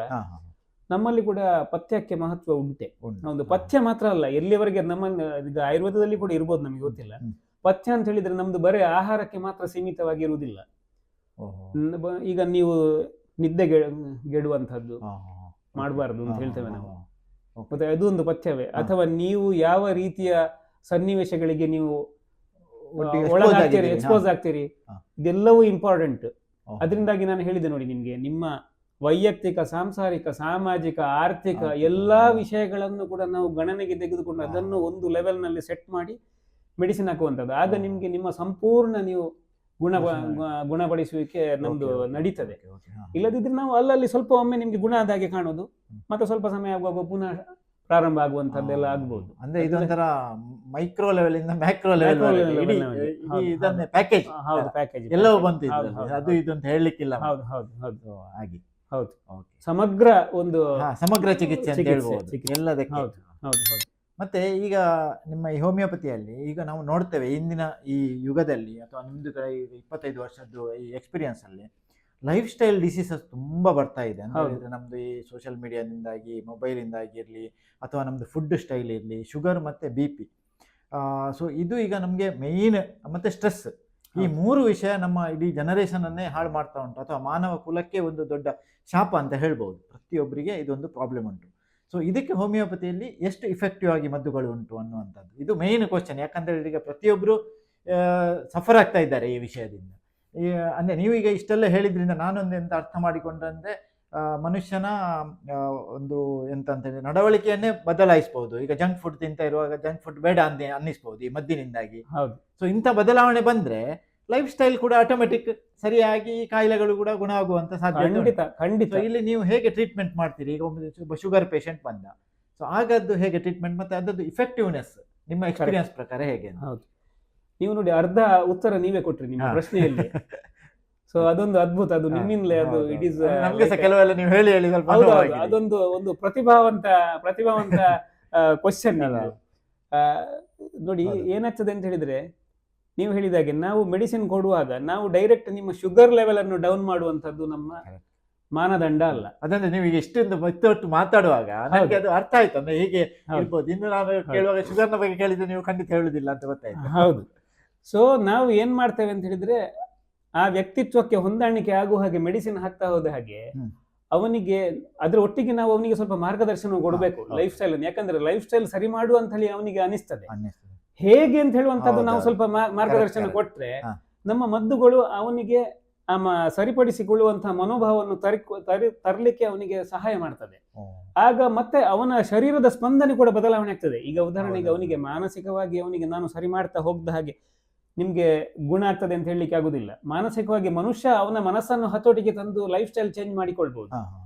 ನಮ್ಮಲ್ಲಿ ಕೂಡ ಪಥ್ಯಕ್ಕೆ ಮಹತ್ವ ಉಂಟೆ. ಒಂದು ಪಥ್ಯ ಮಾತ್ರ ಅಲ್ಲ, ಎಲ್ಲಿವರೆಗೆ ಈಗ ಆಯುರ್ವೇದದಲ್ಲಿ ಕೂಡ ಇರ್ಬೋದು, ನಮಗೆ ಗೊತ್ತಿಲ್ಲ. ಪಥ್ಯ ಅಂತ ಹೇಳಿದ್ರೆ ನಮ್ದು ಬರೀ ಆಹಾರಕ್ಕೆ ಮಾತ್ರ ಸೀಮಿತವಾಗಿ ಇರುವುದಿಲ್ಲ. ಈಗ ನೀವು ನಿದ್ದೆಗೆಡುವಂತಹದ್ದು ಮಾಡಬಾರ್ದು ಅಂತ ಹೇಳ್ತೇವೆ ನಾವು, ಮತ್ತೆ ಅದು ಒಂದು ಪಥ್ಯವೇ. ಅಥವಾ ನೀವು ಯಾವ ರೀತಿಯ ಸನ್ನಿವೇಶಗಳಿಗೆ ನೀವು ಒಳಗಾಗ್ತೀರಿ, ಎಕ್ಸ್ಪೋಸ್ ಆಗ್ತೀರಿ, ಇದೆಲ್ಲವೂ ಇಂಪಾರ್ಟೆಂಟ್. ಅದರಿಂದಾಗಿ ನಾನು ಹೇಳಿದೆ ನೋಡಿ ನಿಮ್ಗೆ, ನಿಮ್ಮ ವೈಯಕ್ತಿಕ, ಸಾಂಸಾರಿಕ, ಸಾಮಾಜಿಕ, ಆರ್ಥಿಕ ಎಲ್ಲಾ ವಿಷಯಗಳನ್ನು ಕೂಡ ನಾವು ಗಣನೆಗೆ ತೆಗೆದುಕೊಂಡು ಅದನ್ನು ಒಂದು ಲೆವೆಲ್ ನಲ್ಲಿ ಸೆಟ್ ಮಾಡಿ ಮೆಡಿಸಿನ್ ಹಾಕುವಂಥದ್ದು. ಆಗ ನಿಮ್ಗೆ ನಿಮ್ಮ ಸಂಪೂರ್ಣ ನೀವು ಗುಣಪಡಿಸುವಿಕೆ ನಮ್ದು ನಡೀತದೆ. ಇಲ್ಲದಿದ್ರೆ ನಾವು ಅಲ್ಲಲ್ಲಿ ಸ್ವಲ್ಪ ಒಮ್ಮೆ ನಿಮ್ಗೆ ಗುಣ ಆದ ಹಾಗೆ ಕಾಣೋದು, ಮತ್ತೆ ಸ್ವಲ್ಪ ಸಮಯ ಆಗುವಾಗ ಪುನಃ ಪ್ರಾರಂಭ ಆಗುವಂತದ್ದೆಲ್ಲ ಆಗ್ಬಹುದು. ಅಂದ್ರೆ ಇದೊಂಥರ ಮೈಕ್ರೋ ಲೆವೆಲ್ ಇಂದ ಮ್ಯಾಕ್ರೋ ಲೆವೆಲ್ ಪ್ಯಾಕೇಜ್ ಎಲ್ಲವೂ ಬಂತು. ಅದು ಇದು ಅಂತ ಹೇಳಲಿಕ್ಕಿಲ್ಲ. ಹೌದು ಹೌದು ಹೌದು ಹಾಗೆ ಹೌದು, ಸಮಗ್ರ ಒಂದು ಸಮಗ್ರ ಚಿಕಿತ್ಸೆ ಅಂತ ಹೇಳ್ಬೋದು ಎಲ್ಲದಕ್ಕೆ. ಹೌದು ಹೌದು ಹೌದು. ಮತ್ತೆ ಈಗ ನಿಮ್ಮ ಈ ಹೋಮಿಯೋಪತಿಯಲ್ಲಿ ಈಗ ನಾವು ನೋಡ್ತೇವೆ, ಇಂದಿನ ಈ ಯುಗದಲ್ಲಿ ಅಥವಾ ನಿಮ್ದು 25 ವರ್ಷದ್ದು ಈ ಎಕ್ಸ್ಪೀರಿಯನ್ಸ್ ಅಲ್ಲಿ ಲೈಫ್ ಸ್ಟೈಲ್ ಡಿಸೀಸಸ್ ತುಂಬಾ ಬರ್ತಾ ಇದೆ. ಅಂದ್ರೆ ನಮ್ದು ಈ ಸೋಷಿಯಲ್ ಮೀಡಿಯಾದಿಂದಾಗಿ, ಮೊಬೈಲಿಂದಾಗಿ ಇರಲಿ, ಅಥವಾ ನಮ್ದು ಫುಡ್ ಸ್ಟೈಲ್ ಇರಲಿ, ಶುಗರ್ ಮತ್ತೆ BP. ಸೊ ಇದು ಈಗ ನಮಗೆ ಮೇಯ್ನ್, ಮತ್ತೆ ಸ್ಟ್ರೆಸ್, ಈ 3 ವಿಷಯ ನಮ್ಮ ಇಡೀ ಜನರೇಷನ್ ಅನ್ನೇ ಹಾಳು ಮಾಡ್ತಾ ಉಂಟು, ಅಥವಾ ಮಾನವ ಕುಲಕ್ಕೆ ಒಂದು ದೊಡ್ಡ ಶಾಪ ಅಂತ ಹೇಳ್ಬೋದು. ಪ್ರತಿಯೊಬ್ಬರಿಗೆ ಇದೊಂದು ಪ್ರಾಬ್ಲಮ್ ಉಂಟು. ಸೊ ಇದಕ್ಕೆ ಹೋಮಿಯೋಪತಿಯಲ್ಲಿ ಎಷ್ಟು ಇಫೆಕ್ಟಿವ್ ಆಗಿ ಮದ್ದುಗಳು ಉಂಟು ಅನ್ನುವಂಥದ್ದು ಇದು ಮೇಯ್ನ್ ಕ್ವಶನ್. ಯಾಕಂತ ಹೇಳಿದ್ರೆ ಈಗ ಪ್ರತಿಯೊಬ್ಬರು ಸಫರ್ ಆಗ್ತಾ ಇದ್ದಾರೆ ಈ ವಿಷಯದಿಂದ. ಅಂದರೆ ನೀವೀಗ ಇಷ್ಟೆಲ್ಲ ಹೇಳಿದ್ರಿಂದ ನಾನೊಂದು ಎಂತ ಅರ್ಥ ಮಾಡಿಕೊಂಡ್ರೆ, ಮನುಷ್ಯನ ಒಂದು ಎಂತ ಅಂತ ಹೇಳಿದ್ರೆ ನಡವಳಿಕೆಯನ್ನೇ ಬದಲಾಯಿಸಬಹುದು. ಈಗ ಜಂಕ್ ಫುಡ್ ತಿಂತ ಇರುವಾಗ ಜಂಕ್ ಫುಡ್ ಬೇಡ ಅಂತ ಅನ್ನಿಸ್ಬಹುದು ಈ ಮದ್ದಿನಿಂದಾಗಿ. ಸೊ ಇಂಥ ಬದಲಾವಣೆ ಬಂದ್ರೆ ಲೈಫ್ ಸ್ಟೈಲ್ ಕೂಡ ಆಟೋಮೆಟಿಕ್ ಸರಿಯಾಗಿ ಕಾಯಿಲೆಗಳು ಕೂಡ ಗುಣ ಆಗುವಂತ ಸಾಧ್ಯತೆ ಖಂಡಿತ. ಇಲ್ಲಿ ನೀವು ಹೇಗೆ ಟ್ರೀಟ್ಮೆಂಟ್ ಮಾಡ್ತೀರಿ? ಈಗ ಒಬ್ಬ ಶುಗರ್ ಪೇಷಂಟ್ ಬಂದ, ಸೊ ಆಗದ್ದು ಹೇಗೆ ಟ್ರೀಟ್ಮೆಂಟ್, ಮತ್ತೆ ಅದದ್ದು ಇಫೆಕ್ಟಿವ್ನೆಸ್ ನಿಮ್ಮ ಎಕ್ಸ್ಪೀರಿಯನ್ಸ್ ಪ್ರಕಾರ ಹೇಗೆ? ಹೌದು, ನೀವು ನೋಡಿ ಅರ್ಧ ಉತ್ತರ ನೀವೇ ಕೊಟ್ರಿ ನಿಮ್ಮ ಪ್ರಶ್ನೆಯಲ್ಲಿ. ಸೊ ಅದೊಂದು ಅದ್ಭುತ, ಅದು ನಿಮ್ಮಿಂದಲೇ, ಅದು ಇಟ್ ಈಸ್ ನಮಗೆ ಸಹ ಕೆಲವೆಲ್ಲ ನೀವು ಹೇಳಿ ಅದೊಂದು ಒಂದು ಪ್ರತಿಭಾವಂತ ಕ್ವಶನ್. ನೋಡಿ ಏನಾಗ್ತದೆ ಅಂತ ಹೇಳಿದ್ರೆ, ನೀವು ಹೇಳಿದಾಗೆ ನಾವು ಮೆಡಿಸಿನ್ ಕೊಡುವಾಗ ನಾವು ಡೈರೆಕ್ಟ್ ನಿಮ್ಮ ಶುಗರ್ ಲೆವೆಲ್ ಅನ್ನು ಡೌನ್ ಮಾಡುವಂಥದ್ದು ನಮ್ಮ ಮಾನದಂಡ ಅಲ್ಲ. ಅದಂದ್ರೆ ನೀವು ಈಗ ಇಷ್ಟೊಂದು ಮತ್ತೊಟ್ಟು ಮಾತಾಡುವಾಗ ನನಗೆ ಅದು ಅರ್ಥ ಆಯ್ತು, ಅಂದ್ರೆ ಹೀಗೆ ಇರ್ಬೋದು. ಇನ್ನು ನಾನು ಕೇಳುವಾಗ ಶುಗರ್ನ ಬಗ್ಗೆ ಕೇಳಿದ್ರೆ ನೀವು ಖಂಡಿತ ಹೇಳುದಿಲ್ಲ ಅಂತ ಗೊತ್ತಾಯ್ತು. ಹೌದು. ಸೊ ನಾವು ಏನ್ ಮಾಡ್ತೇವೆ ಅಂತ ಹೇಳಿದ್ರೆ, ಆ ವ್ಯಕ್ತಿತ್ವಕ್ಕೆ ಹೊಂದಾಣಿಕೆ ಆಗುವ ಹಾಗೆ ಮೆಡಿಸಿನ್ ಹಾಕ್ತಾ ಹೋದ ಹಾಗೆ ಅವನಿಗೆ ಅದ್ರ ಒಟ್ಟಿಗೆ ನಾವು ಅವನಿಗೆ ಸ್ವಲ್ಪ ಮಾರ್ಗದರ್ಶನ ಕೊಡಬೇಕು ಲೈಫ್ ಸ್ಟೈಲ್ ಅನ್ನು. ಯಾಕಂದ್ರೆ ಲೈಫ್ ಸ್ಟೈಲ್ ಸರಿ ಮಾಡು ಅಂತ ಹೇಳಿ ಅವನಿಗೆ ಅನಿಸ್ತದೆ, ಹೇಗೆ ಅಂತ ಹೇಳುವಂತದ್ದು ನಾವು ಸ್ವಲ್ಪ ಮಾರ್ಗದರ್ಶನ ಕೊಟ್ರೆ ನಮ್ಮ ಮದ್ದುಗಳು ಅವನಿಗೆ ಸರಿಪಡಿಸಿಕೊಳ್ಳುವಂತಹ ಮನೋಭಾವವನ್ನು ತರಲಿಕ್ಕೆ ಅವನಿಗೆ ಸಹಾಯ ಮಾಡ್ತದೆ. ಆಗ ಮತ್ತೆ ಅವನ ಶರೀರದ ಸ್ಪಂದನೆ ಕೂಡ ಬದಲಾವಣೆ ಆಗ್ತದೆ. ಈಗ ಉದಾಹರಣೆಗೆ ಅವನಿಗೆ ಮಾನಸಿಕವಾಗಿ ಅವನಿಗೆ ನಾನು ಸರಿ ಮಾಡ್ತಾ ಹೋಗದ ಹಾಗೆ ನಿಮ್ಗೆ ಗುಣ ಆಗ್ತದೆ ಅಂತ ಹೇಳಲಿಕ್ಕೆ ಆಗುದಿಲ್ಲ. ಮಾನಸಿಕವಾಗಿ ಮನುಷ್ಯ ಅವನ ಮನಸ್ಸನ್ನು ಹತೋಟಿಗೆ ತಂದು ಲೈಫ್ ಸ್ಟೈಲ್ ಚೇಂಜ್ ಮಾಡಿಕೊಳ್ಬಹುದು.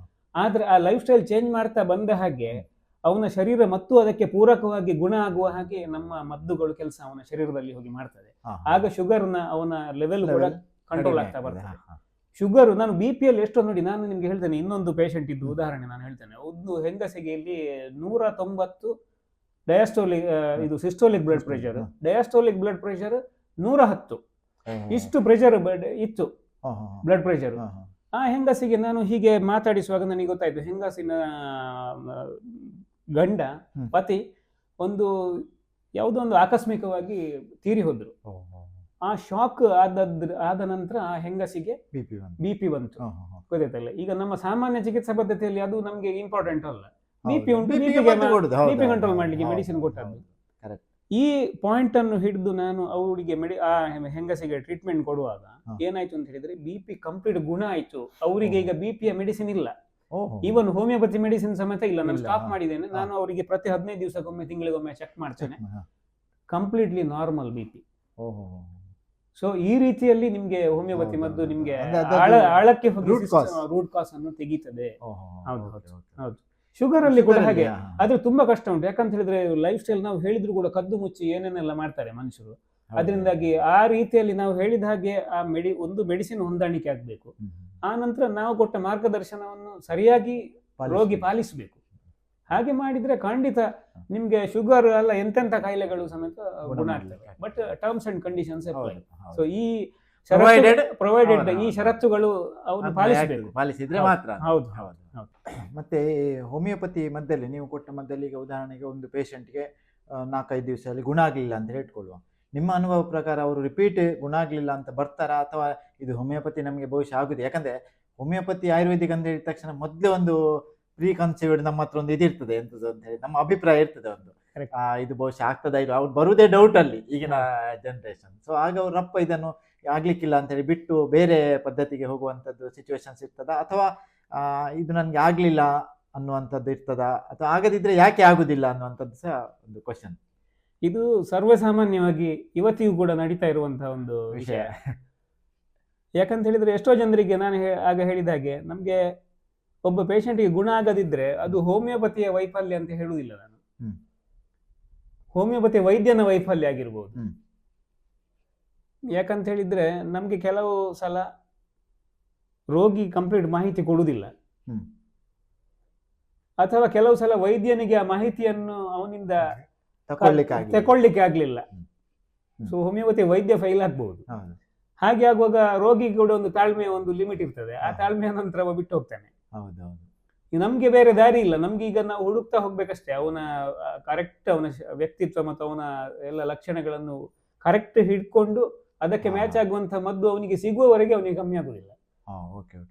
ಆದ್ರೆ ಆ ಲೈಫ್ ಸ್ಟೈಲ್ ಚೇಂಜ್ ಮಾಡ್ತಾ ಬಂದ ಹಾಗೆ ಅವನ ಶರೀರ ಮತ್ತು ಅದಕ್ಕೆ ಪೂರಕವಾಗಿ ಗುಣ ಆಗುವ ಹಾಗೆ ನಮ್ಮ ಮದ್ದುಗಳು ಕೆಲಸ ಅವನ ಶರೀರದಲ್ಲಿ ಹೋಗಿ ಮಾಡ್ತದೆ. ಆಗ ಶುಗರ್ನ ಅವನ ಲೆವೆಲ್ ಕೂಡ ಕಂಟ್ರೋಲ್ ಆಗ್ತಾ ಬರ್ತದೆ. ಶುಗರ್ ನಾನು BP ಅಲ್ಲಿ ಎಷ್ಟೋ ನೋಡಿ, ನಾನು ನಿಮ್ಗೆ ಹೇಳ್ತೇನೆ. ಇನ್ನೊಂದು ಪೇಷಂಟ್ ಇದ್ದು ಉದಾಹರಣೆ ನಾನು ಹೇಳ್ತೇನೆ. ಒಂದು ಹೆಂಗಸಿಗೆ ಇಲ್ಲಿ 190 ಡಯಾಸ್ಟೋಲಿಕ್ ಇದು systolic blood pressure, diastolic blood pressure 110 ಇಷ್ಟು ಪ್ರೆಷರ್ ಇತ್ತು ಬ್ಲಡ್ ಪ್ರೆಷರ್. ಆ ಹೆಂಗಸಿಗೆ ನಾನು ಹೀಗೆ ಮಾತಾಡಿಸುವಾಗ ನನಗೆ ಗೊತ್ತಾಯ್ತು, ಹೆಂಗಸಿನ ಗಂಡ ಪತಿ ಯಾವುದೋ ಒಂದು ಆಕಸ್ಮಿಕವಾಗಿ ತೀರಿ ಹೋದ್ರು. ಆ ಶಾಕ್ ಆದ ನಂತರ ಆ ಹೆಂಗಸಿಗೆ BP ಬಂತು. ಗೊತ್ತಾಯ್ತಲ್ಲ. ಈಗ ನಮ್ಮ ಸಾಮಾನ್ಯ ಚಿಕಿತ್ಸಾ ಪದ್ಧತಿಯಲ್ಲಿ ಅದು ನಮ್ಗೆ ಇಂಪಾರ್ಟೆಂಟ್ ಅಲ್ಲ. BP ಉಂಟು, BP ಕಂಟ್ರೋಲ್ ಮಾಡ್ಲಿಕ್ಕೆ ಮೆಡಿಸಿನ್ ಕೊಟ್ಟದ್ದು. ಈ ಪಾಯಿಂಟ್ ಅನ್ನು ಹಿಡಿದು ನಾನು ಅವರಿಗೆ ಆ ಹೆಂಗಸಿಗೆ ಟ್ರೀಟ್ಮೆಂಟ್ ಕೊಡುವಾಗ ಏನಾಯ್ತು ಅಂತ ಹೇಳಿದ್ರೆ, BP ಕಂಪ್ಲೀಟ್ ಗುಣ ಆಯ್ತು. ಅವರಿಗೆ ಈಗ BP ಯ ಮೆಡಿಸಿನ್ ಇಲ್ಲ, ಈವನ್ ಹೋಮಿಯೋಪತಿ ಮೆಡಿಸಿನ್ ಸಮೇತ ಇಲ್ಲ. ನಾನು ಸ್ಟಾಪ್ ಮಾಡಿದ್ದೇನೆ. ನಾನು ಅವರಿಗೆ ಪ್ರತಿ 15 ದಿವಸಕ್ಕೊಮ್ಮೆ ತಿಂಗಳಿಗೊಮ್ಮೆ ಚೆಕ್ ಮಾಡ್ತೇನೆ. Completely normal BP. ಸೊ ಈ ರೀತಿಯಲ್ಲಿ ನಿಮ್ಗೆ ಹೋಮಿಯೋಪತಿ ಮದ್ದು ನಿಮ್ಗೆ ಆಳಕ್ಕೆ ಹೋಗಿ ರೂಟ್ ಕಾಸ್ ಅನ್ನು ತೆಗೀತದೆ. ಹೌದು. ಶುಗರ್ ಅಲ್ಲಿ ಕೂಡ ಹಾಗೆ. ಆದ್ರೆ ತುಂಬಾ ಕಷ್ಟ ಉಂಟು. ಯಾಕಂತ ಹೇಳಿದ್ರೆ ಲೈಫ್ ಸ್ಟೈಲ್ ನಾವು ಹೇಳಿದ್ರು ಕೂಡ ಕದ್ದು ಮುಚ್ಚಿ ಏನೇನೆಲ್ಲ ಮಾಡ್ತಾರೆ ಮನುಷ್ಯರು. ಅದರಿಂದಾಗಿ ಆ ರೀತಿಯಲ್ಲಿ ನಾವು ಹೇಳಿದ ಹಾಗೆ ಆ ಒಂದು ಮೆಡಿಸಿನ್ ಹೊಂದಾಣಿಕೆ ಆಗ್ಬೇಕು. ಆ ನಂತರ ನಾವು ಕೊಟ್ಟ ಮಾರ್ಗದರ್ಶನವನ್ನು ಸರಿಯಾಗಿ ರೋಗಿ ಪಾಲಿಸಬೇಕು. ಹಾಗೆ ಮಾಡಿದ್ರೆ ಖಂಡಿತ ನಿಮ್ಗೆ ಶುಗರ್ ಅಲ್ಲ ಎಂತೆಂತ ಕಾಯಿಲೆಗಳು ಸಮೇತ ಗುಣ ಆಗ್ತವೆ. But terms and conditions apply. So ಈ ಪ್ರೊವೈಡೆಡ್ ಈ ಷರತ್ತುಗಳು ಅವನು ಪಾಲಿಸಿದ್ರೆ ಮಾತ್ರ. ಹೌದು. ಮತ್ತೆ ಹೋಮಿಯೋಪತಿ ಮದ್ದಲ್ಲಿ ನೀವು ಕೊಟ್ಟ ಮದ್ದಲ್ಲಿ ಈಗ ಉದಾಹರಣೆಗೆ ಒಂದು ಪೇಷಂಟ್ಗೆ 4-5 ದಿವಸದಲ್ಲಿ ಗುಣ ಆಗಲಿಲ್ಲ ಅಂತ ಹೇಳ್ಕೊಳ್ಳುವ, ನಿಮ್ಮ ಅನುಭವ ಪ್ರಕಾರ ಅವರು ರಿಪೀಟ್ ಗುಣ ಆಗಲಿಲ್ಲ ಅಂತ ಬರ್ತಾರಾ, ಅಥವಾ ಇದು ಹೋಮಿಯೋಪತಿ ನಮಗೆ ಭವಿಷ್ಯ ಆಗುದು? ಯಾಕಂದ್ರೆ ಹೋಮಿಯೋಪತಿ ಆಯುರ್ವೇದಿಕ್ ಅಂತ ಹೇಳಿದ ತಕ್ಷಣ ಮೊದಲೇ ಒಂದು ಪ್ರೀ ಕನ್ಸೀವ್ಡ್ ನಮ್ಮ ಹತ್ರ ಒಂದು ಇದಿರ್ತದೆ, ಎಂತದ್ದು ಅಂತ ಹೇಳಿ ನಮ್ಮ ಅಭಿಪ್ರಾಯ ಇರ್ತದೆ ಒಂದು, ಇದು ಭವಿಷ್ಯ ಆಗ್ತದ ಇಲ್ಲ, ಅವ್ರು ಬರುವುದೇ ಡೌಟ್ ಅಲ್ಲಿ ಈಗಿನ ಜನರೇಷನ್. ಸೊ ಆಗ ಅವ್ರು ರಪ್ಪ ಇದನ್ನು ಆಗ್ಲಿಕ್ಕಿಲ್ಲ ಅಂತ ಹೇಳಿ ಬಿಟ್ಟು ಬೇರೆ ಪದ್ಧತಿಗೆ ಹೋಗುವಂಥದ್ದು ಸಿಚುವೇಶನ್ಸ್ ಇರ್ತದ, ಅಥವಾ ಇದು ನನ್ಗೆ ಆಗ್ಲಿಲ್ಲ ಅನ್ನುವಂಥದ್ದು ಇರ್ತದ, ಅಥವಾ ಆಗದಿದ್ರೆ ಯಾಕೆ ಆಗುದಿಲ್ಲ ಅನ್ನುವಂಥದ್ದು ಸಹ ಒಂದು ಕ್ವಶನ್. ಇದು ಸರ್ವಸಾಮಾನ್ಯವಾಗಿ ಇವತ್ತಿಗೂ ಕೂಡ ನಡೀತಾ ಇರುವಂತಹ ಒಂದು ವಿಷಯ. ಯಾಕಂತ ಹೇಳಿದ್ರೆ ಎಷ್ಟೋ ಜನರಿಗೆ ನಾನು ಆಗ ಹೇಳಿದ ಹಾಗೆ, ನಮ್ಗೆ ಒಬ್ಬ ಪೇಷಂಟ್ಗೆ ಗುಣ ಆಗದಿದ್ರೆ ಅದು ಹೋಮಿಯೋಪತಿಯ ವೈಫಲ್ಯ ಅಂತ ಹೇಳುವುದಿಲ್ಲ ನಾನು. ಹೋಮಿಯೋಪತಿ ವೈದ್ಯನ ವೈಫಲ್ಯ ಆಗಿರ್ಬೋದು. ಯಾಕಂತ ಹೇಳಿದ್ರೆ ನಮ್ಗೆ ಕೆಲವು ಸಲ ರೋಗಿ ಕಂಪ್ಲೀಟ್ ಮಾಹಿತಿ ಕೊಡುವುದಿಲ್ಲ, ಅಥವಾ ಕೆಲವು ಸಲ ವೈದ್ಯನಿಗೆ ಆ ಮಾಹಿತಿಯನ್ನು ಅವನಿಂದ ತಕೊಳ್ಳಿಕ್ಕೆ ಆಗ್ಲಿಲ್ಲ. ಸೊ ಹೋಮಿಯೋಪತಿ ವೈದ್ಯ ಫೈಲ್ ಆಗ್ಬಹುದು. ಹಾಗೆ ಆಗುವಾಗ ರೋಗಿಗೆ ಕೂಡ ಒಂದು ತಾಳ್ಮೆಯ ಒಂದು ಲಿಮಿಟ್ ಇರ್ತದೆ. ಆ ತಾಳ್ಮೆಯ ನಂತರ ಅವ ಬಿಟ್ಟು ಹೋಗ್ತಾನೆ. ನಮ್ಗೆ ಬೇರೆ ದಾರಿ ಇಲ್ಲ. ನಮ್ಗೆ ಈಗ ನಾವು ಹುಡುಕ್ತಾ ಹೋಗ್ಬೇಕಷ್ಟೇ. ಅವನ ಕರೆಕ್ಟ್ ಅವನ ವ್ಯಕ್ತಿತ್ವ ಮತ್ತು ಅವನ ಎಲ್ಲ ಲಕ್ಷಣಗಳನ್ನು ಕರೆಕ್ಟ್ ಹಿಡ್ಕೊಂಡು ಅದಕ್ಕೆ ಮ್ಯಾಚ್ ಆಗುವಂತ ಮದ್ದು ಅವನಿಗೆ ಸಿಗುವವರೆಗೆ ಅವನಿಗೆ ಕಮ್ಮಿ ಆಗುದಿಲ್ಲ.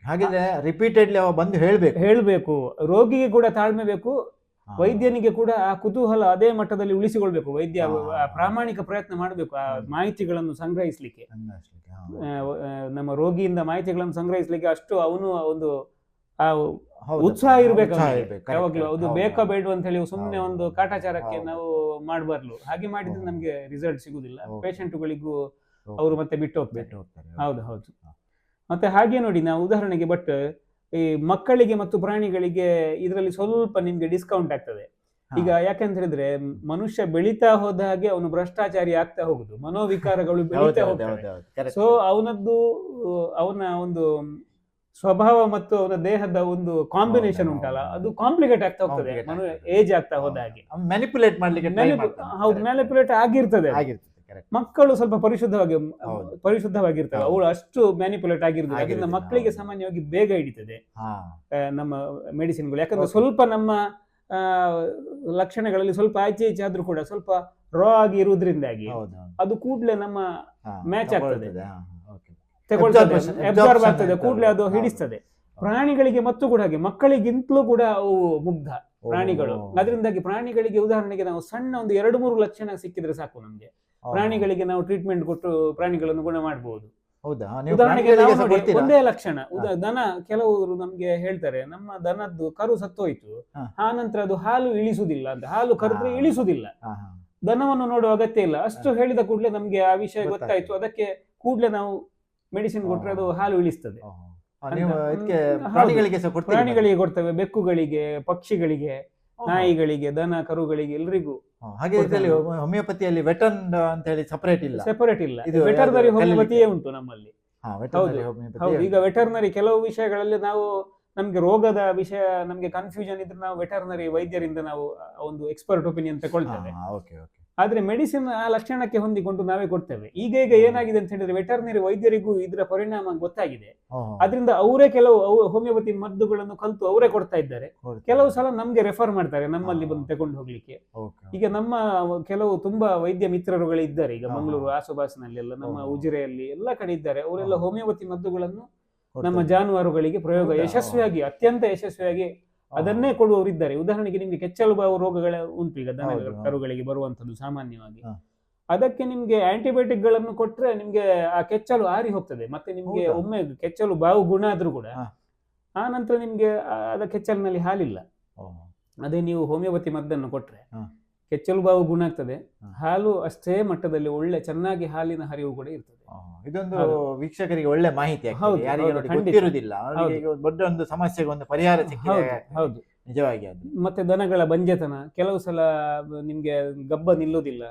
ಹಾಗಿದ್ರೆ ರಿಪೀಟೆಡ್ಲಿ ಅವ ಬಂದು ಹೇಳ್ಬೇಕು. ರೋಗಿಗೆ ಕೂಡ ತಾಳ್ಮೆ ಬೇಕು, ವೈದ್ಯನಿಗೆ ಕೂಡ ಆ ಕುತೂಹಲ ಅದೇ ಮಟ್ಟದಲ್ಲಿ ಉಳಿಸಿಕೊಳ್ಬೇಕು. ವೈದ್ಯ ಪ್ರಾಮಾಣಿಕ ಪ್ರಯತ್ನ ಮಾಡಬೇಕು ಆ ಮಾಹಿತಿಗಳನ್ನು ಸಂಗ್ರಹಿಸ್ಲಿಕ್ಕೆ, ನಮ್ಮ ರೋಗಿಯಿಂದ ಮಾಹಿತಿಗಳನ್ನು ಸಂಗ್ರಹಿಸ್ಲಿಕ್ಕೆ. ಅಷ್ಟು ಅವನು ಒಂದು ಆ ಉತ್ಸಾಹ ಇರ್ಬೇಕು ಯಾವಾಗ್ಲೂ. ಅದು ಬೇಕಾ ಬೇಡ ಅಂತ ಹೇಳಿ ಸುಮ್ಮನೆ ಒಂದು ಕಾಟಾಚಾರಕ್ಕೆ ನಾವು ಮಾಡಬಾರ್ದು. ಹಾಗೆ ಮಾಡಿದ್ರೆ ನಮ್ಗೆ ರಿಸಲ್ಟ್ ಸಿಗುದಿಲ್ಲ. ಪೇಷಂಟ್ಗಳಿಗೂ ಅವರು ಮತ್ತೆ ಬಿಟ್ಟು ಹೋಗ್ತಾರೆ. ಹೌದು. ಮತ್ತೆ ಹಾಗೆ ನೋಡಿ, ನಾವು ಉದಾಹರಣೆಗೆ ಬಟ್ ಈ ಮಕ್ಕಳಿಗೆ ಮತ್ತು ಪ್ರಾಣಿಗಳಿಗೆ ಇದರಲ್ಲಿ ಸ್ವಲ್ಪ ನಿಮ್ಗೆ ಡಿಸ್ಕೌಂಟ್ ಆಗ್ತದೆ. ಈಗ ಯಾಕಂತ ಹೇಳಿದ್ರೆ ಮನುಷ್ಯ ಬೆಳೀತಾ ಹೋದ ಹಾಗೆ ಅವನು ಭ್ರಷ್ಟಾಚಾರಿ ಆಗ್ತಾ ಹೋಗುದು, ಮನೋವಿಕಾರಗಳು ಬೆಳೀತಾ ಹೋಗ್ತವೆ. ಸೊ ಅವನ ಒಂದು ಸ್ವಭಾವ ಮತ್ತು ಅವನ ದೇಹದ ಒಂದು ಕಾಂಬಿನೇಷನ್ ಉಂಟಲ್ಲ, ಅದು ಕಾಂಪ್ಲಿಕೇಟ್ ಆಗ್ತಾ ಹೋಗ್ತದೆ ಏಜ್ ಆಗ್ತಾ ಹೋದ ಹಾಗೆ. ಮ್ಯಾನಿಪುಲೇಟ್ ಮಾಡ್ಲಿಕ್ಕೆ ಮ್ಯಾನಿಪುಲೇಟ್ ಆಗಿರ್ತದೆ. ಕರೆಕ್ಟ್. ಮಕ್ಕಳು ಸ್ವಲ್ಪ ಹೌದು. ಪರಿಶುದ್ಧವಾಗಿರ್ತವೆ, ಹೌದು. ಅವಳು ಅಷ್ಟು ಮ್ಯಾನಿಪುಲೇಟ್ ಆಗಿರ್ತದೆ, ಅದರಿಂದ ಆಗಿರುದಿಲ್ಲ, ಮಕ್ಕಳಿಗೆ ಹೌದು. ಸಾಮಾನ್ಯವಾಗಿ ಬೇಗ ಹಿಡಿತದೆ ಹಾ ನಮ್ಮ ಮೆಡಿಸಿನ್ಗಳು. ಯಾಕಂದ್ರೆ Okay. ಸ್ವಲ್ಪ ನಮ್ಮ ಆ, ಲಕ್ಷಣಗಳಲ್ಲಿ ಸ್ವಲ್ಪ ಆಚೆ ಈಚೆ ಆದ್ರೂ ಕೂಡ ಸ್ವಲ್ಪ ರಾ ಆಗಿ ಇರುವುದರಿಂದಾಗಿ ಹೌದು ಅದು ಕೂಡ್ಲೆ ನಮ್ಮ ಮ್ಯಾಚ್ ಆಗ್ತದೆ, Absorption ಅಬ್ಸಾರ್ಬ್ ಆಗ್ತದೆ, ಆಗ್ತದೆ. ಕೂಡ್ಲೆ ಅದು ಹೌದು. ಹಿಡಿಸ್ತದೆ. ಪ್ರಾಣಿಗಳಿಗೆ ಮತ್ತು ಕೂಡ ಹಾಗೆ, ಮಕ್ಕಳಿಗಿಂತಲೂ ಕೂಡ ಅವು ಮುಗ್ಧ ಪ್ರಾಣಿಗಳು. ಅದರಿಂದಾಗಿ ಪ್ರಾಣಿಗಳಿಗೆ ಉದಾಹರಣೆಗೆ ನಾವು ಸಣ್ಣ ಒಂದು 2-3 ಲಕ್ಷಣ ಸಿಕ್ಕಿದ್ರೆ ಸಾಕು ನಮ್ಗೆ, ಪ್ರಾಣಿಗಳಿಗೆ ನಾವು ಟ್ರೀಟ್ಮೆಂಟ್ ಕೊಟ್ಟು ಪ್ರಾಣಿಗಳನ್ನು ಗುಣ ಮಾಡಬಹುದು. ಹೌದಾ? ನೀವು ಉದಾಹರಣೆಗೆ ಪ್ರಾಣಿಗಳಿಗೆ ನಾವು ಸಹ ನೋಡಿ, ಕೊಡ್ತೀರಾ? ಒಂದೇ ಲಕ್ಷಣ ದನ, ಕೆಲವರು ನಮ್ಗೆ ಹೇಳ್ತಾರೆ ನಮ್ಮ ದನದ್ದು ಕರು ಸತ್ತೋಯ್ತು, ಹಾ. ಆ ನಂತರ ಅದು ಹಾಲು ಇಳಿಸುದಿಲ್ಲ ಅಂತ. ಹಾಲು ಕರೆದ್ರೆ ಹಾ. ಇಳಿಸುದಿಲ್ಲ, ಹಾ, ಹಾ. ದನವನ್ನು ನೋಡುವ ಅಗತ್ಯ ಇಲ್ಲ. ಅಷ್ಟು ಹೇಳಿದ ಕೂಡಲೇ ನಮ್ಗೆ ಆ ವಿಷಯ ಗೊತ್ತಾಯ್ತು. ಗೊತ್ತಾಯ್ತು, ಅದಕ್ಕೆ ಕೂಡಲೇ ನಾವು ಮೆಡಿಸಿನ್ ಕೊಟ್ರೆ ಅದು ಹಾಲು ಇಳಿಸ್ತದೆ. ಓಹೋ. ನೀವು ಇದಕ್ಕೆ ಹೌದು. ಪ್ರಾಣಿಗಳಿಗೆ ಸಹ ಕೊಡ್ತೀರಾ? ಪ್ರಾಣಿಗಳಿಗೆ ಕೊಡ್ತೇವೆ, ಬೆಕ್ಕುಗಳಿಗೆ, ಪಕ್ಷಿಗಳಿಗೆ, ಓಹೋ. ನಾಯಿಗಳಿಗೆ, ದನ ಕರುಗಳಿಗೆ, ಎಲ್ರಿಗೂ ಹಾಗೆ ಇದರಲ್ಲಿ ಹೋಮಿಯೋಪತಿಯಲ್ಲಿ ವೆಟರ್ನ್ ಅಂತ ಹೇಳಿ ಸಪರೇಟ್ ಇಲ್ಲ? ಸೆಪರೇಟ್ ಇಲ್ಲ, ಇದು ವೆಟರ್ನರಿ ಯಾವ್ದು ಹೋಮಿಯೋಪತಿಯೇ ಉಂಟು ನಮ್ಮಲ್ಲಿ. veterinary ಹೌದು. homeopathy ಹೌದು, ಇದೆ. ಈಗ ವೆಟರ್ನರಿ ಕೆಲವು ವಿಷಯಗಳಲ್ಲಿ ನಾವು ನಮ್ಗೆ ರೋಗದ ವಿಷಯ ನಮ್ಗೆ ಕನ್ಫ್ಯೂಷನ್ ಇದ್ರೆ ನಾವು ವೆಟರ್ನರಿ ವೈದ್ಯರಿಂದ ನಾವು ಒಂದು ಎಕ್ಸ್ಪರ್ಟ್ ಒಪಿನಿಯನ್ ತಗೊಳ್ತೇವೆ. Okay, okay. ಆದ್ರೆ ಮೆಡಿಸಿನ್ ಆ ಲಕ್ಷಣಕ್ಕೆ ಹೊಂದಿಕೊಂಡು ನಾವೇ ಕೊಡ್ತೇವೆ. ಈಗ ಏನಾಗಿದೆ ಅಂತ ಹೇಳಿದ್ರೆ ವೆಟರ್ನರಿ ವೈದ್ಯರಿಗೂ ಇದರ ಪರಿಣಾಮ ಗೊತ್ತಾಗಿದೆ, ಓಹೋ. ಅದರಿಂದ ಅವರೇ ಕೆಲವು ಹೋಮಿಯೋಪತಿ ಮದ್ದುಗಳನ್ನು ಕಲಿತು ಅವರೇ ಕೊಡ್ತಾ ಇದ್ದಾರೆ. ಕೊಡ್ತೀರಾ? ಕೆಲವು ಸಲ ನಮ್ಗೆ ರೆಫರ್ ಮಾಡ್ತಾರೆ ನಮ್ಮಲ್ಲಿ ಬಂದು ತಗೊಂಡು ಹೋಗ್ಲಿಕ್ಕೆ. Okay. ಈಗ ನಮ್ಮ ಕೆಲವು ತುಂಬಾ ವೈದ್ಯ ಮಿತ್ರರುಗಳು ಇದ್ದಾರೆ, ಈಗ ಹಾ. ಮಂಗಳೂರು ಆಸುಪಾಸಿನಲ್ಲಿ ಎಲ್ಲ, ನಮ್ಮ ಓಹೋ. ಉಜಿರೆಯಲ್ಲಿ ಎಲ್ಲ ಕಡೆ ಇದ್ದಾರೆ. ಅವರೆಲ್ಲ ಹಾ. ಹೋಮಿಯೋಪತಿ ಮದ್ದುಗಳನ್ನು ಕೊಡ್ತೀರಾ? ನಮ್ಮ ಜಾನುವಾರುಗಳಿಗೆ ಪ್ರಯೋಗ ಹೌದಾ? ಯಶಸ್ವಿಯಾಗಿ, ಅತ್ಯಂತ ಯಶಸ್ವಿಯಾಗಿ ಅದನ್ನೇ ಕೊಡುವವರಿದ್ದಾರೆ. ಉದಾಹರಣೆಗೆ ನಿಮ್ಗೆ ಕೆಚ್ಚಲು ಬಾವು ರೋಗಗಳ ಉಂಟು ಈಗ ದನ ಹೌದು. ಕರುಗಳಿಗೆ ಬರುವಂತದ್ದು ಸಾಮಾನ್ಯವಾಗಿ. ಹಾ. ಅದಕ್ಕೆ ನಿಮ್ಗೆ ಆಂಟಿಬಯೋಟಿಕ್ ಗಳನ್ನು ಕೊಟ್ರೆ ನಿಮ್ಗೆ ಆ ಕೆಚ್ಚಲು ಆರಿ ಹೋಗ್ತದೆ. ಮತ್ತೆ ನಿಮ್ಗೆ ಹೌದಾ? ಒಮ್ಮೆ ಕೆಚ್ಚಲು ಬಾವು ಗುಣ ಆದ್ರೂ ಕೂಡ ಹಾ. ಆ ನಂತರ ನಿಮ್ಗೆ ಅದ ಕೆಚ್ಚಲಿನಲ್ಲಿ ಹಾಲಿಲ್ಲ. ಓಹೋ. ಅದೇ ನೀವು ಹೋಮಿಯೋಪತಿ ಮದ್ದನ್ನು ಕೊಟ್ರೆ ಹಾ. ಕೆಚ್ಚಲು ಬಾವು ಗುಣ ಆಗ್ತದೆ, ಹಾ. ಹಾಲು ಅಷ್ಟೇ ಮಟ್ಟದಲ್ಲಿ ಒಳ್ಳೆ ಚೆನ್ನಾಗಿ ಹಾಲಿನ ಹರಿವು ಕೂಡ ಇರ್ತದೆ. ಓಹೋ. ಇದೊಂದು ಹೌದು. ವೀಕ್ಷಕರಿಗೆ ಒಳ್ಳೆ ಮಾಹಿತಿ ಆಗ್ತದೆ. ಹೌದು, ಯಾರಿಗೆ ಹೌದು, ನೋಡಿ ಖಂಡಿತ. ಗೊತ್ತಿರುವುದಿಲ್ಲ ಅವರಿಗೆ ಈಗ ದೊಡ್ಡ ಒಂದು ಸಮಸ್ಯೆಗೆ ಒಂದು ಪರಿಹಾರ ಸಿಕ್ಕಿದೆ. ಹೌದು, ಹೌದು. ನಿಜವಾಗಿ ಅದು. ಮತ್ತೆ ದನಗಳ ಬಂಜೆತನ, ಕೆಲವು ಸಲ ನಿಮ್ಗೆ ಗಬ್ಬ ನಿಲ್ಲುವುದಿಲ್ಲ,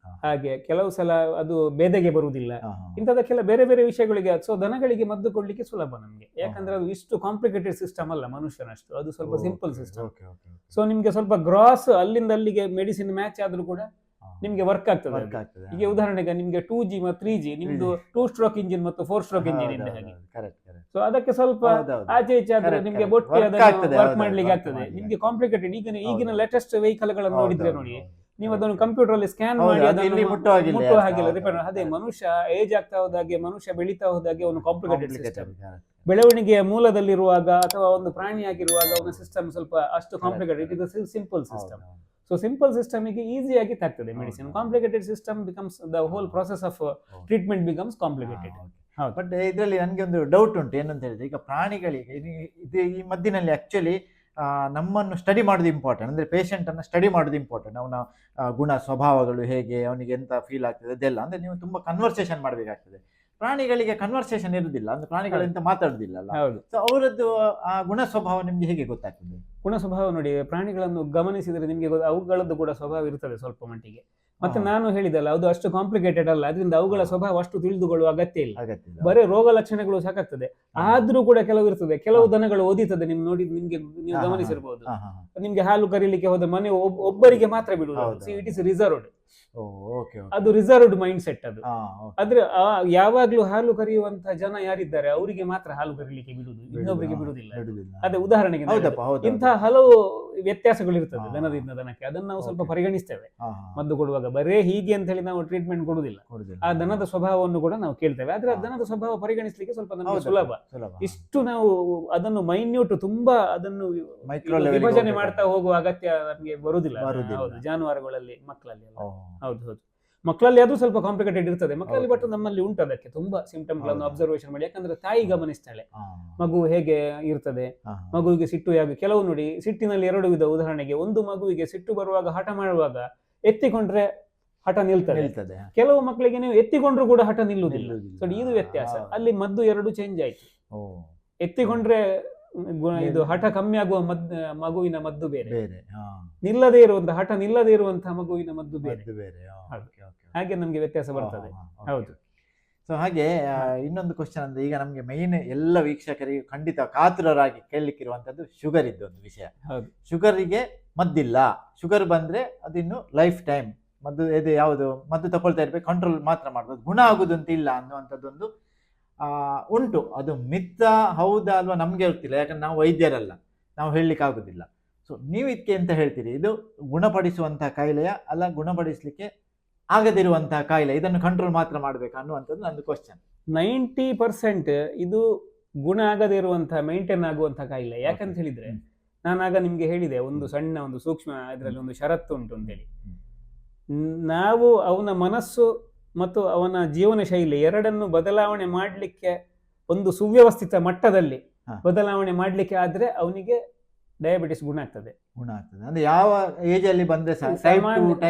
ಹಾ. ಹಾಗೆ ಕೆಲವು ಸಲ ಅದು ಬೇದೆಗೆ ಬರುವುದಿಲ್ಲ. ಹಾ, ಹಾ. ಇಂಥದಕ್ಕೆಲ್ಲ ಬೇರೆ ಬೇರೆ ವಿಷಯಗಳಿಗೆ ಸೊ ದನಗಳಿಗೆ ಮದ್ದು ಕೊಡ್ಲಿಕ್ಕೆ ಸುಲಭ ನಮ್ಗೆ, ಯಾಕಂದ್ರೆ ಅದು ಇಷ್ಟು ಕಾಂಪ್ಲಿಕೇಟೆಡ್ ಸಿಸ್ಟಮ್ ಅಲ್ಲ ಮನುಷ್ಯನಷ್ಟು, ಅದು ಸ್ವಲ್ಪ simple system. Okay, okay, okay. So ನಿಮ್ಗೆ ಸ್ವಲ್ಪ ಗ್ರಾಸ್ ಅಲ್ಲಿಂದ ಅಲ್ಲಿಗೆ ಮೆಡಿಸಿನ್ ಮ್ಯಾಚ್ ಆದ್ರೂ ಕೂಡ ಹಾ. ನಿಮ್ಗೆ ವರ್ಕ್ ಆಗ್ತದೆ Work ಅದು. ಆಗ್ತದೆ. ಈಗ ಉದಾಹರಣೆಗೆ ನಿಮ್ಗೆ 2G ಮತ್ತು 3G, ನಿಮ್ದು 2 ಸ್ಟ್ರೋಕ್ ಇಂಜಿನ್ ಮತ್ತು 4 ಸ್ಟ್ರೋಕ್ ಇಂಜಿನ್ ಇದ್ದ ಹಾಗೆ. Correct, correct. ಸೊ ಅದಕ್ಕೆ ಸ್ವಲ್ಪ ಹೌದೌದು. ಆಚೆ ಈಚೆ ಆದ್ರೆ Correct, ನಿಮ್ಗೆ correct. ಬೊಟ್ಟಿ Work ಅದನ್ನು ಆಗ್ತದೆ, ವರ್ಕ್ ಹೌದು, ಮಾಡ್ಲಿಕ್ಕೆ work ಆಗ್ತದೆ. ಮಾಡ್ಲಿಕ್ಕೆ ನಿಮ್ಗೆ ಕಾಂಪ್ಲಿಕೇಟೆಡ್ ಈಗಿನ ಹೌದು. ಲೇಟೆಸ್ಟ್ ವೆಹಿಕಲ್ಗಳನ್ನು ನೋಡಿದ್ರೆ ನೋಡಿ, ನೀವು ಅದನ್ನು ಹೌದು. ಕಂಪ್ಯೂಟರ್ ಅಲ್ಲಿ ಸ್ಕ್ಯಾನ್ ಹೌದು, ಮಾಡಿ ಅದು ಇಲ್ಲಿ ಅದನ್ನು ಮುಟ್ಟುವ ಹಾಗಿಲ್ಲ. ಮುಟ್ಟುವ ಹಾಗಿಲ್ಲ. ಹೌದು, ರಿಪೇರ್ ಹೌದು. ಅದೇ ಮನುಷ್ಯ ಏಜ್ ಆಗ್ತಾ ಹೋದಾಗೆ, ಮನುಷ್ಯ ಬೆಳೀತಾ ಹೋದಾಗೆ ಒಂದು ಕಾಂಪ್ಲಿಕೇಟೆಡ್ ಸಿಸ್ಟಮ್. Complicated, correct. ಬೆಳವಣಿಗೆಯ ಮೂಲದಲ್ಲಿರುವಾಗ ಅಥವಾ ಒಂದು ಪ್ರಾಣಿಯಾಗಿರುವಾಗ ಅವನ ಸಿಸ್ಟಮ್ ಸ್ವಲ್ಪ ಅಷ್ಟು complicated. It is simple system. ಹೌದು, ಹೌದು. ಸೊ ಸಿಂಪಲ್ ಸಿಸ್ಟಮಿಗೆ ಈಸಿಯಾಗಿ ತಾಗ್ತದೆ ಮೆಡಿಸಿನ್. ಹೌದು. Complicated system becomes the whole process of treatment becomes complicated. ಹೌದು. ಬಟ್ ಇದರಲ್ಲಿ ನನಗೆ ಒಂದು ಡೌಟ್ ಉಂಟು. ಏನಂತ ಹೇಳಿದ್ರೆ, ಈಗ ಪ್ರಾಣಿಗಳಿಗೆ ಇದು ಈ ಮದ್ದಿನಲ್ಲಿ ಆಕ್ಚುಲಿ ನಮ್ಮನ್ನು ಸ್ಟಡಿ ಮಾಡೋದು ಇಂಪಾರ್ಟೆಂಟ್. ಅಂದರೆ ಪೇಷಂಟನ್ನು ಸ್ಟಡಿ ಮಾಡೋದು ಇಂಪಾರ್ಟೆಂಟ್. ಅವನ ಗುಣ ಸ್ವಭಾವಗಳು ಹೇಗೆ, ಅವನಿಗೆ ಎಂತ ಫೀಲ್ ಆಗ್ತದೆ ಅದೆಲ್ಲ. ಅಂದರೆ ನೀವು ತುಂಬ ಕನ್ವರ್ಸೇಷನ್ ಮಾಡಬೇಕಾಗ್ತದೆ. ಪ್ರಾಣಿಗಳಿಗೆ ಕನ್ವರ್ಸೇಷನ್ ಇರುವುದಿಲ್ಲ, ಅಂದ್ರೆ ಪ್ರಾಣಿಗಳು ಎಂತ ಮಾತಾಡುದಿಲ್ಲ ಅಲ್ಲ. ಹೌದು. ಸೊ ಅವರದ್ದು ಆ ಗುಣ ಸ್ವಭಾವ ನಿಮ್ಗೆ ಹೇಗೆ ಗೊತ್ತಾಗ್ತದೆ? ಗುಣ ಸ್ವಭಾವ ನೋಡಿ, ಪ್ರಾಣಿಗಳನ್ನು ಗಮನಿಸಿದರೆ ನಿಮಗೆ ಅವುಗಳದ್ದು ಕೂಡ ಸ್ವಭಾವ ಇರ್ತದೆ ಸ್ವಲ್ಪ ಮಟ್ಟಿಗೆ. ಮತ್ತೆ ನಾನು ಹೇಳಿದಲ್ಲ, ಅದು ಅಷ್ಟು ಕಾಂಪ್ಲಿಕೇಟೆಡ್ ಅಲ್ಲ, ಅದರಿಂದ ಅವುಗಳ ಸ್ವಭಾವ ಅಷ್ಟು ತಿಳಿದುಕೊಳ್ಳುವ ಅಗತ್ಯ ಇಲ್ಲ. ಬರೀ ರೋಗ ಲಕ್ಷಣಗಳು ಸಾಕಾಗ್ತದೆ. ಆದ್ರೂ ಕೂಡ ಕೆಲವು ಇರ್ತದೆ, ಕೆಲವು ದನಗಳು ಓದಿತದೆ. ನಿಮ್ಗೆ ನೀವು ಗಮನಿಸಿರ್ಬೋದು, ನಿಮ್ಗೆ ಹಾಲು ಕರೀಲಿಕ್ಕೆ ಹೋದ ಮನೆ ಒಬ್ಬರಿಗೆ ಮಾತ್ರ ಬಿಡುವುದು. It is reserved. ಅದು ರಿಸರ್ವ್ಡ್ ಮೈಂಡ್ ಸೆಟ್ ಅದು. ಆದ್ರೆ ಯಾವಾಗ್ಲೂ ಹಾಲು ಕರೆಯುವಂತಹ ಜನ ಯಾರಿದ್ದಾರೆ ಅವರಿಗೆ ಮಾತ್ರ ಹಾಲು ಕರೀಲಿಕ್ಕೆ ಬಿಡುದು, ಇನ್ನೊಬ್ಬರಿಗೆ ಬಿಡುದಿಲ್ಲ. ಅದೇ ಉದಾಹರಣೆಗೆ ಇಂತಹ ಹಲವು ವ್ಯತ್ಯಾಸಗಳು ಇರ್ತದೆ ದನದಿಂದ ದನಕ್ಕೆ. ಅದನ್ನ ನಾವು ಸ್ವಲ್ಪ ಪರಿಗಣಿಸ್ತೇವೆ ಮದ್ದು ಕೊಡುವಾಗ. ಬರೇ ಹೀಗೆ ಅಂತ ಹೇಳಿ ನಾವು ಟ್ರೀಟ್ಮೆಂಟ್ ಕೊಡುದಿಲ್ಲ. ಆ ದನದ ಸ್ವಭಾವವನ್ನು ಕೂಡ ನಾವು ಕೇಳ್ತೇವೆ. ಆದ್ರೆ ಆ ದನದ ಸ್ವಭಾವ ಪರಿಗಣಿಸ್ಲಿಕ್ಕೆ ಸ್ವಲ್ಪ ನಮಗೆ ಸುಲಭ. ಇಷ್ಟು ನಾವು ಅದನ್ನು ಮೈನ್ಯೂಟ್ ತುಂಬಾ ಅದನ್ನು ವಿಭಜನೆ ಮಾಡ್ತಾ ಹೋಗುವ ಅಗತ್ಯ ನಮಗೆ ಬರುದಿಲ್ಲ. ಹೌದು, ಜಾನುವಾರುಗಳಲ್ಲಿ, ಮಕ್ಕಳಲ್ಲಿ. ಹೌದು ಹೌದು, ಮಕ್ಕಳಲ್ಲಿ ಅದು ಸ್ವಲ್ಪ ಕಾಂಪ್ಲಿಕೇಟೆಡ್ ಇರ್ತದೆ ಮಕ್ಕಳಲ್ಲಿ. ಬಟ್ ನಮ್ಮಲ್ಲಿ ಉಂಟು ಅದಕ್ಕೆ ತುಂಬಾ ಸಿಂಪ್ಟಮ್ ಗಳನ್ನು ಅಬ್ಸರ್ವೇಷನ್ ಮಾಡಿ. ಯಾಕಂದ್ರೆ ತಾಯಿ ಗಮನಿಸ್ತಾಳೆ ಮಗು ಹೇಗೆ ಇರ್ತದೆ, ಮಗುವಿಗೆ ಸಿಟ್ಟು ಹೇಗೆ. ಕೆಲವು ನೋಡಿ, ಸಿಟ್ಟಿನಲ್ಲಿ ಎರಡು ವಿಧ. ಉದಾಹರಣೆಗೆ, ಒಂದು ಮಗುವಿಗೆ ಸಿಟ್ಟು ಬರುವಾಗ ಹಠ ಮಾಡುವಾಗ ಎತ್ತಿಕೊಂಡ್ರೆ ಹಠ ನಿಲ್ತದೆ. ಕೆಲವು ಮಕ್ಕಳಿಗೆ ನೀವು ಎತ್ತಿಕೊಂಡ್ರು ಕೂಡ ಹಠ ನಿಲ್ಲುವುದಿಲ್ಲ. ಸೊ ಇದು ವ್ಯತ್ಯಾಸ. ಅಲ್ಲಿ ಮದ್ದು ಎರಡು ಚೇಂಜ್ ಆಯ್ತು. ಎತ್ತಿಕೊಂಡ್ರೆ ಇದು ಹಠ ಕಮ್ಮಿ ಆಗುವ ಮಗುವಿನ ಮದ್ದು ಬೇರೆ, ನಿಲ್ಲದೇ ಇರುವಂತಹ ಹಠ ನಿಲ್ಲದೇ ಇರುವಂತಹ ಮಗುವಿನ ಮದ್ದು ಬೇರೆ. ಹಾಗೆ ನಮ್ಗೆ ವ್ಯತ್ಯಾಸ ಬರ್ತದೆ. ಹೌದು. ಸೊ ಹಾಗೆ ಇನ್ನೊಂದು ಕ್ವಶನ್ ಅಂದ್ರೆ, ಈಗ ನಮ್ಗೆ ಮೈನ್ ಎಲ್ಲ ವೀಕ್ಷಕರಿಗೆ ಖಂಡಿತ ಕಾತುರರಾಗಿ ಕೇಳಲಿಕ್ಕಿರುವಂತದ್ದು ಶುಗರ್ ಇದ್ದು ಒಂದು ವಿಷಯ. ಶುಗರಿಗೆ ಮದ್ದಿಲ್ಲ, ಶುಗರ್ ಬಂದ್ರೆ ಅದಿನ್ನು ಲೈಫ್ ಟೈಮ್ ಮದ್ದು ಇದು ಯಾವುದು ಮದ್ದು ತಗೊಳ್ತಾ ಇರ್ಬೇಕು, ಕಂಟ್ರೋಲ್ ಮಾತ್ರ ಮಾಡ್ಬೋದು, ಗುಣ ಆಗುದು ಅಂತ ಇಲ್ಲ ಅನ್ನುವಂಥದ್ದೊಂದು ಉಂಟು. ಅದು ಮಿತ್ತ ಹೌದಾ ಅಲ್ವಾ ನಮ್ಗೆ ಗೊತ್ತಿಲ್ಲ, ಯಾಕಂದ್ರೆ ನಾವು ವೈದ್ಯರಲ್ಲ, ನಾವು ಹೇಳಲಿಕ್ಕೆ ಆಗುದಿಲ್ಲ. ಸೊ ನೀವು ಇದಕ್ಕೆ ಎಂತ ಹೇಳ್ತೀರಿ? ಇದು ಗುಣಪಡಿಸುವಂತಹ ಕಾಯಿಲೆಯ ಅಲ್ಲ ಗುಣಪಡಿಸ್ಲಿಕ್ಕೆ ಆಗದಿರುವಂತಹ ಕಾಯಿಲೆ, ಇದನ್ನು ಕಂಟ್ರೋಲ್ ಮಾತ್ರ ಮಾಡ್ಬೇಕು ಅನ್ನುವಂಥದ್ದು ನಂದು ಕ್ವಶನ್. 90% ಇದು ಗುಣ ಆಗದೇ ಇರುವಂತಹ ಮೇಂಟೈನ್ ಆಗುವಂತಹ ಕಾಯಿಲೆ. ಯಾಕಂತ ಹೇಳಿದ್ರೆ ನಾನಾಗ ನಿಮ್ಗೆ ಹೇಳಿದೆ ಒಂದು ಸಣ್ಣ ಒಂದು ಸೂಕ್ಷ್ಮ ಇದರಲ್ಲಿ ಒಂದು ಷರತ್ತು ಉಂಟು ಅಂತೇಳಿ. ನಾವು ಅವನ ಮನಸ್ಸು ಮತ್ತು ಅವನ ಜೀವನ ಶೈಲಿ ಎರಡನ್ನು ಬದಲಾವಣೆ ಮಾಡಲಿಕ್ಕೆ ಒಂದು ಸುವ್ಯವಸ್ಥಿತ ಮಟ್ಟದಲ್ಲಿ ಬದಲಾವಣೆ ಮಾಡಲಿಕ್ಕೆ ಆದ್ರೆ ಅವನಿಗೆ ಡಯಾಬಿಟಿಸ್ ಗುಣ ಆಗ್ತದೆ. ಅಂದ್ರೆ ಯಾವ ಏಜ್ ಅಲ್ಲಿ ಬಂದ್ರೆ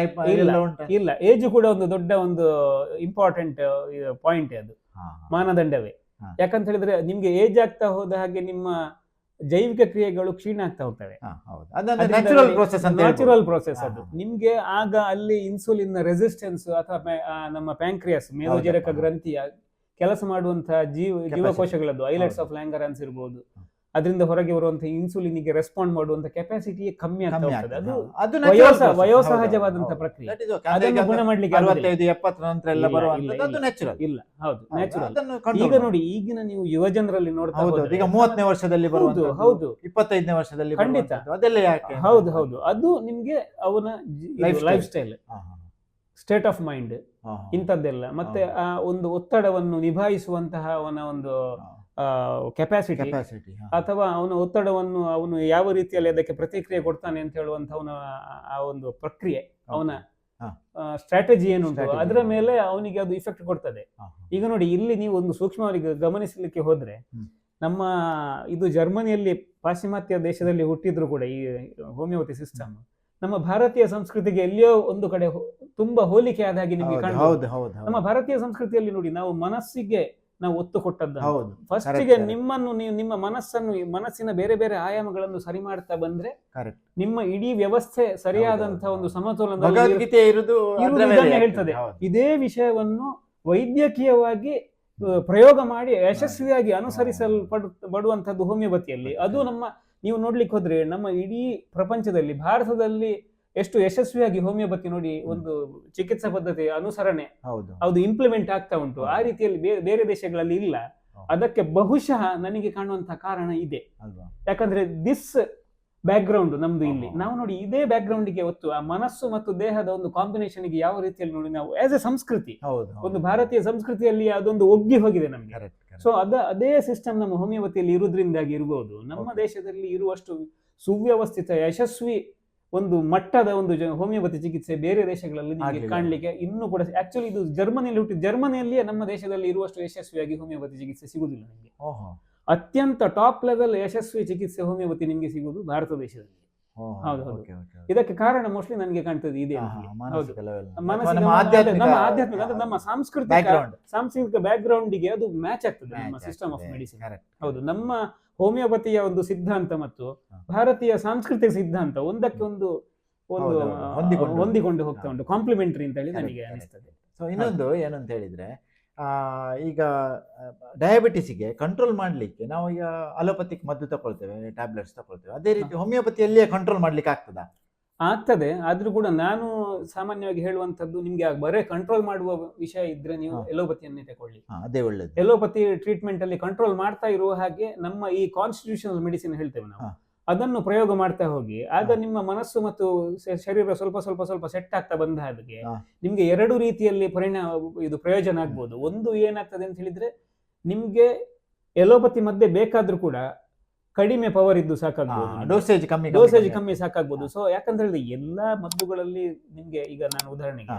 ಇಲ್ಲ, ಏಜ್ ಕೂಡ ಒಂದು ದೊಡ್ಡ ಒಂದು ಇಂಪಾರ್ಟೆಂಟ್ ಪಾಯಿಂಟ್, ಅದು ಮಾನದಂಡವೇ. ಯಾಕಂತ ಹೇಳಿದ್ರೆ ನಿಮ್ಗೆ ಏಜ್ ಆಗ್ತಾ ಹೋದ ಹಾಗೆ ನಿಮ್ಮ ಜೈವಿಕ ಕ್ರಿಯೆಗಳು ಕ್ಷೀಣ ಆಗ್ತಾ ಹೋಗ್ತವೆ. ನ್ಯಾಚುರಲ್ ಪ್ರೋಸೆಸ್ ಅದು. ನಿಮ್ಗೆ ಆಗ ಅಲ್ಲಿ ಇನ್ಸುಲಿನ್ ರೆಸಿಸ್ಟೆನ್ಸ್ ಅಥವಾ ನಮ್ಮ ಪ್ಯಾಂಕ್ರಿಯಾಸ್ ಮೇದೋಜೀರಕ ಗ್ರಂಥಿಯ ಕೆಲಸ ಮಾಡುವಂತಹ ಜೀವಕೋಶಗಳದ್ದು ಐಲೆಟ್ಸ್ ಆಫ್ ಲ್ಯಾಂಗರಾನ್ಸ್ ಇರ್ಬೋದು, ಅದರಿಂದ ಹೊರಗೆ ಬರುವಂತಹ ಇನ್ಸುಲಿನ್ಗೆ ರೆಸ್ಪಾಂಡ್ ಮಾಡುವಂತ ಕೆಪಾಸಿಟಿ ಕಮ್ಮಿ ಆಗ್ತಾ ಹೋಗ್ತದೆ. ಅದು ವಯೋಸಹಜವಾದಂತಹ ಪ್ರಕ್ರಿಯೆ. ಅದನ್ನು ಗುಣ ಮಾಡ್ಲಿಕ್ಕೆ ಇಲ್ಲ. ಹೌದು, ನ್ಯಾಚುರಲ್. ಈಗ ನೋಡಿ, ಈಗಿನ ನೀವು ಯುವ ಜನರಲ್ಲಿ ನೋಡ್ತಾ ಹೋದ್ರೆ ಈಗ 30ನೇ ವರ್ಷದಲ್ಲಿ ಬರುವುದು, ಹೌದು 25ನೇ ವರ್ಷದಲ್ಲಿ ಖಂಡಿತ ಅದೆಲ್ಲ ಯಾಕೆ? ಹೌದು ಅದು ನಿಮ್ಗೆ ಅವನ life style, state of mind, ಇಂಥದ್ದೆಲ್ಲ, ಮತ್ತೆ ಆ ಒಂದು ಒತ್ತಡವನ್ನು ನಿಭಾಯಿಸುವಂತಹ ಅವನ ಒಂದು ಕೆಪಾಸಿಟಿ, ಅಥವಾ ಅವನ ಒತ್ತಡವನ್ನು ಅವನು ಯಾವ ರೀತಿಯಲ್ಲಿ ಅದಕ್ಕೆ ಪ್ರತಿಕ್ರಿಯೆ ಕೊಡ್ತಾನೆ ಅಂತ ಹೇಳುವಂತ ಅವನ ಆ ಒಂದು ಪ್ರಕ್ರಿಯೆ, ಅವನ ಸ್ಟ್ರಾಟಜಿ ಏನುಂಟು ಅದರ ಮೇಲೆ ಅವನಿಗೆ ಅದು ಇಫೆಕ್ಟ್ ಕೊಡ್ತದೆ. ಈಗ ನೋಡಿ, ಇಲ್ಲಿ ನೀವು ಒಂದು ಸೂಕ್ಷ್ಮವಾಗಿ ಗಮನಿಸಲಿಕ್ಕೆ ಹೋದ್ರೆ, ನಮ್ಮ ಇದು ಜರ್ಮನಿಯಲ್ಲಿ ಪಾಶ್ಚಿಮಾತ್ಯ ದೇಶದಲ್ಲಿ ಹುಟ್ಟಿದ್ರು ಕೂಡ ಈ ಹೋಮಿಯೋಪತಿ ಸಿಸ್ಟಮ್ ನಮ್ಮ ಭಾರತೀಯ ಸಂಸ್ಕೃತಿಗೆ ಎಲ್ಲಿಯೋ ಒಂದು ಕಡೆ ತುಂಬಾ ಹೋಲಿಕೆ ಆದ ಹಾಗೆ ನಿಮಗೆ ಕಾಣಬಹುದು. ನಮ್ಮ ಭಾರತೀಯ ಸಂಸ್ಕೃತಿಯಲ್ಲಿ ನೋಡಿ, ನಾವು ಮನಸ್ಸಿಗೆ ನಾವು ಒತ್ತು ಕೊಟ್ಟದ್ದು. ಫಸ್ಟಿಗೆ ನಿಮ್ಮನ್ನು ನೀವು ನಿಮ್ಮ ಮನಸ್ಸಿನ ಬೇರೆ ಬೇರೆ ಆಯಾಮಗಳನ್ನು ಸರಿ ಮಾಡ್ತಾ ಬಂದ್ರೆ ನಿಮ್ಮ ಇಡೀ ವ್ಯವಸ್ಥೆ ಸರಿಯಾದಂತಹ ಒಂದು ಸಮತೋಲನ ಹೇಳ್ತದೆ. ಇದೇ ವಿಷಯವನ್ನು ವೈದ್ಯಕೀಯವಾಗಿ ಪ್ರಯೋಗ ಮಾಡಿ ಯಶಸ್ವಿಯಾಗಿ ಅನುಸರಿಸಲ್ಪಡುವಂತದ್ದು ಹೋಮಿಯೋಪತಿಯಲ್ಲಿ. ಅದು ನೀವು ನೋಡ್ಲಿಕ್ಕೆ ಹೋದ್ರೆ ನಮ್ಮ ಇಡೀ ಪ್ರಪಂಚದಲ್ಲಿ, ಭಾರತದಲ್ಲಿ ಎಷ್ಟು ಯಶಸ್ವಿಯಾಗಿ ಹೋಮಿಯೋಪತಿ ನೋಡಿ ಒಂದು ಚಿಕಿತ್ಸಾ ಪದ್ಧತಿ ಅನುಸರಣೆ ಅದು ಇಂಪ್ಲಿಮೆಂಟ್ ಆಗ್ತಾ ಉಂಟು. ಆ ರೀತಿಯಲ್ಲಿ ಬೇರೆ ದೇಶಗಳಲ್ಲಿ ಇಲ್ಲ. ಅದಕ್ಕೆ ಬಹುಶಃ ನನಗೆ ಕಾಣುವಂತಹ ಕಾರಣ ಇದೆ. ಯಾಕಂದ್ರೆ ದಿಸ್ ಬ್ಯಾಕ್ ಗ್ರೌಂಡ್ ನಮ್ದು ಇಲ್ಲಿ ನಾವು ನೋಡಿ, ಇದೇ ಬ್ಯಾಕ್ ಗ್ರೌಂಡ್ಗೆ ಒತ್ತು ಆ ಮನಸ್ಸು ಮತ್ತು ದೇಹದ ಒಂದು ಕಾಂಬಿನೇಷನ್ ಗೆ ಯಾವ ರೀತಿಯಲ್ಲಿ ನೋಡಿ ನಾವು ಆಸ್ ಎ ಸಂಸ್ಕೃತಿ, ಒಂದು ಭಾರತೀಯ ಸಂಸ್ಕೃತಿಯಲ್ಲಿ ಅದೊಂದು ಒಗ್ಗಿ ಹೋಗಿದೆ ನಮ್ಗೆ. ಸೊ ಅದೇ ಸಿಸ್ಟಮ್ ನಮ್ಮ ಹೋಮಿಯೋಪತಿಯಲ್ಲಿ ಇರುವುದರಿಂದಾಗಿ ಇರಬಹುದು ನಮ್ಮ ದೇಶದಲ್ಲಿ ಇರುವಷ್ಟು ಸುವ್ಯವಸ್ಥಿತ ಯಶಸ್ವಿ ಒಂದು ಮಟ್ಟದ ಒಂದು ಹೋಮಿಯೋಪತಿ ಚಿಕಿತ್ಸೆ ಬೇರೆ ದೇಶಗಳಲ್ಲಿ ನಿಮಗೆ ಕಾಣಲಿಕ್ಕೆ ಇನ್ನೂ ಕೂಡ. ಆಕ್ಚುಲಿ ಇದು ಜರ್ಮನಿಯಲ್ಲಿ ಹುಟ್ಟಿದ, ಜರ್ಮನಿಯಲ್ಲಿಯೇ ನಮ್ಮ ದೇಶದಲ್ಲಿ ಇರುವಷ್ಟು ಯಶಸ್ವಿಯಾಗಿ ಹೋಮಿಯೋಪತಿ ಚಿಕಿತ್ಸೆ ಸಿಗುದಿಲ್ಲ ನಿಮಗೆ. ಅತ್ಯಂತ ಟಾಪ್ ಲೆವೆಲ್ ಯಶಸ್ವಿ ಚಿಕಿತ್ಸೆ ಹೋಮಿಯೋಪತಿ ನಿಮಗೆ ಸಿಗುವುದು ಭಾರತ ದೇಶದಲ್ಲಿ. ಹೌದು. ಇದಕ್ಕೆ ಕಾರಣ ಮೋಸ್ಟ್ಲಿ ನನಗೆ ಕಾಣ್ತದೆ ಇದೆ. ನಮ್ಮ ಆಧ್ಯಾತ್ಮಿಕ ಅಂದ್ರೆ ನಮ್ಮ ಸಾಂಸ್ಕೃತಿಕ ಬ್ಯಾಕ್ ಗ್ರೌಂಡ್ ಗೆ ಅದು ಮ್ಯಾಚ್ ಆಗ್ತದೆ ನಮ್ಮ ಸಿಸ್ಟಮ್ ಆಫ್ ಮೆಡಿಸಿನ್. ಹೌದು, ನಮ್ಮ ಹೋಮಿಯೋಪತಿಯ ಒಂದು ಸಿದ್ಧಾಂತ ಮತ್ತು ಭಾರತೀಯ ಸಾಂಸ್ಕೃತಿಕ ಸಿದ್ಧಾಂತ ಒಂದಕ್ಕೆ ಒಂದು ಹೊಂದಿಕೊಂಡು ಹೋಗ್ತಾ ಉಂಟು, ಕಾಂಪ್ಲಿಮೆಂಟರಿ ಅಂತ ಹೇಳಿ ನನಗೆ ಅನಿಸ್ತದೆ. ಸೊ ಇನ್ನೊಂದು ಏನಂತ ಹೇಳಿದ್ರೆ, ಈಗ ಡಯಾಬಿಟಿಸ್ಗೆ ಕಂಟ್ರೋಲ್ ಮಾಡಲಿಕ್ಕೆ ನಾವು ಈಗ ಅಲೋಪತಿಕ್ ಮದ್ದು ತಗೊಳ್ತೇವೆ, ಟ್ಯಾಬ್ಲೆಟ್ಸ್ ತಗೊಳ್ತೇವೆ, ಅದೇ ರೀತಿ ಹೋಮಿಯೋಪತಿಯಲ್ಲಿಯೇ ಕಂಟ್ರೋಲ್ ಮಾಡ್ಲಿಕ್ಕೆ ಆಗ್ತದೆ. ಆದ್ರೂ ಕೂಡ ನಾನು ಸಾಮಾನ್ಯವಾಗಿ ಹೇಳುವಂತದ್ದು, ನಿಮ್ಗೆ ಬರೇ ಕಂಟ್ರೋಲ್ ಮಾಡುವ ವಿಷಯ ಇದ್ರೆ ನೀವು ಎಲೋಪತಿಯನ್ನೇ ತಗೊಳ್ಳಿ, ಅದೇ ಒಳ್ಳೆದು. ಎಲೋಪತಿ ಟ್ರೀಟ್ಮೆಂಟ್ ಅಲ್ಲಿ ಕಂಟ್ರೋಲ್ ಮಾಡ್ತಾ ಇರುವ ಹಾಗೆ ನಮ್ಮ ಈ ಕಾನ್ಸ್ಟಿಟ್ಯೂಷನಲ್ ಮೆಡಿಸಿನ್ ಹೇಳ್ತೇವೆ ನಾವು, ಅದನ್ನು ಪ್ರಯೋಗ ಮಾಡ್ತಾ ಹೋಗಿ ಆಗ ನಿಮ್ಮ ಮನಸ್ಸು ಮತ್ತು ಶರೀರ ಸ್ವಲ್ಪ ಸ್ವಲ್ಪ ಸ್ವಲ್ಪ ಸೆಟ್ ಆಗ್ತಾ ಬಂದ ಹಾಗೆ ನಿಮ್ಗೆ ಎರಡು ರೀತಿಯಲ್ಲಿ ಪ್ರಯೋಜನ ಆಗ್ಬೋದು. ಒಂದು ಏನಾಗ್ತದೆ ಅಂತ ಹೇಳಿದ್ರೆ, ನಿಮ್ಗೆ ಎಲೋಪತಿ ಮಧ್ಯೆ ಬೇಕಾದ್ರೂ ಕೂಡ ಕಡಿಮೆ ಪವರ್ ಇದ್ದು ಸಾಕಾಗ್ಬೋದು, ಡೋಸೇಜ್ ಕಮ್ಮಿ ಸಾಕಾಗ್ಬೋದು. ಸೊ ಯಾಕಂತ ಹೇಳಿದ್ರೆ ಎಲ್ಲಾ ಮದ್ದುಗಳಲ್ಲಿ ನಿಮ್ಗೆ, ಈಗ ನಾನು ಉದಾಹರಣೆಗೆ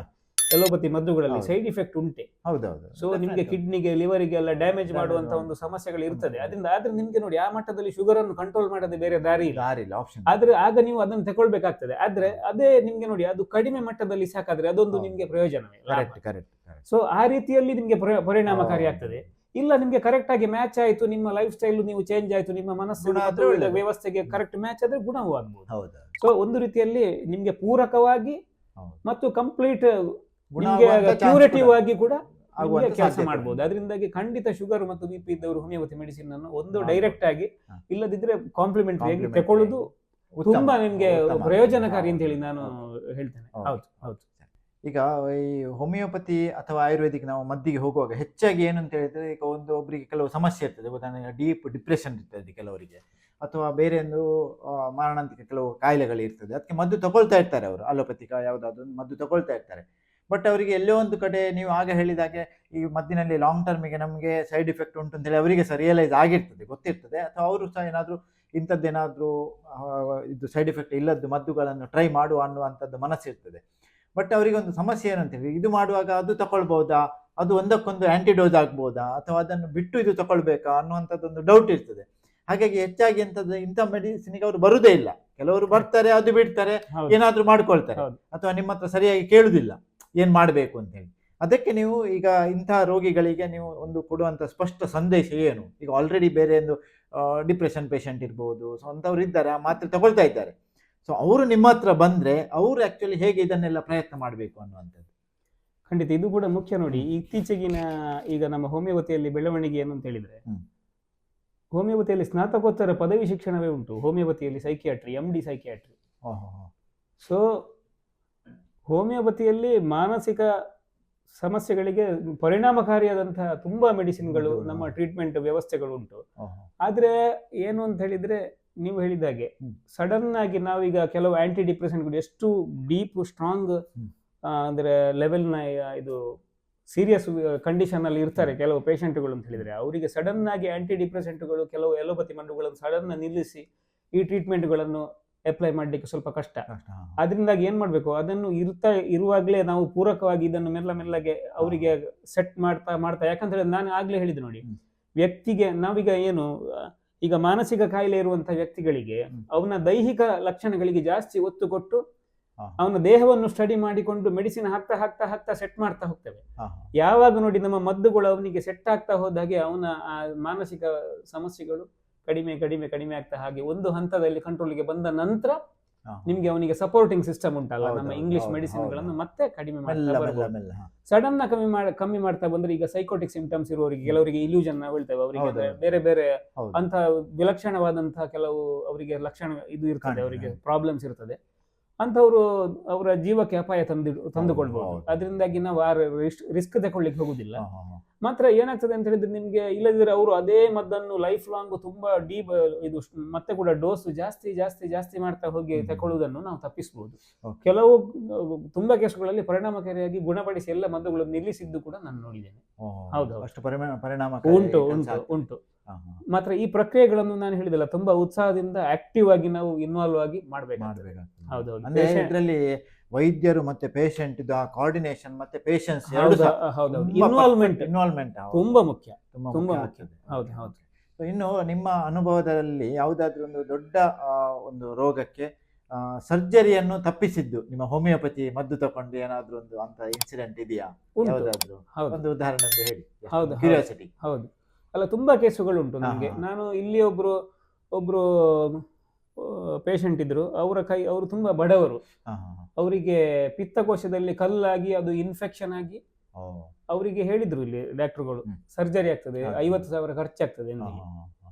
ಎಲೋಪತಿ ಮದ್ದುಗಳಲ್ಲಿ ಸೈಡ್ ಇಫೆಕ್ಟ್ ಉಂಟೆ. ಸೊ ನಿಮ್ಗೆ ಕಿಡ್ನಿಗೆ, ಲಿವರಿಗೆ ಎಲ್ಲ ಡ್ಯಾಮೇಜ್ ಮಾಡುವಂತ ಒಂದು ಸಮಸ್ಯೆಗಳು ಇರ್ತದೆ. ಆದ್ರೆ ನಿಮ್ಗೆ ನೋಡಿ, ಆ ಮಟ್ಟದಲ್ಲಿ ಶುಗರ್ ಅನ್ನು ಕಂಟ್ರೋಲ್ ಮಾಡದೆ ಬೇರೆ ದಾರಿ ಇಲ್ಲ. ಆದ್ರೆ ಆಗ ನೀವು ಅದನ್ನು ತಗೊಳ್ಬೇಕಾಗ್ತದೆ. ಆದ್ರೆ ಅದೇ ನಿಮ್ಗೆ ನೋಡಿ, ಅದು ಕಡಿಮೆ ಮಟ್ಟದಲ್ಲಿ ಸಾಕಾದ್ರೆ ಅದೊಂದು ನಿಮ್ಗೆ ಪ್ರಯೋಜನವೇ. ಸೊ ಆ ರೀತಿಯಲ್ಲಿ ನಿಮ್ಗೆ ಪರಿಣಾಮಕಾರಿ ಆಗ್ತದೆ. ಇಲ್ಲ, ನಿಮ್ಗೆ ಕರೆಕ್ಟ್ ಆಗಿ ಮ್ಯಾಚ್ ಆಯ್ತು, ನಿಮ್ಮ ಲೈಫ್ ಸ್ಟೈಲ್ ನೀವು ಚೇಂಜ್ ಆಯ್ತು, ನಿಮ್ಮ ಮನಸ್ಸು ವ್ಯವಸ್ಥೆಗೆ ಕರೆಕ್ಟ್ ಮ್ಯಾಚ್ ಆದ್ರೆ ಗುಣವೂ ಆಗ್ಬಹುದು. ಸೊ ಒಂದು ರೀತಿಯಲ್ಲಿ ನಿಮ್ಗೆ ಪೂರಕವಾಗಿ ಮತ್ತು ಕಂಪ್ಲೀಟ್ ಕ್ಯೂರೇಟಿವ್ ಆಗಿ ಕೂಡ ಕೆಲಸ ಮಾಡಬಹುದು. ಅದರಿಂದಾಗಿ ಖಂಡಿತ ಶುಗರ್ ಮತ್ತು ಬಿಪಿ ಇದ್ದವರು ಹೋಮಿಯೋಪತಿ ಮೆಡಿಸಿನ್ ಅನ್ನು ಒಂದು ಡೈರೆಕ್ಟ್ ಆಗಿ, ಇಲ್ಲದಿದ್ರೆ ಕಾಂಪ್ಲಿಮೆಂಟರಿ ಆಗಿ ತಗೊಳ್ಳೋದು ತುಂಬಾ ನಿಮ್ಗೆ ಪ್ರಯೋಜನಕಾರಿ ಅಂತ ಹೇಳಿ ನಾನು ಹೇಳ್ತೇನೆ. ಹೌದು. ಈಗ ಈ ಹೋಮಿಯೋಪತಿ ಅಥವಾ ಆಯುರ್ವೇದಿಕ್ ನಾವು ಮದ್ದಿಗೆ ಹೋಗುವಾಗ ಹೆಚ್ಚಾಗಿ ಏನು ಅಂತ ಹೇಳಿದ್ರೆ, ಈಗ ಒಬ್ಬರಿಗೆ ಕೆಲವು ಸಮಸ್ಯೆ ಇರ್ತದೆ, ಉದಾಹರಣೆಗೆ ಡೀಪ್ ಡಿಪ್ರೆಷನ್ ಇರ್ತದೆ ಕೆಲವರಿಗೆ, ಅಥವಾ ಬೇರೆ ಒಂದು ಮಾರಣಾಂತಿಕ ಕೆಲವು ಕಾಯಿಲೆಗಳು ಇರ್ತದೆ, ಅದಕ್ಕೆ ಮದ್ದು ತಗೊಳ್ತಾ ಇರ್ತಾರೆ ಅವರು, ಅಲೋಪತಿಕ ಯಾವುದಾದ್ರು ಒಂದು ಮದ್ದು ತಗೊಳ್ತಾ ಇರ್ತಾರೆ. ಬಟ್ ಅವರಿಗೆ ಎಲ್ಲೋ ಒಂದು ಕಡೆ ನೀವು ಆಗ ಹೇಳಿದಾಗೆ ಈ ಮದ್ದಿನಲ್ಲಿ ಲಾಂಗ್ ಟರ್ಮಿಗೆ ನಮಗೆ ಸೈಡ್ ಇಫೆಕ್ಟ್ ಉಂಟು ಅಂತೇಳಿ ಅವರಿಗೆ ಸಹ ರಿಯಲೈಸ್ ಆಗಿರ್ತದೆ, ಗೊತ್ತಿರ್ತದೆ, ಅಥವಾ ಅವರು ಸಹ ಏನಾದರೂ ಇಂಥದ್ದೇನಾದರೂ ಇದು ಸೈಡ್ ಎಫೆಕ್ಟ್ ಇಲ್ಲದ್ದು ಮದ್ದುಗಳನ್ನು ಟ್ರೈ ಮಾಡುವ ಅನ್ನುವಂಥದ್ದು ಮನಸ್ಸಿರ್ತದೆ. ಬಟ್ ಅವರಿಗೆ ಒಂದು ಸಮಸ್ಯೆ ಏನಂತೇಳಿ, ಇದು ಮಾಡುವಾಗ ಅದು ತಗೊಳ್ಬೋದಾ, ಅದು ಒಂದಕ್ಕೊಂದು ಆಂಟಿಡೋಸ್ ಆಗ್ಬೋದಾ, ಅಥವಾ ಅದನ್ನು ಬಿಟ್ಟು ಇದು ತಗೊಳ್ಬೇಕಾ ಅನ್ನುವಂಥದ್ದೊಂದು ಡೌಟ್ ಇರ್ತದೆ. ಹಾಗಾಗಿ ಹೆಚ್ಚಾಗಿ ಎಂಥದ್ದು ಇಂಥ ಮೆಡಿಸಿನ್ಗೆ ಅವರು ಬರುದೇ ಇಲ್ಲ. ಕೆಲವರು ಬರ್ತಾರೆ, ಅದು ಬಿಡ್ತಾರೆ, ಏನಾದರೂ ಮಾಡ್ಕೊಳ್ತಾರೆ, ಅಥವಾ ನಿಮ್ಮ ಹತ್ರ ಸರಿಯಾಗಿ ಕೇಳುದಿಲ್ಲ ಏನು ಮಾಡಬೇಕು ಅಂತೇಳಿ. ಅದಕ್ಕೆ ನೀವು ಈಗ ಇಂಥ ರೋಗಿಗಳಿಗೆ ನೀವು ಒಂದು ಕೊಡುವಂಥ ಸ್ಪಷ್ಟ ಸಂದೇಶ ಏನು? ಈಗ ಆಲ್ರೆಡಿ ಬೇರೆ ಒಂದು ಡಿಪ್ರೆಷನ್ ಪೇಷಂಟ್ ಇರ್ಬೋದು, ಸೊ ಅಂಥವ್ರು ಇದ್ದಾರೆ, ಆ ಮಾತ್ರೆ ತಗೊಳ್ತಾ ಇದ್ದಾರೆ. ಸೊ ಅವರು ನಿಮ್ಮ ಹತ್ರ ಬಂದರೆ ಅವರು ಆ್ಯಕ್ಚುಲಿ ಹೇಗೆ ಇದನ್ನೆಲ್ಲ ಪ್ರಯತ್ನ ಮಾಡಬೇಕು ಅನ್ನುವಂಥದ್ದು. ಖಂಡಿತ ಇದು ಕೂಡ ಮುಖ್ಯ. ನೋಡಿ, ಇತ್ತೀಚೆಗಿನ ಈಗ ನಮ್ಮ ಹೋಮಿಯೋಪತಿಯಲ್ಲಿ ಬೆಳವಣಿಗೆ ಏನು ಅಂತ ಹೇಳಿದ್ರೆ, ಹೋಮಿಯೋಪತಿಯಲ್ಲಿ ಸ್ನಾತಕೋತ್ತರ ಪದವಿ ಶಿಕ್ಷಣವೇ ಉಂಟು. ಹೋಮಿಯೋಪತಿಯಲ್ಲಿ ಸೈಕಿಯಾಟ್ರಿ, MD ಸೈಕಿಯಾಟ್ರಿ. ಸೊ ಹೋಮಿಯೋಪತಿಯಲ್ಲಿ ಮಾನಸಿಕ ಸಮಸ್ಯೆಗಳಿಗೆ ಪರಿಣಾಮಕಾರಿಯಾದಂತಹ ತುಂಬಾ ಮೆಡಿಸಿನ್ಗಳು, ನಮ್ಮ ಟ್ರೀಟ್ಮೆಂಟ್ ವ್ಯವಸ್ಥೆಗಳು ಉಂಟು. ಆದ್ರೆ ಏನು ಅಂತ ಹೇಳಿದ್ರೆ, ನೀವು ಹೇಳಿದಾಗೆ ಸಡನ್ ಆಗಿ ನಾವೀಗ ಕೆಲವು ಆಂಟಿ ಡಿಪ್ರೆಸೆಂಟ್ಗಳು ಎಷ್ಟು ಡೀಪ್ ಸ್ಟ್ರಾಂಗ್ ಅಂದ್ರೆ ಲೆವೆಲ್ನ ಇದು ಸೀರಿಯಸ್ ಕಂಡೀಷನ್ ಅಲ್ಲಿ ಇರ್ತಾರೆ ಕೆಲವು ಪೇಷಂಟ್ಗಳು ಅಂತ ಹೇಳಿದ್ರೆ, ಅವರಿಗೆ ಸಡನ್ ಆಗಿ ಆಂಟಿ ಡಿಪ್ರೆಸೆಂಟ್ಗಳು, ಕೆಲವು ಎಲೋಪತಿ ಮದ್ದುಗಳನ್ನು ಸಡನ್ ನಿಲ್ಲಿಸಿ ಈ ಟ್ರೀಟ್ಮೆಂಟ್ಗಳನ್ನು ಅಪ್ಲೈ ಮಾಡಲಿಕ್ಕೆ ಸ್ವಲ್ಪ ಕಷ್ಟ. ಅದರಿಂದಾಗಿ ಏನ್ ಮಾಡ್ಬೇಕು, ಅದನ್ನು ಇರುವಾಗಲೇ ನಾವು ಪೂರಕವಾಗಿ ಇದನ್ನು ಮೆಲ್ಲಗೆ ಅವರಿಗೆ ಸೆಟ್ ಮಾಡ್ತಾ ಯಾಕಂತ ಹೇಳಿದ್ರೆ ನಾನು ಆಗ್ಲೇ ಹೇಳಿದೆ ನೋಡಿ, ವ್ಯಕ್ತಿಗೆ ನಾವೀಗ ಏನು ಈಗ ಮಾನಸಿಕ ಕಾಯಿಲೆ ಇರುವಂತಹ ವ್ಯಕ್ತಿಗಳಿಗೆ ಅವನ ದೈಹಿಕ ಲಕ್ಷಣಗಳಿಗೆ ಜಾಸ್ತಿ ಒತ್ತು ಕೊಟ್ಟು ಅವನ ದೇಹವನ್ನು ಸ್ಟಡಿ ಮಾಡಿಕೊಂಡು ಮೆಡಿಸಿನ್ ಹಾಕ್ತಾ ಸೆಟ್ ಮಾಡ್ತಾ ಹೋಗ್ತೇವೆ. ಯಾವಾಗ ನೋಡಿ ನಮ್ಮ ಮದ್ದುಗಳು ಅವನಿಗೆ ಸೆಟ್ ಆಗ್ತಾ ಹೋದಾಗೆ ಅವನ ಆ ಮಾನಸಿಕ ಸಮಸ್ಯೆಗಳು ಕಡಿಮೆ ಆಗ್ತಾ, ಹಾಗೆ ಒಂದು ಹಂತದಲ್ಲಿ ಕಂಟ್ರೋಲ್ಗೆ ಬಂದ ನಂತರ ನಿಮ್ಗೆ ಅವನಿಗೆ ಸಪೋರ್ಟಿಂಗ್ ಸಿಸ್ಟಮ್ ಉಂಟಲ್ಲ, ನಮ್ಮ ಇಂಗ್ಲಿಷ್ ಮೆಡಿಸಿನ್ ಗಳನ್ನು ಮತ್ತೆ ಕಡಿಮೆ ಮಾಡ್ತಾ ಸಡನ್ ಕಮ್ಮಿ ಮಾಡ್ತಾ ಬಂದ್ರೆ, ಈಗ ಸೈಕೋಟಿಕ್ ಸಿಂಪ್ಟಮ್ಸ್ ಇರುವವರಿಗೆ, ಕೆಲವರಿಗೆ ಇಲ್ಯೂಷನ್ ಹೇಳ್ತೇವೆ, ಅವರಿಗೆ ಬೇರೆ ಅಂತ ವಿಲಕ್ಷಣವಾದಂತಹ ಕೆಲವು ಅವರಿಗೆ ಲಕ್ಷಣ ಇದು ಇರ್ತದೆ, ಅವರಿಗೆ ಪ್ರಾಬ್ಲಮ್ಸ್ ಇರ್ತದೆ, ಅಂಥವ್ರು ಅವರ ಜೀವಕ್ಕೆ ಅಪಾಯ ತಂದುಕೊಳ್ಬಹುದು. ಅದರಿಂದಾಗಿ ನಾವು ಆ ರಿಸ್ಕ್ ತಗೊಳ್ಳಿಕ್ಕೆ ಹೋಗುದಿಲ್ಲ. ಮಾತ್ರ ಏನಾಗ್ತದೆ ಅಂತ ಹೇಳಿದ್ರೆ, ನಿಮ್ಗೆ ಇಲ್ಲದಿದ್ರೆ ಅವರು ಅದೇ ಮದ್ದನ್ನು ಲೈಫ್ ಲಾಂಗ್ ತುಂಬಾ ಡೀಪ್ ಇದು ಮತ್ತೆ ಕೂಡ ಡೋಸ್ ಜಾಸ್ತಿ ಮಾಡ್ತಾ ಹೋಗಿ ತಗೊಳ್ಳುವುದನ್ನು ನಾವು ತಪ್ಪಿಸಬಹುದು. ಕೆಲವು ತುಂಬಾ ಕೇಸುಗಳಲ್ಲಿ ಪರಿಣಾಮಕಾರಿಯಾಗಿ ಗುಣಪಡಿಸಿ ಎಲ್ಲ ಮದ್ದುಗಳನ್ನು ನಿಲ್ಲಿಸಿದ್ದು ಕೂಡ ನಾನು ನೋಡಿದ್ದೇನೆ. ಹೌದು, ಉಂಟು. ಮಾತ್ರ ಈ ಪ್ರಕ್ರಿಯೆಗಳನ್ನು ನಾನು ಹೇಳಿದಲ್ಲ, ತುಂಬಾ ಉತ್ಸಾಹದಿಂದ ಆಕ್ಟಿವ್ ಆಗಿ ನಾವು ಇನ್ವಾಲ್ವ್ ಆಗಿ ಮಾಡ್ಬೇಕು. ಹೌದೌದು, ಇದರಲ್ಲಿ ವೈದ್ಯರು ಮತ್ತೆ ಪೇಷಂಟ್ ಇದು ಕೋಆರ್ಡಿನೇಷನ್ ಮತ್ತೆ ಪೇಷನ್ಸ್ ಇನ್ವಾಲ್ವ್ಮೆಂಟ್ ತುಂಬಾ ಮುಖ್ಯ. ಹೌದು. ಇನ್ನು ನಿಮ್ಮ ಅನುಭವದಲ್ಲಿ ಯಾವುದಾದ್ರೂ ಒಂದು ದೊಡ್ಡ ಒಂದು ರೋಗಕ್ಕೆ ಸರ್ಜರಿಯನ್ನು ತಪ್ಪಿಸಿದ್ದು ನಿಮ್ಮ ಹೋಮಿಯೋಪತಿ ಮದ್ದು ತಕೊಂಡು ಏನಾದ್ರೂ ಒಂದು ಅಂತ ಇನ್ಸಿಡೆಂಟ್ ಇದೆಯಾ? ಯಾವುದಾದ್ರೂ ಒಂದು ಉದಾಹರಣೆ ಹೇಳಿ. ಕ್ಯೂರಿಯಾಸಿಟಿ. ಹೌದು, ಅಲ್ಲ, ತುಂಬಾ ಕೇಸುಗಳು ಉಂಟು ನಮಗೆ. ನಾನು ಇಲ್ಲಿ ಒಬ್ರು ಪೇಷಂಟ್ ಇದ್ರು, ಅವರು ತುಂಬಾ ಬಡವರು, ಅವರಿಗೆ ಪಿತ್ತಕೋಶದಲ್ಲಿ ಕಲ್ಲಾಗಿ ಅದು ಇನ್ಫೆಕ್ಷನ್ ಆಗಿ ಅವರಿಗೆ ಹೇಳಿದ್ರು ಇಲ್ಲಿ ಡಾಕ್ಟರ್ಗಳು ಸರ್ಜರಿ ಆಗ್ತದೆ, 50,000 ಖರ್ಚಾಗ್ತದೆ ಎಂದಿಗೆ.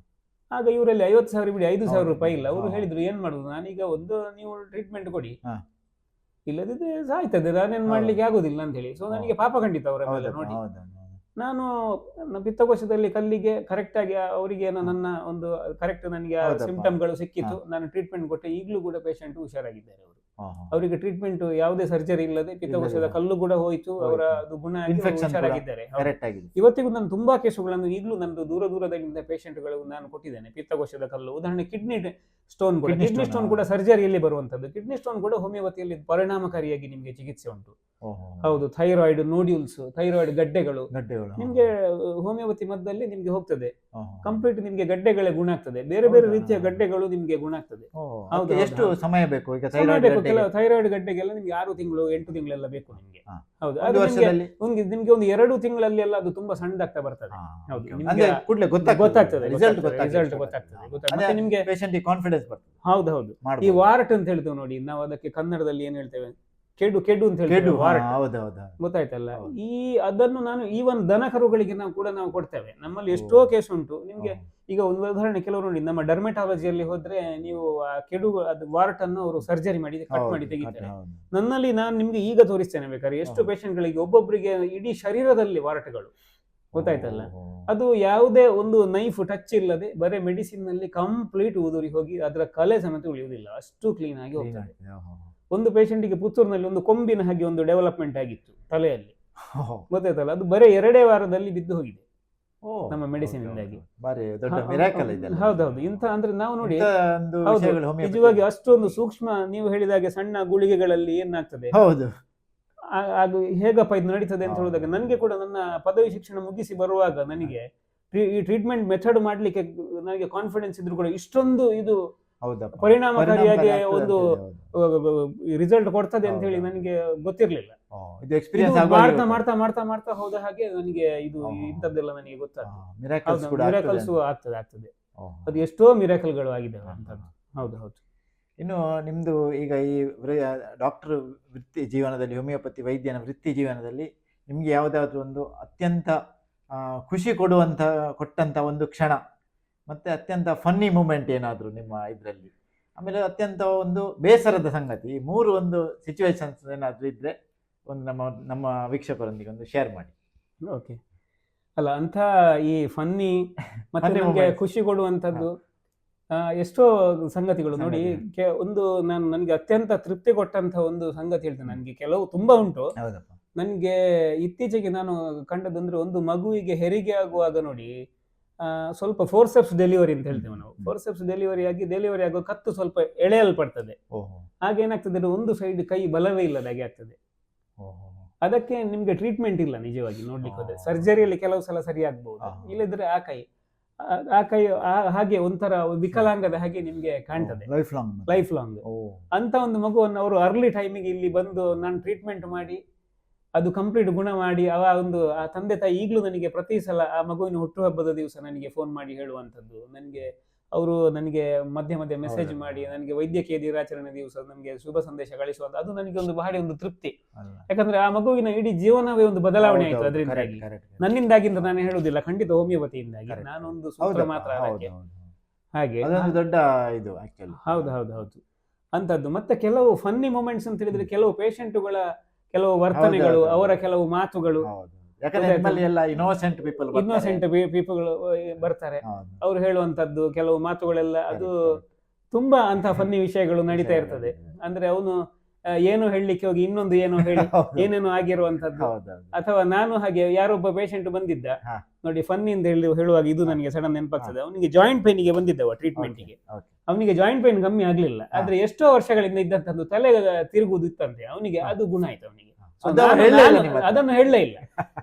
ಆಗ ಇವರಲ್ಲಿ 50,000 ಬಿಡಿ 5,000 ರೂಪಾಯಿ ಇಲ್ಲ. ಅವರು ಹೇಳಿದ್ರು, ಏನ್ ಮಾಡುದು, ನಾನೀಗ ನೀವು ಟ್ರೀಟ್ಮೆಂಟ್ ಕೊಡಿ, ಇಲ್ಲದಿದ್ರೆ ಸಾಯ್ತದೆ, ನಾನೇನ್ ಮಾಡ್ಲಿಕ್ಕೆ ಆಗುದಿಲ್ಲ ಅಂತ ಹೇಳಿ. ಸೊ ನನಗೆ ಪಾಪ ಖಂಡಿತ ಅವರ ನೋಡಿ, ನಾನು ಪಿತ್ತಕೋಶದಲ್ಲಿ ಕಲ್ಲಿಗೆ ಕರೆಕ್ಟ್ ಆಗಿ ಅವರಿಗೆ ನನ್ನ ಒಂದು ಕರೆಕ್ಟ್ ನನಗೆ ಸಿಂಪ್ಟಮ್ಗಳು ಸಿಕ್ಕಿತ್ತು, ನಾನು ಟ್ರೀಟ್ಮೆಂಟ್ ಕೊಟ್ಟೆ. ಈಗಲೂ ಕೂಡ ಪೇಷಂಟ್ ಹುಷಾರಾಗಿದ್ದಾರೆ. ಅವರು ಅವರಿಗೆ ಟ್ರೀಟ್ಮೆಂಟ್ ಯಾವುದೇ ಸರ್ಜರಿ ಇಲ್ಲದೆ ಪಿತ್ತಕೋಶದ ಕಲ್ಲು ಕೂಡ ಹೋಯ್ತು, ಅವರ ಗುಣ ಹುಷಾರಾಗಿದ್ದಾರೆ. ಇವತ್ತಿಗೂ ನಾನು ತುಂಬಾ ಕೇಸುಗಳನ್ನು ಈಗಲೂ ನಂದು ದೂರದಿಂದ ಪೇಷಂಟ್ಗಳು ನಾನು ಕೊಟ್ಟಿದ್ದೇನೆ. ಪಿತ್ತಕೋಶದ ಕಲ್ಲು, ಉದಾಹರಣೆ ಕಿಡ್ನಿ ಸ್ಟೋನ್ ಕೂಡ ಸರ್ಜರಿಯಲ್ಲಿ ಬರುವಂತದ್ದು. ಕಿಡ್ನಿ ಸ್ಟೋನ್ ಕೂಡ ಹೋಮಿಯೋಪತಿಯಲ್ಲಿ ಪರಿಣಾಮಕಾರಿಯಾಗಿ ನಿಮ್ಗೆ ಚಿಕಿತ್ಸೆ ಉಂಟು. ಹೌದು, ಥೈರಾಯ್ಡ್ ನೋಡ್ಯೂಲ್ಸ್, ಥೈರಾಯ್ಡ್ ಗಡ್ಡೆಗಳು ನಿಮ್ಗೆ ಹೋಮಿಯೋಪತಿ ಮದ್ದಲ್ಲಿ ನಿಮ್ಗೆ ಹೋಗ್ತದೆ, ಕಂಪ್ಲೀಟ್ ನಿಮ್ಗೆ ಗಡ್ಡೆಗಳೇ ಗುಣ ಆಗ್ತದೆ. ಬೇರೆ ರೀತಿಯ ಗಡ್ಡೆಗಳು ನಿಮ್ಗೆ ಗುಣ ಆಗ್ತದೆ. ಹೌದು, ಎಷ್ಟು ಸಮಯ ಬೇಕು? ಈಗ ಥೈರಾಯ್ಡ್ ಗಡ್ಡೆಗೆಲ್ಲ ನಿಮ್ಗೆ 6 ತಿಂಗಳು 8 ತಿಂಗಳೆಲ್ಲ ಬೇಕು ನಿಮ್ಗೆ. ಹೌದು, ನಿಮ್ಗೆ ಒಂದು 2 ತಿಂಗಳಲ್ಲಿ ಎಲ್ಲ ಅದು ತುಂಬಾ ಸಣ್ಣದಾಗ್ತಾ ಬರ್ತದೆ. ಹೌದು, ನಿಮ್ಗೆ ಗೊತ್ತಾಗ್ತದೆ, ರಿಸಲ್ಟ್ ಗೊತ್ತಾಗ್ತದೆ ನಿಮ್ಗೆ, ಕಾನ್ಫಿಡೆನ್ಸ್ ಬರ್ತದೆ. ಹೌದು, ಈ ವಾರ್ಟ್ ಅಂತ ಹೇಳ್ತೇವೆ ನೋಡಿ ನಾವು, ಅದಕ್ಕೆ ಕನ್ನಡದಲ್ಲಿ ಏನ್ ಹೇಳ್ತೇವೆ, ಕೆಡು ಕೆಡು ಅಂತ ಕೆಡು, ಹೇಳ್ತೇವೆ, ವಾರ್ಟ್. ಹೌದೌದು. ಗೊತ್ತಾಯ್ತಲ್ಲ. ಹೌದು. ಅದನ್ನು ನಾನು ಈವನ್ ದನ ಕರುಗಳಿಗೆ ನಾವು ಕೊಡ್ತೇವೆ. ನಮ್ಮಲ್ಲಿ ಎಷ್ಟೋ ಕೇಸ್ ಉಂಟು ನಿಮ್ಗೆ. ಈಗ ಒಂದು ಉದಾಹರಣೆ, ಕೆಲವರು ನೋಡಿ ನಮ್ಮ ಡರ್ಮೆಟಾಲಜಿಯಲ್ಲಿ ಹೋದ್ರೆ ನೀವು ಆ ಕೆಡು ಅದು ವಾರ್ಟ್ ಅನ್ನು ಅವರು ಸರ್ಜರಿ ಮಾಡಿ ಕಟ್ ಮಾಡಿ ತೆಗಿತಾರೆ. ನನ್ನಲ್ಲಿ ನಾನು ನಿಮ್ಗೆ ಈಗ ತೋರಿಸ್ತೇನೆ ಬೇಕಾದ್ರೆ ಎಷ್ಟು ಪೇಷಂಟ್ ಗಳಿಗೆ ಒಬ್ಬೊಬ್ಬರಿಗೆ ಇಡೀ ಶರೀರದಲ್ಲಿ ವಾರ್ಟ್ಗಳು. ಗೊತ್ತಾಯ್ತಲ್ಲ. ಅದು ಯಾವುದೇ ಒಂದು ನೈಫ್ ಟಚ್ ಇಲ್ಲದೆ ಬರೀ ಮೆಡಿಸಿನ್ ನಲ್ಲಿ ಕಂಪ್ಲೀಟ್ ಉದುರಿ ಹೋಗಿ ಅದರ ಕಲೆ ಸಮೇತ ಉಳಿಯುವುದಿಲ್ಲ, ಅಷ್ಟು ಕ್ಲೀನ್ ಆಗಿ ಹೋಗ್ತದೆ. ಒಂದು ಪೇಷಂಟಿಗೆ ಪುತ್ತೂರಿನಲ್ಲಿ ಒಂದು ಕೊಂಬಿನ ಹಾಗೆ ಒಂದು ಡೆವಲಪ್ಮೆಂಟ್ ಆಗಿತ್ತು ತಲೆಯಲ್ಲಿ. ಗೊತ್ತಾಯ್ತಲ್ಲ. ಅದು ಬರೀ 2 ವಾರದಲ್ಲಿ ಬಿದ್ದು ಹೋಗಿದೆ ನಮ್ಮ ಮೆಡಿಸಿನ್ ಇಂದಾಗಿ. ಹೌದೌದು. ಇಂಥ ಅಂದ್ರೆ ನಾವು ನೋಡಿ, ನಿಜವಾಗಿ ಅಷ್ಟೊಂದು ಸೂಕ್ಷ್ಮ, ನೀವು ಹೇಳಿದಾಗೆ ಸಣ್ಣ ಗುಳಿಗೆಗಳಲ್ಲಿ ಏನಾಗ್ತದೆ, ಅದು ಹೇಗಪ್ಪ ಇದು ನಡೀತದೆ ಅಂತ ಹೇಳಿದಾಗ ನನಗೆ ಕೂಡ ನನ್ನ ಪದವಿ ಶಿಕ್ಷಣ ಮುಗಿಸಿ ಬರುವಾಗ ನನಗೆ ಈ ಟ್ರೀಟ್ಮೆಂಟ್ ಮೆಥಡ್ ಮಾಡ್ಲಿಕ್ಕೆ ನನಗೆ ಕಾನ್ಫಿಡೆನ್ಸ್ ಇದ್ರು ಕೂಡ ಇಷ್ಟೊಂದು ಇದು ಪರಿಣಾಮಕಾರಿಯಾಗಿ ಒಂದು ರಿಸಲ್ಟ್ ಕೊಡ್ತದೆ ಅಂತ ಹೇಳಿ ನನಗೆ ಗೊತ್ತಿರ್ಲಿಲ್ಲ. ಮಾಡ್ತಾ ಮಾಡ್ತಾ ಮಾಡ್ತಾ ಮಾಡ್ತಾ ಹೋದ ಹಾಗೆ ನನಗೆ ಇದು ಇಂಥದ್ದೆಲ್ಲ ನನಗೆ ಗೊತ್ತಾಗ್ತದೆ. ಮಿರಾಕಲ್ಸ್ ಆಗ್ತದೆ. ಅದು ಎಷ್ಟೋ ಮಿರಾಕಲ್ಗಳು ಆಗಿದ್ದಾವೆ ಅಂತದ್ದು. ಹೌದು ಹೌದು. ಇನ್ನು ನಿಮ್ದು ಈಗ ಈ ಡಾಕ್ಟರ್ ವೃತ್ತಿ ಜೀವನದಲ್ಲಿ, ಹೋಮಿಯೋಪತಿ ವೈದ್ಯನ ವೃತ್ತಿ ಜೀವನದಲ್ಲಿ ನಿಮ್ಗೆ ಯಾವುದಾದ್ರೂ ಒಂದು ಅತ್ಯಂತ ಖುಷಿ ಕೊಟ್ಟಂತ ಒಂದು ಕ್ಷಣ, ಮತ್ತೆ ಅತ್ಯಂತ ಫನ್ನಿ ಮೂಮೆಂಟ್ ಏನಾದ್ರು ನಿಮ್ಮ ಇದರಲ್ಲಿ, ಆಮೇಲೆ ಅತ್ಯಂತ ಒಂದು ಬೇಸರದ ಸಂಗತಿ, ಈ 3 ಒಂದು ಸಿಚುವೇಶನ್ಸ್ ಏನಾದ್ರು ಇದ್ರೆ ಒಂದು ನಮ್ಮ ವೀಕ್ಷಕರೊಂದಿಗೆ ಒಂದು ಶೇರ್ ಮಾಡಿ. ಓಕೆ. ಅಲ್ಲ, ಅಂತ ಈ ಫನ್ನಿ ಮತ್ತೆ ನಮಗೆ ಖುಷಿ ಕೊಡುವಂಥದ್ದು ಎಷ್ಟೋ ಸಂಗತಿಗಳು ನೋಡಿ. ಒಂದು ನನಗೆ ಅತ್ಯಂತ ತೃಪ್ತಿ ಕೊಟ್ಟಂತ ಒಂದು ಸಂಗತಿ ಹೇಳ್ತೇನೆ. ನನಗೆ ಕೆಲವು ತುಂಬಾ ಉಂಟು. ನನಗೆ ಇತ್ತೀಚೆಗೆ ನಾನು ಕಂಡದಂದ್ರೆ, ಒಂದು ಮಗುವಿಗೆ ಹೆರಿಗೆ ಆಗುವಾಗ ನೋಡಿ, ಸ್ವಲ್ಪ ಫೋರ್ಸೆಪ್ಸ್ ಡೆಲಿವರಿ ಅಂತ ಹೇಳ್ತೇವೆ ನಾವು. ಫೋರ್ಸೆಪ್ಸ್ ಡೆಲಿವರಿ ಆಗೋ ಕತ್ತು ಸ್ವಲ್ಪ ಎಳೆಯಲ್ಪಡ್ತದೆ. ಹಾಗೇನಾಗ್ತದೆ, ಒಂದು ಸೈಡ್ ಕೈ ಬಲವೇ ಇಲ್ಲದ ಹಾಗೆ ಆಗ್ತದೆ. ಅದಕ್ಕೆ ನಿಮ್ಗೆ ಟ್ರೀಟ್ಮೆಂಟ್ ಇಲ್ಲ ನಿಜವಾಗಿ ನೋಡ್ಲಿಕ್ಕೆ ಹೋದ್ರೆ. ಸರ್ಜರಿಯಲ್ಲಿ ಕೆಲವು ಸಲ ಸರಿ ಆಗ್ಬಹುದು, ಇಲ್ಲದ್ರೆ ಆ ಕೈ ಹಾಗೆ ಒಂಥರ ವಿಕಲಾಂಗದ ಹಾಗೆ ನಿಮ್ಗೆ ಕಾಣ್ತದೆ ಲೈಫ್ ಲಾಂಗ್. ಅಂತ ಒಂದು ಮಗುವನ್ನು ಅವರು ಅರ್ಲಿ ಟೈಮಿಗೆ ಇಲ್ಲಿ ಬಂದು ನಾನು ಟ್ರೀಟ್ಮೆಂಟ್ ಮಾಡಿ ಅದು ಕಂಪ್ಲೀಟ್ ಗುಣ ಮಾಡಿ ಆ ತಂದೆ ತಾಯಿ ಈಗಲೂ ನನಗೆ ಪ್ರತಿ ಸಲ ಆ ಮಗುವಿನ ಹುಟ್ಟುಹಬ್ಬದ ದಿವಸ ನನಗೆ ಫೋನ್ ಮಾಡಿ ಹೇಳುವಂಥದ್ದು, ಅವರು ನನಗೆ ಮಧ್ಯೆ ಮಧ್ಯೆ ಮೆಸೇಜ್ ಮಾಡಿ ನನಗೆ ವೈದ್ಯಕೀಯ ದಿನಾಚರಣೆ ದಿವಸ ನನಗೆ ಶುಭ ಸಂದೇಶ ಕಳಿಸುವಂತ, ಅದು ನನಗೆ ಒಂದು ಬಹಳ ಒಂದು ತೃಪ್ತಿ. ಯಾಕಂದ್ರೆ ಆ ಮಗುವಿನ ಇಡೀ ಜೀವನವೇ ಒಂದು ಬದಲಾವಣೆ ಆಯ್ತು ಅದರಿಂದಾಗಿ. ನನ್ನಿಂದಾಗಿಂತ ನಾನು ಹೇಳುದಿಲ್ಲ, ಖಂಡಿತ ಹೋಮಿಯೋಪತಿಯಿಂದಾಗಿ. ನಾನೊಂದು ಸೂತ್ರ ಮಾತ್ರ ಹಾಗೆ ದೊಡ್ಡ ಇದು. ಹೌದು ಹೌದು ಹೌದು ಅಂತದ್ದು. ಮತ್ತೆ ಕೆಲವು ಫನ್ನಿ ಮೂಮೆಂಟ್ಸ್ ಅಂತ ಹೇಳಿದ್ರೆ, ಕೆಲವು ಪೇಷಂಟುಗಳ ಕೆಲವು ವರ್ತನೆಗಳು, ಅವರ ಕೆಲವು ಮಾತುಗಳು, ಇನ್ನೋಸೆಂಟ್ ಪೀಪಲ್ ಬರ್ತಾರೆ, ಅವ್ರು ಹೇಳುವಂತದ್ದು ಕೆಲವು ಮಾತುಗಳೆಲ್ಲ ಅದು ತುಂಬಾ ಅಂತ ಫನ್ನಿ ವಿಷಯಗಳು ನಡೀತಾ ಇರ್ತದೆ. ಅಂದ್ರೆ ಅವನು ಏನು ಹೇಳಲಿಕ್ಕೆ ಹೋಗಿ ಇನ್ನೊಂದು ಏನೋ ಹೇಳಿ ಏನೇನೋ ಆಗಿರುವಂತದ್ದು. ಅಥವಾ ನಾನು ಹಾಗೆ ಯಾರೊಬ್ಬ ಪೇಷಂಟ್ ಬಂದಿದ್ದ ನೋಡಿ, ಫನ್ನಿ ಅಂತ ಹೇಳುವಾಗ ಇದು ನನಗೆ ಸಡನ್ ನೆನಪಾಗ್ತದೆ. ಅವನಿಗೆ ಜಾಯಿಂಟ್ ಪೇನ್ಗೆ ಬಂದಿದ್ದವ ಟ್ರೀಟ್ಮೆಂಟ್ಗೆ. ಅವನಿಗೆ ಜಾಯಿಂಟ್ ಪೇನ್ ಕಮ್ಮಿ ಆಗ್ಲಿಲ್ಲ, ಆದ್ರೆ ಎಷ್ಟೋ ವರ್ಷಗಳಿಂದ ಇದ್ದಂತದ್ದು ತಲೆ ತಿರುಗುವುದು ಇತ್ತಂತೆ ಅವನಿಗೆ. ಅದು ಗುಣ ಆಯ್ತು ಅವನಿಗೆ. ಅದನ್ನು ಹೇಳಲೇ ಇಲ್ಲ.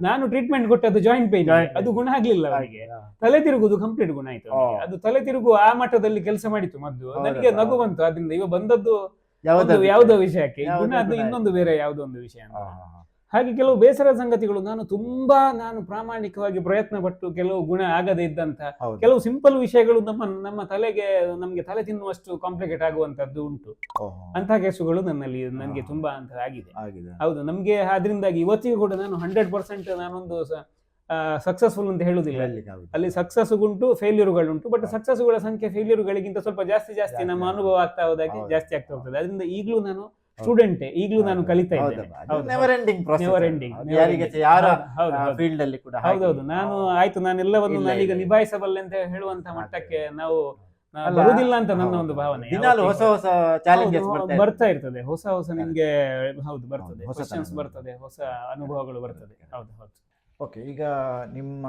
ನಾನು ಟ್ರೀಟ್ಮೆಂಟ್ ಕೊಟ್ಟದ್ದು ಜಾಯಿಂಟ್ ಪೇನ್, ಅದು ಗುಣ ಆಗ್ಲಿಲ್ಲ ಅವನಿಗೆ. ತಲೆ ತಿರುಗುದು ಕಂಪ್ಲೀಟ್ ಗುಣ ಆಯ್ತು ಅವನಿಗೆ. ಅದು ತಲೆ ತಿರುಗು ಆ ಮಟ್ಟದಲ್ಲಿ ಕೆಲಸ ಮಾಡಿತ್ತು ಮೊದಲು. ನನಗೆ ನಗು ಬಂತು ಅದರಿಂದ. ಇವ ಬಂದದ್ದು ಯಾವುದೋ ವಿಷಯಕ್ಕೆ, ಗುಣ ಅದು ಇನ್ನೊಂದು ಬೇರೆ ಯಾವುದೋ ಒಂದು ವಿಷಯ ಅಂತ. ಹಾಗೆ ಕೆಲವು ಬೇಸರದ ಸಂಗತಿಗಳು. ನಾನು ಪ್ರಾಮಾಣಿಕವಾಗಿ ಪ್ರಯತ್ನ ಪಟ್ಟು ಕೆಲವು ಗುಣ ಆಗದೆ ಇದ್ದಂತ ಕೆಲವು ಸಿಂಪಲ್ ವಿಷಯಗಳು ನಮಗೆ ತಲೆ ತಿನ್ನುವಷ್ಟು ಕಾಂಪ್ಲಿಕೇಟ್ ಆಗುವಂತದ್ದು ಉಂಟು. ಅಂತ ಕೇಸುಗಳು ನನಗೆ ತುಂಬಾ ಅಂತ ಆಗಿದೆ. ಹೌದು, ನಮ್ಗೆ ಅದರಿಂದಾಗಿ ಇವತ್ತಿಗೂ ಕೂಡ ನಾನು 100% ನಾನೊಂದು ಸಕ್ಸಸ್ಫುಲ್ ಅಂತ ಹೇಳುದಿಲ್ಲ. ಅಲ್ಲಿ ಸಕ್ಸಸ್ ಉಂಟು, ಫೇಲ್ಯೂರ್ಗಳುಂಟು. ಬಟ್ ಸಕ್ಸಸ್ಗಳ ಸಂಖ್ಯೆ ಫೇಲ್ಯೂರ್ಗಳಿಗಿಂತ ಸ್ವಲ್ಪ ಜಾಸ್ತಿ ನಮ್ಮ ಅನುಭವ ಆಗ್ತಾ ಹೋದಾಗೆ ಜಾಸ್ತಿ ಆಗ್ತಾ ಹೋಗ್ತದೆ. ಅದರಿಂದ ಈಗಲೂ ನಾನು ಸ್ಟೂಡೆಂಟ್, ಈಗಲೂ ನಾನು ಕಲಿತಾ ಇದ್ದೇನೆ. ಹೌದೌದು. ನಾನು ಆಯ್ತು, ನಾನೆಲ್ಲವನ್ನು ನಾನೀಗ ನಿಭಾಯಿಸಬಲ್ಲೆ ಅಂತ ಹೇಳುವಂತ ಮಟ್ಟಕ್ಕೆ ನಾವು ಬರುವುದಿಲ್ಲ ಅಂತ ನನ್ನ ಒಂದು ಭಾವನೆ. ಹೊಸ ಹೊಸ ಚಾಲೆಂಜಸ್ ಬರ್ತಾ ಇರ್ತದೆ, ಹೊಸ ನಿಮ್ಗೆ ಹೌದು ಬರ್ತದೆ, ಕ್ವೆಶ್ಚನ್ಸ್ ಬರ್ತದೆ, ಹೊಸ ಅನುಭವಗಳು ಬರ್ತದೆ. ಹೌದು ಹೌದು. ಓಕೆ, ಈಗ ನಿಮ್ಮ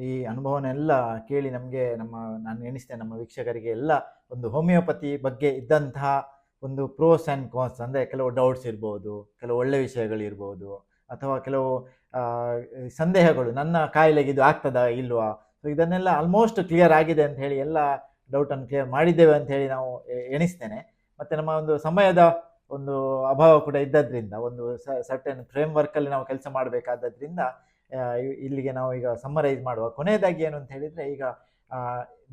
ಈ ಅನುಭವನೆಲ್ಲ ಕೇಳಿ ನಾನು ಎಣಿಸ್ತೇನೆ ನಮ್ಮ ವೀಕ್ಷಕರಿಗೆ ಎಲ್ಲ ಒಂದು ಹೋಮಿಯೋಪತಿ ಬಗ್ಗೆ ಇದ್ದಂತಹ ಒಂದು ಪ್ರೋಸ್ ಆ್ಯಂಡ್ ಕಾನ್ಸ್, ಅಂದರೆ ಕೆಲವು ಡೌಟ್ಸ್ ಇರ್ಬೋದು, ಕೆಲವು ಒಳ್ಳೆ ವಿಷಯಗಳಿರ್ಬೋದು, ಅಥವಾ ಕೆಲವು ಸಂದೇಹಗಳು, ನನ್ನ ಕಾಯಿಲೆಗೆ ಇದು ಆಗ್ತದಾ ಇಲ್ವಾ, ಸೊ ಇದನ್ನೆಲ್ಲ ಆಲ್ಮೋಸ್ಟ್ ಕ್ಲಿಯರ್ ಆಗಿದೆ ಅಂತ ಹೇಳಿ, ಎಲ್ಲ ಡೌಟನ್ನು ಕ್ಲಿಯರ್ ಮಾಡಿದ್ದೇವೆ ಅಂತ ಹೇಳಿ ನಾವು ಎಣಿಸ್ತೇನೆ. ಮತ್ತು ನಮ್ಮ ಒಂದು ಸಮಯದ ಒಂದು ಅಭಾವ ಕೂಡ ಇದ್ದದ್ರಿಂದ, ಒಂದು ಸರ್ಟನ್ ಫ್ರೇಮ್ ವರ್ಕಲ್ಲಿ ನಾವು ಕೆಲಸ ಮಾಡಬೇಕಾದದ್ರಿಂದ ಇಲ್ಲಿಗೆ ನಾವು ಈಗ ಸಮ್ಮರೈಸ್ ಮಾಡುವ. ಕೊನೆಯದಾಗಿ ಏನು ಅಂತ ಹೇಳಿದರೆ, ಈಗ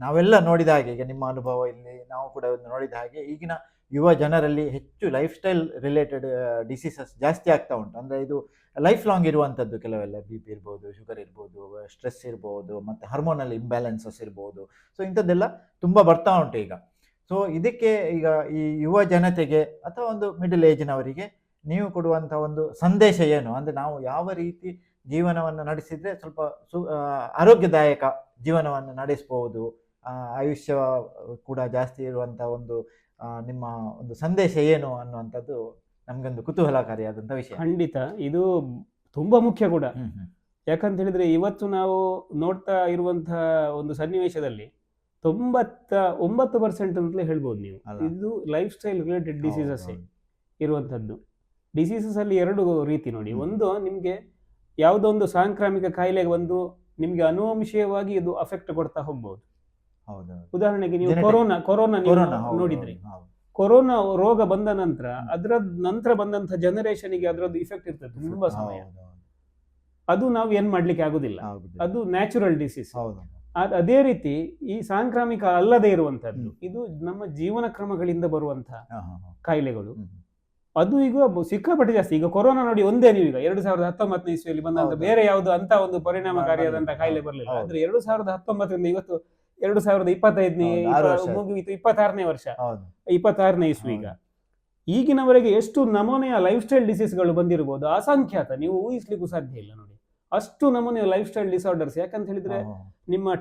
ನಾವೆಲ್ಲ ನೋಡಿದ ಹಾಗೆ, ಈಗ ನಿಮ್ಮ ಅನುಭವ ಇಲ್ಲಿ ನಾವು ಕೂಡ ನೋಡಿದ ಹಾಗೆ, ಈಗಿನ ಯುವ ಜನರಲ್ಲಿ ಹೆಚ್ಚು ಲೈಫ್ ಸ್ಟೈಲ್ ರಿಲೇಟೆಡ್ ಡಿಸೀಸಸ್ ಜಾಸ್ತಿ ಆಗ್ತಾ ಉಂಟು. ಅಂದರೆ ಇದು ಲೈಫ್ ಲಾಂಗ್ ಇರುವಂಥದ್ದು. ಕೆಲವೆಲ್ಲ ಬಿ ಪಿ ಇರ್ಬೋದು, ಶುಗರ್ ಇರ್ಬೋದು, ಸ್ಟ್ರೆಸ್ ಇರ್ಬೋದು, ಮತ್ತು ಹಾರ್ಮೋನಲ್ ಇಂಬ್ಯಾಲೆನ್ಸಸ್ ಇರ್ಬೋದು. ಸೊ ಇಂಥದ್ದೆಲ್ಲ ತುಂಬ ಬರ್ತಾ ಉಂಟು ಈಗ. ಸೊ ಇದಕ್ಕೆ ಈಗ ಈ ಯುವ ಜನತೆಗೆ ಅಥವಾ ಒಂದು ಮಿಡಲ್ ಏಜ್ನವರಿಗೆ ನೀವು ಕೊಡುವಂಥ ಒಂದು ಸಂದೇಶ ಏನು? ಅಂದರೆ ನಾವು ಯಾವ ರೀತಿ ಜೀವನವನ್ನು ನಡೆಸಿದರೆ ಸ್ವಲ್ಪ ಆರೋಗ್ಯದಾಯಕ ಜೀವನವನ್ನು ನಡೆಸ್ಬೋದು, ಆಯುಷ್ಯ ಕೂಡ ಜಾಸ್ತಿ ಇರುವಂಥ ಒಂದು ನಿಮ್ಮ ಒಂದು ಸಂದೇಶ ಏನು ಅನ್ನುವಂಥದ್ದು ನಮಗೊಂದು ಕುತೂಹಲಕಾರಿಯಾದಂಥ ವಿಷಯ. ಖಂಡಿತ ಇದು ತುಂಬಾ ಮುಖ್ಯ ಕೂಡ. ಯಾಕಂತ ಹೇಳಿದ್ರೆ ಇವತ್ತು ನಾವು ನೋಡ್ತಾ ಇರುವಂತಹ ಒಂದು ಸನ್ನಿವೇಶದಲ್ಲಿ 99% ಅಂತಲೇ ಹೇಳ್ಬೋದು ನೀವು, ಇದು ಲೈಫ್ ಸ್ಟೈಲ್ ರಿಲೇಟೆಡ್ ಡಿಸೀಸಸ್ ಇರುವಂಥದ್ದು. ಡಿಸೀಸಸ್ ಅಲ್ಲಿ ಎರಡು ರೀತಿ ನೋಡಿ. ಒಂದು, ನಿಮ್ಗೆ ಯಾವುದೋ ಒಂದು ಸಾಂಕ್ರಾಮಿಕ ಕಾಯಿಲೆಗೆ ಒಂದು ನಿಮ್ಗೆ ಅನುವಂಶೀಯವಾಗಿ ಇದು ಅಫೆಕ್ಟ್ ಕೊಡ್ತಾ ಹೋಗ್ಬೋದು. ಉದಾಹರಣೆಗೆ ನೀವು ಕೊರೋನಾ ನೋಡಿದ್ರಿ. ಕೊರೋನಾ ರೋಗ ಬಂದ ನಂತರ ಅದರ ನಂತರ ಬಂದಂತ ಜನರೇಷನ್ಗೆ ಅದರದ್ದು ಇಫೆಕ್ಟ್ ಇರ್ತದೆ ತುಂಬಾ ಸಮಯ. ಅದು ನಾವು ಏನ್ ಮಾಡ್ಲಿಕ್ಕೆ ಆಗುದಿಲ್ಲ, ಅದು ನ್ಯಾಚುರಲ್ ಡಿಸೀಸ್. ಅದೇ ರೀತಿ ಈ ಸಾಂಕ್ರಾಮಿಕ ಅಲ್ಲದೆ ಇರುವಂತದ್ದು, ಇದು ನಮ್ಮ ಜೀವನ ಕ್ರಮಗಳಿಂದ ಬರುವಂತಹ ಕಾಯಿಲೆಗಳು. ಅದು ಈಗ ಸಿಕ್ಕಾಪಟ್ಟೆ ಜಾಸ್ತಿ. ಈಗ ಕೊರೋನಾ ನೋಡಿ, ಒಂದೇ ನೀವು ಈಗ 2019 ಇಸ್ವಿಯಲ್ಲಿ ಬಂದಂತ ಬೇರೆ ಯಾವುದು ಅಂತ ಒಂದು ಪರಿಣಾಮಕಾರಿಯಾದಂತಹ ಕಾಯಿಲೆ ಬರಲಿಲ್ಲ. ಆದ್ರೆ 2019ರಿಂದ ಇವತ್ತು 2025 ಮುಗಿಯಿತು, 26ನೇ ವರ್ಷ, 26ನೇ ಇಸ್ವಿ. ಈಗಿನವರೆಗೆ ಎಷ್ಟು ನಮೂನೆಯ ಲೈಫ್ ಸ್ಟೈಲ್ ಡಿಸೀಸ್ಗಳು ಬಂದಿರಬಹುದು, ಅಸಂಖ್ಯಾತ, ನೀವು ಊಹಿಸ್ಲಿಕ್ಕೂ ಸಾಧ್ಯ ಇಲ್ಲ ನೋಡಿ. ಅಷ್ಟು ನಮೂನೆಯ ಲೈಫ್ ಸ್ಟೈಲ್ ಡಿಸಾರ್ಡರ್ಸ್. ಯಾಕಂತ ಹೇಳಿದ್ರೆ ನಿಮ್ಮ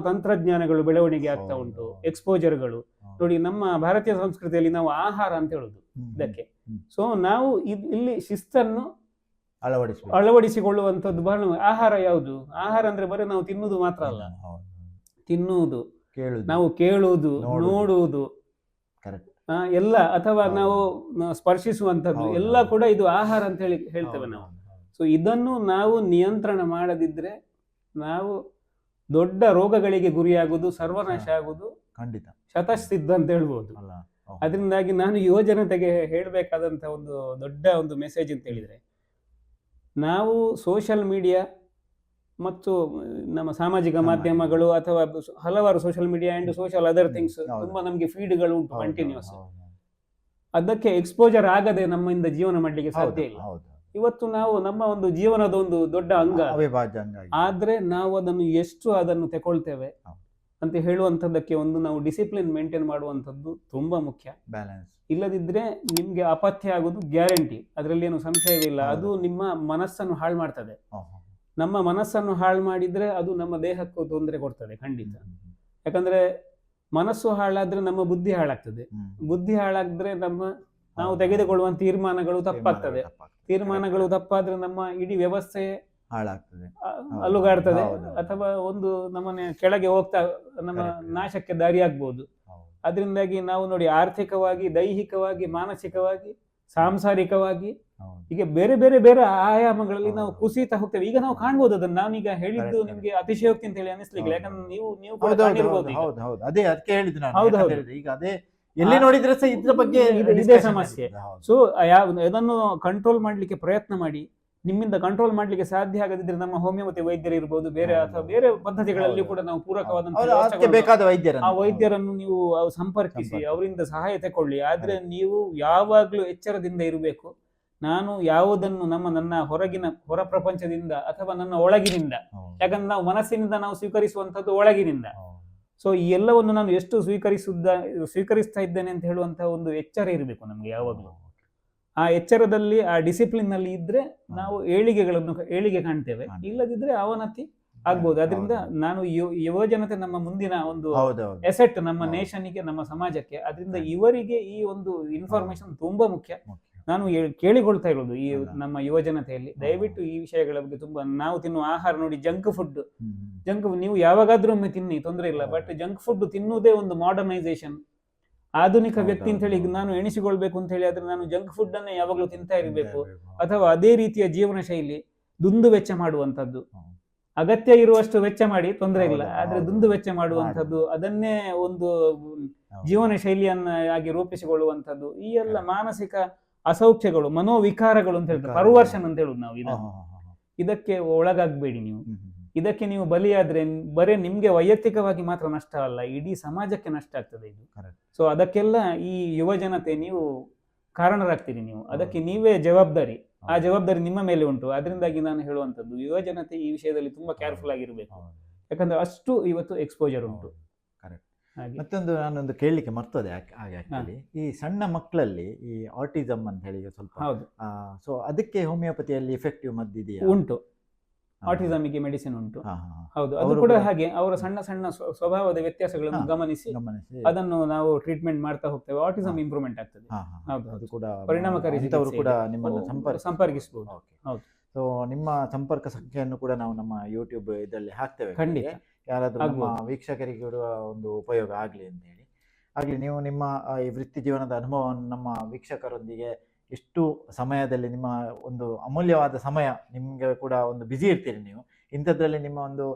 ತಂತ್ರಜ್ಞಾನಗಳು ಬೆಳವಣಿಗೆ ಆಗ್ತಾ ಉಂಟು, ಎಕ್ಸ್ಪೋಜರ್ಗಳು ನೋಡಿ. ನಮ್ಮ ಭಾರತೀಯ ಸಂಸ್ಕೃತಿಯಲ್ಲಿ ನಾವು ಆಹಾರ ಅಂತ ಹೇಳುದು ಇದಕ್ಕೆ. ಸೊ ನಾವು ಇಲ್ಲಿ ಶಿಸ್ತನ್ನು ಅಳವಡಿಸಿಕೊಳ್ಳುವಂಥದ್ದು ಬಹಳ. ಆಹಾರ ಯಾವುದು? ಆಹಾರ ಅಂದ್ರೆ ಬರೀ ನಾವು ತಿನ್ನುವುದು ಮಾತ್ರ ಅಲ್ಲ, ತಿನ್ನುವುದು, ನಾವು ಕೇಳುವುದು, ನೋಡುವುದು ಎಲ್ಲ, ಅಥವಾ ನಾವು ಸ್ಪರ್ಶಿಸುವಂಥದ್ದು ಎಲ್ಲ ಕೂಡ ಇದು ಆಹಾರ ಅಂತ ಹೇಳ್ತೇವೆ ನಾವು. ಸೊ ಇದನ್ನು ನಾವು ನಿಯಂತ್ರಣ ಮಾಡದಿದ್ರೆ ನಾವು ದೊಡ್ಡ ರೋಗಗಳಿಗೆ ಗುರಿಯಾಗುವುದು, ಸರ್ವನಾಶ ಆಗುವುದು ಖಂಡಿತ ಶತಸಿದ್ಧ ಅಂತ ಹೇಳ್ಬೋದು. ಅದರಿಂದಾಗಿ ನಾನು ಯುವ ಜನತೆಗೆ ಹೇಳಬೇಕಾದಂತ ಒಂದು ದೊಡ್ಡ ಒಂದು ಮೆಸೇಜ್ ಅಂತ ಹೇಳಿದ್ರೆ, ನಾವು ಸೋಷಿಯಲ್ ಮೀಡಿಯಾ ಮತ್ತು ನಮ್ಮ ಸಾಮಾಜಿಕ ಮಾಧ್ಯಮಗಳು ಅಥವಾ ಹಲವಾರು social media and social other things ತುಂಬಾ ನಮಗೆ ಫೀಡ್ಗಳು ಉಂಟು ಕಂಟಿನ್ಯೂಸ್. ಅದಕ್ಕೆ ಎಕ್ಸ್ಪೋಜರ್ ಆಗದೆ ನಮ್ಮಿಂದ ಜೀವನ ಮಾಡ್ಲಿಕ್ಕೆ ಸಾಧ್ಯ ಇಲ್ಲ. ಇವತ್ತು ನಾವು ನಮ್ಮ ಒಂದು ಜೀವನದ ಒಂದು ದೊಡ್ಡ ಅಂಗ, ಆದ್ರೆ ನಾವು ಅದನ್ನು ತಗೊಳ್ತೇವೆ ಅಂತ ಹೇಳುವಂಥದ್ದಕ್ಕೆ ಒಂದು ನಾವು ಡಿಸಿಪ್ಲಿನ್ ಮೇಂಟೈನ್ ಮಾಡುವಂಥದ್ದು ತುಂಬಾ ಮುಖ್ಯ. ಬ್ಯಾಲೆನ್ಸ್ ಇಲ್ಲದಿದ್ರೆ ನಿಮ್ಗೆ ಅಪಥ್ಯ ಆಗೋದು ಗ್ಯಾರಂಟಿ, ಅದರಲ್ಲಿ ಏನು ಸಂಶಯವಿಲ್ಲ. ಅದು ನಿಮ್ಮ ಮನಸ್ಸನ್ನು ಹಾಳು ಮಾಡ್ತದೆ. ನಮ್ಮ ಮನಸ್ಸನ್ನು ಹಾಳು ಮಾಡಿದ್ರೆ ಅದು ನಮ್ಮ ದೇಹಕ್ಕೂ ತೊಂದರೆ ಕೊಡ್ತದೆ ಖಂಡಿತ. ಯಾಕಂದ್ರೆ ಮನಸ್ಸು ಹಾಳಾದ್ರೆ ನಮ್ಮ ಬುದ್ಧಿ ಹಾಳಾಗ್ತದೆ, ಬುದ್ಧಿ ಹಾಳಾದ್ರೆ ನಾವು ತೆಗೆದುಕೊಳ್ಳುವ ತೀರ್ಮಾನಗಳು ತಪ್ಪಾಗ್ತದೆ, ತೀರ್ಮಾನಗಳು ತಪ್ಪಾದ್ರೆ ನಮ್ಮ ಇಡೀ ವ್ಯವಸ್ಥೆ ಹಾಳಾಗ್ತದೆ, ಅಲುಗಾಡ್ತದೆ, ಅಥವಾ ಒಂದು ನಮ್ಮನೆ ಕೆಳಗೆ ಹೋಗ್ತಾ ನಮ್ಮ ನಾಶಕ್ಕೆ ದಾರಿಯಾಗ್ಬೋದು. ಅದರಿಂದಾಗಿ ನಾವು ನೋಡಿ, ಆರ್ಥಿಕವಾಗಿ, ದೈಹಿಕವಾಗಿ, ಮಾನಸಿಕವಾಗಿ, ಸಾಂಸಾರಿಕವಾಗಿ ಈಗ ಬೇರೆ ಬೇರೆ ಬೇರೆ ಆಯಾಮಗಳಲ್ಲಿ ನಾವು ಕುಸಿತ ಹೋಗ್ತೇವೆ. ಈಗ ನಾವು ಕಾಣ್ಬೋದು ಅದನ್ನ. ನಾನೀಗ ಹೇಳಿದ್ದು ನಿಮ್ಗೆ ಅತಿಶಯೋಕ್ತಿ ಅಂತ ಹೇಳಿ ಅನಿಸ್ಲಿಕ್ಕೆ, ಯಾಕಂದ್ರೆ ನೀವು ಎಲ್ಲಿ ನೋಡಿದ್ರೆ ಸಹ ಇದ್ರ ಬಗ್ಗೆ ಇದೇ ಸಮಸ್ಯೆ. ಸೊ ಇದನ್ನು ಕಂಟ್ರೋಲ್ ಮಾಡ್ಲಿಕ್ಕೆ ಪ್ರಯತ್ನ ಮಾಡಿ. ನಿಮ್ಮಿಂದ ಕಂಟ್ರೋಲ್ ಮಾಡ್ಲಿಕ್ಕೆ ಸಾಧ್ಯ ಆಗದಿದ್ರೆ ನಮ್ಮ ಹೋಮಿಯೋಪತಿ ವೈದ್ಯರು ಇರ್ಬೋದು, ಬೇರೆ ಅಥವಾ ಬೇರೆ ಪದ್ಧತಿಗಳಲ್ಲಿ ಕೂಡ ನಾವು ಪೂರಕವಾದಂತಹ ಆ ವೈದ್ಯರನ್ನು ನೀವು ಸಂಪರ್ಕಿಸಿ ಅವರಿಂದ ಸಹಾಯ ತಗೊಳ್ಳಿ. ಆದ್ರೆ ನೀವು ಯಾವಾಗ್ಲೂ ಎಚ್ಚರದಿಂದ ಇರಬೇಕು. ನಾನು ಯಾವುದನ್ನು ನನ್ನ ಹೊರ ಪ್ರಪಂಚದಿಂದ ಅಥವಾ ನನ್ನ ಒಳಗಿನಿಂದ, ಯಾಕಂದ್ರೆ ನಾವು ಮನಸ್ಸಿನಿಂದ ನಾವು ಸ್ವೀಕರಿಸುವಂತದ್ದು ಒಳಗಿನಿಂದ. ಸೊ ಈ ಎಲ್ಲವನ್ನು ನಾನು ಎಷ್ಟು ಸ್ವೀಕರಿಸ್ತಾ ಇದ್ದೇನೆ ಅಂತ ಹೇಳುವಂತಹ ಒಂದು ಎಚ್ಚರ ಇರಬೇಕು ನಮ್ಗೆ ಯಾವಾಗ್ಲೂ. ಆ ಎಚ್ಚರದಲ್ಲಿ, ಆ ಡಿಸಿಪ್ಲಿನ್ ನಲ್ಲಿ ಇದ್ರೆ ನಾವು ಏಳಿಗೆ ಕಾಣ್ತೇವೆ, ಇಲ್ಲದಿದ್ರೆ ಅವನತಿ ಆಗ್ಬೋದು. ಅದರಿಂದ ನಾನು ಯುವ ಜನತೆ ನಮ್ಮ ಮುಂದಿನ ಒಂದು ಎಸೆಟ್, ನಮ್ಮ ನೇಷನ್ಗೆ, ನಮ್ಮ ಸಮಾಜಕ್ಕೆ. ಅದರಿಂದ ಇವರಿಗೆ ಈ ಒಂದು ಇನ್ಫಾರ್ಮೇಶನ್ ತುಂಬಾ ಮುಖ್ಯ. ನಾನು ಕೇಳಿಕೊಳ್ತಾ ಇರೋದು ಈ ನಮ್ಮ ಯುವ ಜನತೆಯಲ್ಲಿ, ದಯವಿಟ್ಟು ಈ ವಿಷಯಗಳ ಬಗ್ಗೆ ತುಂಬಾ. ನಾವು ತಿನ್ನುವ ಆಹಾರ ನೋಡಿ, ಜಂಕ್ ಫುಡ್ ನೀವು ಯಾವಾಗಾದ್ರೂ ಒಮ್ಮೆ ತಿನ್ನಿ, ತೊಂದರೆ ಇಲ್ಲ. ಬಟ್ ಜಂಕ್ ಫುಡ್ ತಿನ್ನುವುದೇ ಒಂದು ಮಾಡರ್ನೈಸೇಷನ್, ಆಧುನಿಕ ವ್ಯಕ್ತಿ ಅಂತ ಹೇಳಿ ನಾನು ಎಣಿಸಿಕೊಳ್ಬೇಕು ಅಂತ ಹೇಳಿ. ಆದ್ರೆ ನಾನು ಜಂಕ್ ಫುಡ್ ಅನ್ನೇ ಯಾವಾಗಲೂ ತಿಂತಾ ಇರಬೇಕು, ಅಥವಾ ಅದೇ ರೀತಿಯ ಜೀವನ ಶೈಲಿ, ದುಂದು ವೆಚ್ಚ ಮಾಡುವಂತದ್ದು. ಅಗತ್ಯ ಇರುವಷ್ಟು ವೆಚ್ಚ ಮಾಡಿ, ತೊಂದರೆ ಇಲ್ಲ. ಆದ್ರೆ ದುಂದು ವೆಚ್ಚ ಮಾಡುವಂತದ್ದು, ಅದನ್ನೇ ಒಂದು ಜೀವನ ಶೈಲಿಯನ್ನಾಗಿ ರೂಪಿಸಿಕೊಳ್ಳುವಂತದ್ದು, ಈ ಎಲ್ಲ ಮಾನಸಿಕ ಅಸೌಖ್ಯಗಳು, ಮನೋವಿಕಾರಗಳು ಅಂತ ಹೇಳ್ತಾರೆ, ಪರ್ವರ್ಷನ್ ಅಂತ ಹೇಳುದು ನಾವು. ಇದಕ್ಕೆ ಒಳಗಾಗಬೇಡಿ ನೀವು. ಇದಕ್ಕೆ ನೀವು ಬಲಿಯಾದ್ರೆ ಬರೀ ನಿಮ್ಗೆ ವೈಯಕ್ತಿಕವಾಗಿ ಮಾತ್ರ ನಷ್ಟ ಅಲ್ಲ, ಇಡೀ ಸಮಾಜಕ್ಕೆ ನಷ್ಟ ಆಗ್ತದೆ ಇದು. ಸೊ ಅದಕ್ಕೆಲ್ಲ ಈ ಯುವ ಜನತೆ ನೀವು ಕಾರಣರಾಗ್ತೀರಿ, ನೀವು ಅದಕ್ಕೆ ನೀವೇ ಜವಾಬ್ದಾರಿ. ಆ ಜವಾಬ್ದಾರಿ ನಿಮ್ಮ ಮೇಲೆ ಉಂಟು. ಅದರಿಂದಾಗಿ ನಾನು ಹೇಳುವಂಥದ್ದು, ಯುವ ಜನತೆ ಈ ವಿಷಯದಲ್ಲಿ ತುಂಬಾ ಕೇರ್ಫುಲ್ ಆಗಿರ್ಬೇಕು. ಯಾಕಂದ್ರೆ ಅಷ್ಟು ಇವತ್ತು ಎಕ್ಸ್ಪೋಜರ್ ಉಂಟು. ಮತ್ತೊಂದು ನಾನೊಂದು ಕೇಳಲಿಕ್ಕೆ ಮರ್ತದೆ ಹಾಗೆ ಆಕ್ಚುಲಿ, ಈ ಸಣ್ಣ ಮಕ್ಕಳಲ್ಲಿ ಈ ಆಟಿಸಮ್ ಅಂತ ಹೇಳಿ ಸ್ವಲ್ಪ, ಹೌದು, ಸೊ ಅದಕ್ಕೆ ಹೋಮಿಯೋಪತಿಯಲ್ಲಿ ಎಫೆಕ್ಟಿವ್ ಮದ್ದಿದೆಯಾ? ಉಂಟು, ಆಟಿಸಮಿಗೆ ಮೆಡಿಸಿನ್ ಉಂಟು. ಹೌದು, ಅದು ಕೂಡ ಹಾಗೆ ಅವರ ಸಣ್ಣ ಸಣ್ಣ ಸ್ವಭಾವದ ವ್ಯತ್ಯಾಸಗಳನ್ನು ಗಮನಿಸಿ ಅದನ್ನು ನಾವು ಟ್ರೀಟ್ಮೆಂಟ್ ಮಾಡ್ತಾ ಹೋಗ್ತೇವೆ. ಆಟಿಸಮ್ ಇಂಪ್ರೂವ್ಮೆಂಟ್ ಆಗ್ತದೆ. ಹೌದು, ಅದು ಕೂಡ ಪರಿಣಾಮಕಾರಿ. ಕೂಡ ನಿಮ್ಮನ್ನು ಸಂಪರ್ಕಿಸಬಹುದು. ಹೌದು. ಸೊ ನಿಮ್ಮ ಸಂಪರ್ಕ ಸಂಖ್ಯೆಯನ್ನು ಕೂಡ ನಾವು ನಮ್ಮ ಯೂಟ್ಯೂಬ್ ಇದರಲ್ಲಿ ಹಾಕ್ತೇವೆ. ಖಂಡಿತ, ಯಾರಾದ್ರೂ ನಮ್ಮ ವೀಕ್ಷಕರಿಗೆ ಕೂಡ ಒಂದು ಉಪಯೋಗ ಆಗಲಿ ಅಂತ ಹೇಳಿ. ಆಗಲಿ, ನೀವು ನಿಮ್ಮ ಈ ವೃತ್ತಿ ಜೀವನದ ಅನುಭವವನ್ನು ನಮ್ಮ ವೀಕ್ಷಕರೊಂದಿಗೆ ಎಷ್ಟು ಸಮಯದಲ್ಲಿ, ನಿಮ್ಮ ಒಂದು ಅಮೂಲ್ಯವಾದ ಸಮಯ, ನಿಮಗೆ ಕೂಡ ಒಂದು ಬ್ಯುಸಿ ಇರ್ತೀರಿ ನೀವು, ಇಂಥದ್ರಲ್ಲಿ ನಿಮ್ಮ ಒಂದು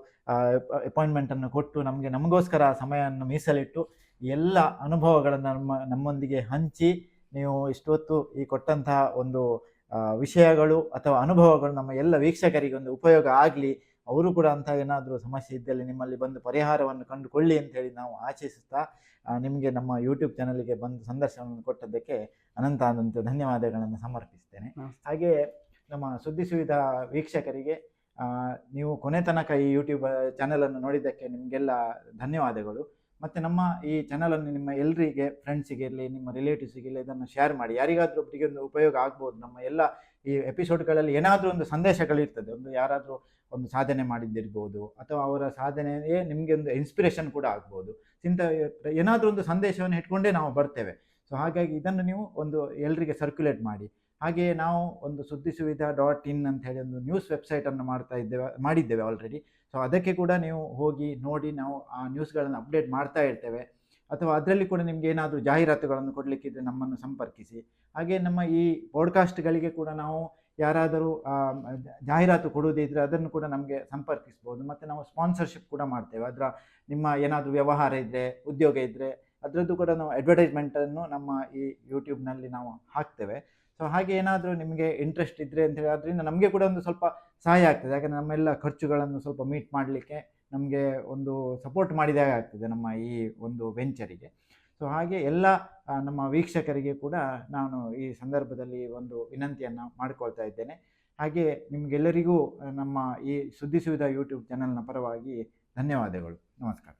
ಅಪಾಯಿಂಟ್ಮೆಂಟನ್ನು ಕೊಟ್ಟು ನಮಗೋಸ್ಕರ ಸಮಯವನ್ನು ಮೀಸಲಿಟ್ಟು ಎಲ್ಲ ಅನುಭವಗಳನ್ನು ನಮ್ಮೊಂದಿಗೆ ಹಂಚಿ ನೀವು ಇಷ್ಟೊತ್ತು ಈ ಕೊಟ್ಟಂತಹ ಒಂದು ವಿಷಯಗಳು ಅಥವಾ ಅನುಭವಗಳು ನಮ್ಮ ಎಲ್ಲ ವೀಕ್ಷಕರಿಗೆ ಒಂದು ಉಪಯೋಗ ಆಗಲಿ, ಅವರು ಕೂಡ ಅಂತ ಏನಾದರೂ ಸಮಸ್ಯೆ ಇದ್ದಲ್ಲಿ ನಿಮ್ಮಲ್ಲಿ ಬಂದು ಪರಿಹಾರವನ್ನು ಕಂಡುಕೊಳ್ಳಿ ಅಂತ ಹೇಳಿ ನಾವು ಆಶಿಸುತ್ತಾ ನಿಮಗೆ ನಮ್ಮ ಯೂಟ್ಯೂಬ್ ಚಾನಲ್ಗೆ ಬಂದು ಸಂದರ್ಶನವನ್ನು ಕೊಟ್ಟದ್ದಕ್ಕೆ ಅನಂತ ಧನ್ಯವಾದಗಳನ್ನು ಸಮರ್ಪಿಸ್ತೇನೆ. ಹಾಗೆ ನಮ್ಮ ಸುದ್ದಿ ಸುವಿಧ ವೀಕ್ಷಕರಿಗೆ ನೀವು ಕೊನೆ ತನಕ ಈ ಯೂಟ್ಯೂಬ್ ಚಾನಲನ್ನು ನೋಡಿದ್ದಕ್ಕೆ ನಿಮಗೆಲ್ಲ ಧನ್ಯವಾದಗಳು. ಮತ್ತು ನಮ್ಮ ಈ ಚಾನಲನ್ನು ನಿಮ್ಮ ಎಲ್ಲರಿಗೆ, ಫ್ರೆಂಡ್ಸಿಗೆ ಇರಲಿ, ನಿಮ್ಮ ರಿಲೇಟಿವ್ಸಿಗೆ ಇರಲಿ, ಇದನ್ನು ಶೇರ್ ಮಾಡಿ. ಯಾರಿಗಾದರೂ ಒಬ್ಬರಿಗೆ ಒಂದು ಉಪಯೋಗ ಆಗ್ಬೋದು. ನಮ್ಮ ಎಲ್ಲ ಈ ಎಪಿಸೋಡ್ಗಳಲ್ಲಿ ಏನಾದರೂ ಒಂದು ಸಂದೇಶಗಳಿರ್ತದೆ. ಒಂದು ಯಾರಾದರೂ ಒಂದು ಸಾಧನೆ ಮಾಡಿದ್ದಿರ್ಬೋದು, ಅಥವಾ ಅವರ ಸಾಧನೆಯೇ ನಿಮಗೆ ಒಂದು ಇನ್ಸ್ಪಿರೇಷನ್ ಕೂಡ ಆಗ್ಬೋದು. ಏನಾದರೂ ಒಂದು ಸಂದೇಶವನ್ನು ಇಟ್ಕೊಂಡೇ ನಾವು ಬರ್ತೇವೆ. ಸೊ ಹಾಗಾಗಿ ಇದನ್ನು ನೀವು ಒಂದು ಎಲ್ಲರಿಗೆ ಸರ್ಕ್ಯುಲೇಟ್ ಮಾಡಿ. ಹಾಗೆಯೇ ನಾವು ಒಂದು suddisuvidha.in ಅಂತ ಹೇಳಿ ಒಂದು ನ್ಯೂಸ್ ವೆಬ್ಸೈಟನ್ನು ಮಾಡಿದ್ದೇವೆ ಆಲ್ರೆಡಿ. ಸೊ ಅದಕ್ಕೆ ಕೂಡ ನೀವು ಹೋಗಿ ನೋಡಿ, ನಾವು ಆ ನ್ಯೂಸ್ಗಳನ್ನು ಅಪ್ಡೇಟ್ ಮಾಡ್ತಾ ಇರ್ತೇವೆ. ಅಥವಾ ಅದರಲ್ಲಿ ಕೂಡ ನಿಮಗೆ ಏನಾದರೂ ಜಾಹೀರಾತುಗಳನ್ನು ಕೊಡಲಿಕ್ಕಿದ್ರೆ ನಮ್ಮನ್ನು ಸಂಪರ್ಕಿಸಿ. ಹಾಗೆ ನಮ್ಮ ಈ ಪಾಡ್ಕಾಸ್ಟ್ಗಳಿಗೆ ಕೂಡ ನಾವು ಯಾರಾದರೂ ಜಾಹೀರಾತು ಕೊಡುವುದಿದ್ರೆ ಅದನ್ನು ಕೂಡ ನಮಗೆ ಸಂಪರ್ಕಿಸ್ಬೋದು. ಮತ್ತು ನಾವು ಸ್ಪಾನ್ಸರ್ಶಿಪ್ ಕೂಡ ಮಾಡ್ತೇವೆ. ಅದರ ನಿಮ್ಮ ಏನಾದರೂ ವ್ಯವಹಾರ ಇದ್ದರೆ, ಉದ್ಯೋಗ ಇದ್ದರೆ ಅದರದ್ದು ಕೂಡ ನಾವು ಅಡ್ವರ್ಟೈಸ್ಮೆಂಟನ್ನು ನಮ್ಮ ಈ ಯೂಟ್ಯೂಬ್ನಲ್ಲಿ ನಾವು ಹಾಕ್ತೇವೆ. ಸೊ ಹಾಗೆ ಏನಾದರೂ ನಿಮಗೆ ಇಂಟ್ರೆಸ್ಟ್ ಇದ್ದರೆ ಅಂತೇಳಿ, ಅದರಿಂದ ನಮಗೆ ಕೂಡ ಒಂದು ಸ್ವಲ್ಪ ಸಹಾಯ ಆಗ್ತದೆ. ಯಾಕಂದರೆ ನಮ್ಮೆಲ್ಲ ಖರ್ಚುಗಳನ್ನು ಸ್ವಲ್ಪ ಮೀಟ್ ಮಾಡಲಿಕ್ಕೆ ನಮಗೆ ಒಂದು ಸಪೋರ್ಟ್ ಮಾಡಿದಾಗ ಆಗ್ತದೆ ನಮ್ಮ ಈ ಒಂದು ವೆಂಚರಿಗೆ. ಸೊ ಹಾಗೆ ಎಲ್ಲ ನಮ್ಮ ವೀಕ್ಷಕರಿಗೆ ಕೂಡ ನಾನು ಈ ಸಂದರ್ಭದಲ್ಲಿ ಒಂದು ವಿನಂತಿಯನ್ನು ಮಾಡಿಕೊಳ್ತಾ ಇದ್ದೇನೆ. ಹಾಗೆ ನಿಮಗೆಲ್ಲರಿಗೂ ನಮ್ಮ ಈ ಸುದ್ದಿ ಸುವಿಧ ಯೂಟ್ಯೂಬ್ ಚಾನಲ್ನ ಪರವಾಗಿ ಧನ್ಯವಾದಗಳು. ನಮಸ್ಕಾರ.